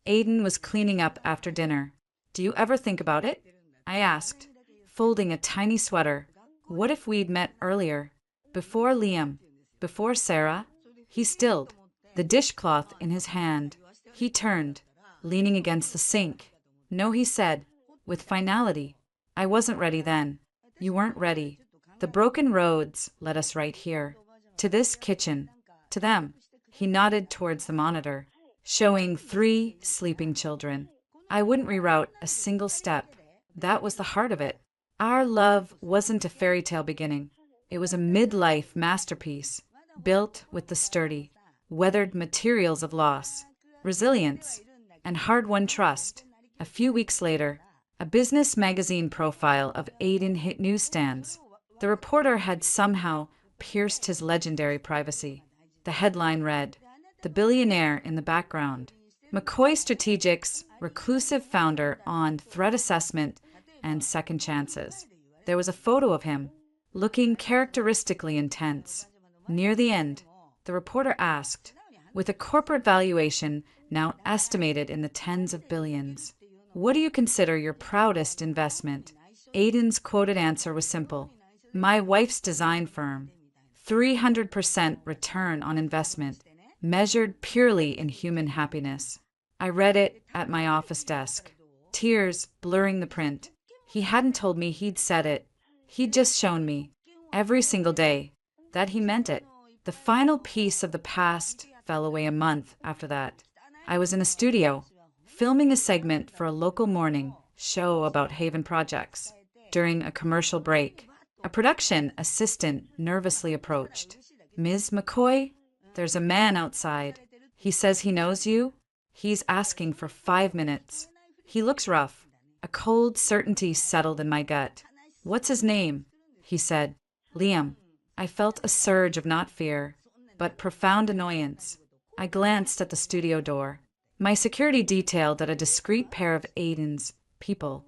S1: Aiden was cleaning up after dinner. "Do you ever think about it?" I asked, folding a tiny sweater. "What if we'd met earlier? Before Liam? Before Sarah?" He stilled, the dishcloth in his hand. He turned, leaning against the sink. "No," he said, with finality. "I wasn't ready then. You weren't ready. The broken roads led us right here. To this kitchen. To them." He nodded towards the monitor, showing 3 sleeping children. I wouldn't reroute a single step. That was the heart of it. Our love wasn't a fairy tale beginning. It was a midlife masterpiece, built with the sturdy, weathered materials of loss, resilience, and hard-won trust. A few weeks later, a business magazine profile of Aiden hit newsstands. The reporter had somehow pierced his legendary privacy. The headline read, "The billionaire in the background. McCoy Strategics, reclusive founder on threat assessment and second chances." There was a photo of him, looking characteristically intense. Near the end, the reporter asked, "With a corporate valuation now estimated in the tens of billions, what do you consider your proudest investment?" Aiden's quoted answer was simple. "My wife's design firm. 300% return on investment, measured purely in human happiness." I read it at my office desk, tears blurring the print. He hadn't told me he'd said it. He'd just shown me, every single day, that he meant it. The final piece of the past fell away a month after that. I was in a studio, filming a segment for a local morning show about Haven projects. During a commercial break, a production assistant nervously approached. "Ms. McCoy, there's a man outside. He says he knows you. He's asking for 5 minutes. He looks rough." A cold certainty settled in my gut. "What's his name?" he said. "Liam." I felt a surge of not fear, but profound annoyance. I glanced at the studio door. My security detail that a discreet pair of Aiden's people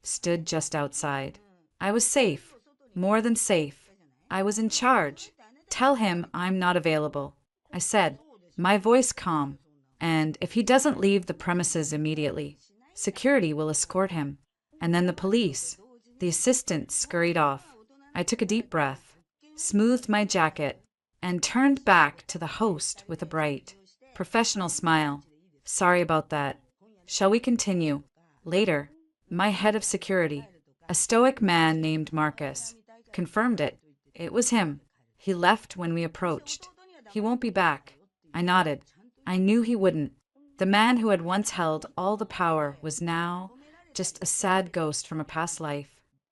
S1: stood just outside. I was safe, more than safe. I was in charge. "Tell him I'm not available," I said, my voice calm. "And if he doesn't leave the premises immediately, security will escort him. And then the police." The assistant scurried off. I took a deep breath, smoothed my jacket, and turned back to the host with a bright, professional smile. "Sorry about that. Shall we continue?" Later, my head of security, a stoic man named Marcus, confirmed it. It was him. He left when we approached. "He won't be back." I nodded. I knew he wouldn't. The man who had once held all the power was now just a sad ghost from a past life.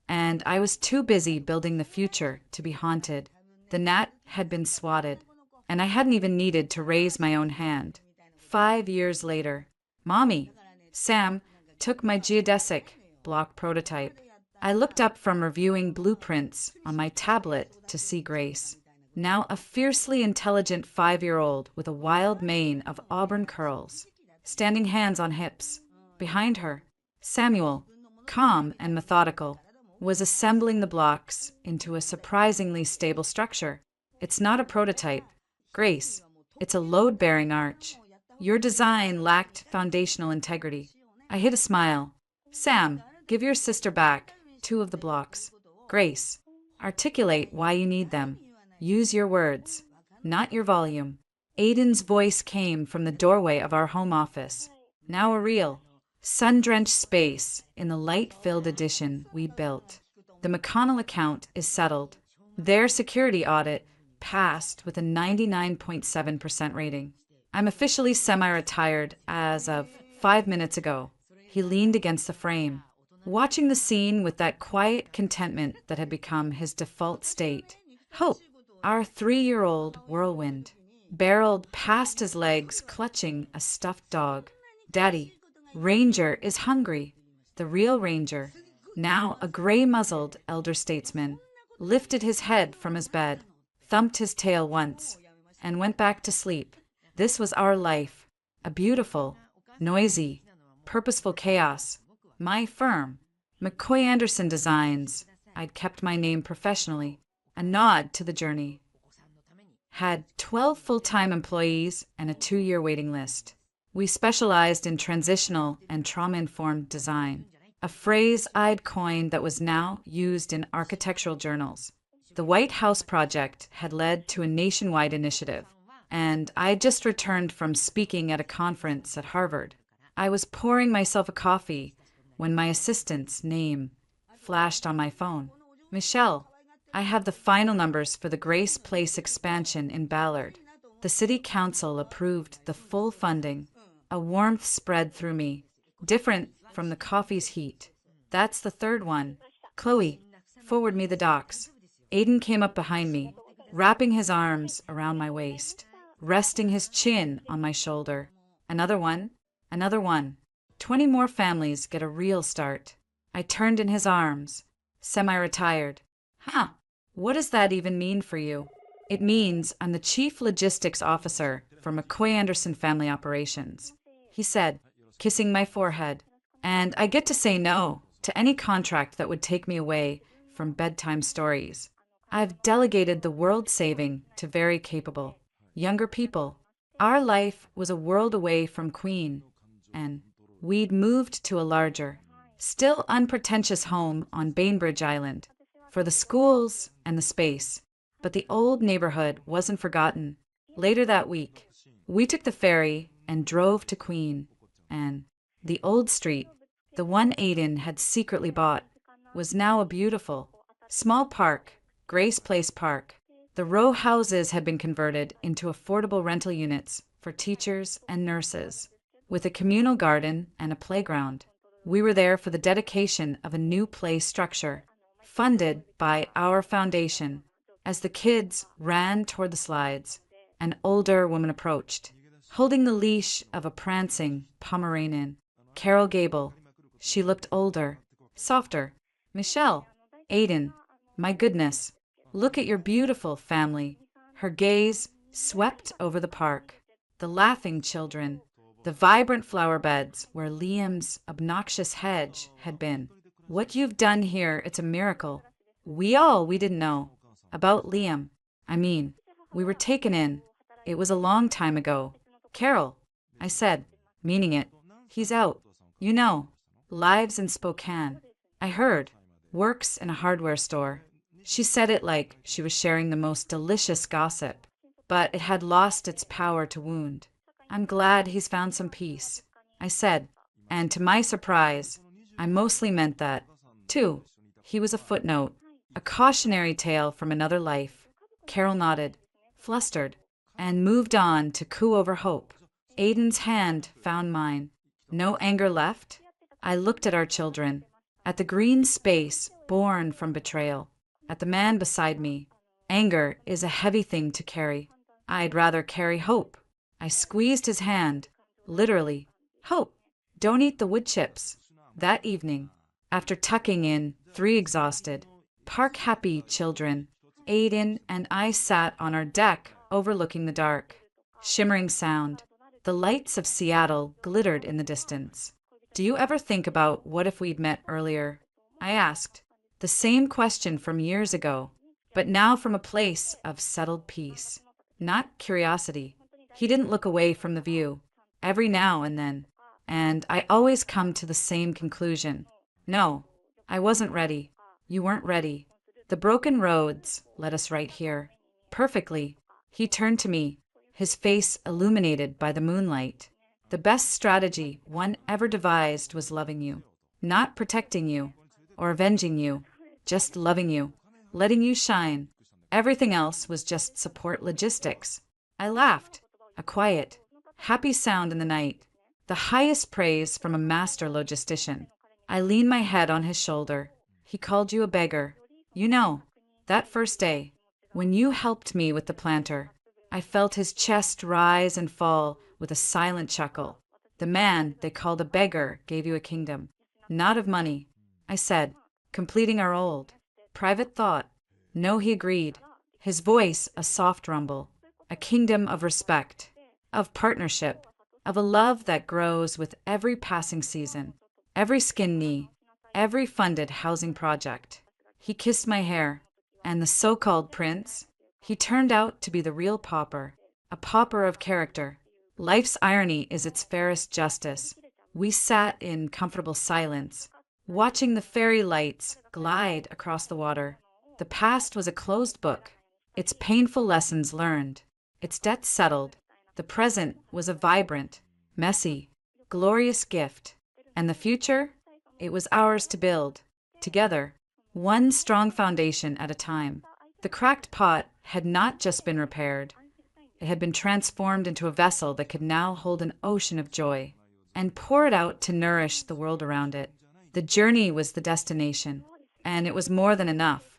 S1: And I was too busy building the future to be haunted. The gnat had been swatted, and I hadn't even needed to raise my own hand. 5 years later, Mommy, Sam, took my geodesic block prototype. I looked up from reviewing blueprints on my tablet to see Grace, now a fiercely intelligent 5-year-old with a wild mane of auburn curls, standing hands on hips. Behind her, Samuel, calm and methodical, was assembling the blocks into a surprisingly stable structure. "It's not a prototype, Grace. It's a load-bearing arch. Your design lacked foundational integrity." I hid a smile. "Sam, give your sister back 2 of the blocks. Grace, articulate why you need them. Use your words, not your volume." Aiden's voice came from the doorway of our home office, now a real, sun-drenched space in the light-filled addition we'd built. The McConnell account is settled. Their security audit passed with a 99.7% rating. I'm officially semi-retired as of 5 minutes ago. He leaned against the frame, watching the scene with that quiet contentment that had become his default state. Hope, our 3-year-old whirlwind, barreled past his legs, clutching a stuffed dog. Daddy, Ranger is hungry. The real Ranger, now a gray-muzzled elder statesman, lifted his head from his bed, thumped his tail once, and went back to sleep. This was our life, a beautiful, noisy, purposeful chaos. My firm, McCoy Anderson Designs, I'd kept my name professionally, a nod to the journey, had 12 full-time employees and a 2-year waiting list. We specialized in transitional and trauma-informed design, a phrase I'd coined that was now used in architectural journals. The White House project had led to a nationwide initiative, and I'd just returned from speaking at a conference at Harvard. I was pouring myself a coffee when my assistant's name flashed on my phone. Michelle, I have the final numbers for the Grace Place expansion in Ballard. The City Council approved the full funding. A warmth spread through me, different from the coffee's heat. That's the third one. Chloe, forward me the docs. Aiden came up behind me, wrapping his arms around my waist, resting his chin on my shoulder. Another one, another one. 20 more families get a real start. I turned in his arms, semi-retired. Huh, what does that even mean for you? It means I'm the Chief Logistics Officer for McCoy Anderson Family Operations, he said, kissing my forehead, and I get to say no to any contract that would take me away from bedtime stories. I've delegated the world saving to very capable, younger people. Our life was a world away from Queen, and we'd moved to a larger, still unpretentious home on Bainbridge Island for the schools and the space. But the old neighborhood wasn't forgotten. Later that week, we took the ferry and drove to Queen, and the old street, the one Aiden had secretly bought, was now a beautiful, small park, Grace Place Park. The row houses had been converted into affordable rental units for teachers and nurses, with a communal garden and a playground. We were there for the dedication of a new play structure, funded by our foundation. As the kids ran toward the slides, an older woman approached, holding the leash of a prancing Pomeranian. Carol Gable. She looked older, softer. Michelle. Aiden. My goodness. Look at your beautiful family. Her gaze swept over the park, the laughing children, the vibrant flower beds where Liam's obnoxious hedge had been. What you've done here, it's a miracle. We didn't know. About Liam. I mean, we were taken in. It was a long time ago. Carol, I said, meaning it. He's out. You know, lives in Spokane. I heard. Works in a hardware store. She said it like she was sharing the most delicious gossip, but it had lost its power to wound. I'm glad he's found some peace, I said, and to my surprise, I mostly meant that, too. He was a footnote, a cautionary tale from another life. Carol nodded, flustered, and moved on to coo over hope. Aiden's hand found mine. No anger left? I looked at our children, at the green space born from betrayal, at the man beside me. Anger is a heavy thing to carry. I'd rather carry hope. I squeezed his hand, literally. Hope, don't eat the wood chips. That evening, after tucking in 3 exhausted, park-happy children, Aiden and I sat on our deck overlooking the dark, shimmering sound. The lights of Seattle glittered in the distance. Do you ever think about what if we'd met earlier? I asked. The same question from years ago, but now from a place of settled peace. Not curiosity. He didn't look away from the view, every now and then, and I always come to the same conclusion. No, I wasn't ready. You weren't ready. The broken roads led us right here. Perfectly. He turned to me, his face illuminated by the moonlight. The best strategy one ever devised was loving you, not protecting you or avenging you, just loving you, letting you shine. Everything else was just support logistics. I laughed, a quiet, happy sound in the night, the highest praise from a master logistician. I leaned my head on his shoulder. He called you a beggar. You know, that first day, when you helped me with the planter, I felt his chest rise and fall with a silent chuckle. The man they called a beggar gave you a kingdom, not of money, I said, completing our old private thought. No, he agreed, his voice a soft rumble. A kingdom of respect, of partnership, of a love that grows with every passing season, every skin knee, every funded housing project. He kissed my hair, and the so-called prince, he turned out to be the real pauper, a pauper of character. Life's irony is its fairest justice. We sat in comfortable silence, watching the fairy lights glide across the water. The past was a closed book, its painful lessons learned, its debts settled. The present was a vibrant, messy, glorious gift. And the future? It was ours to build, together, one strong foundation at a time. The cracked pot had not just been repaired. It had been transformed into a vessel that could now hold an ocean of joy and pour it out to nourish the world around it. The journey was the destination, and it was more than enough.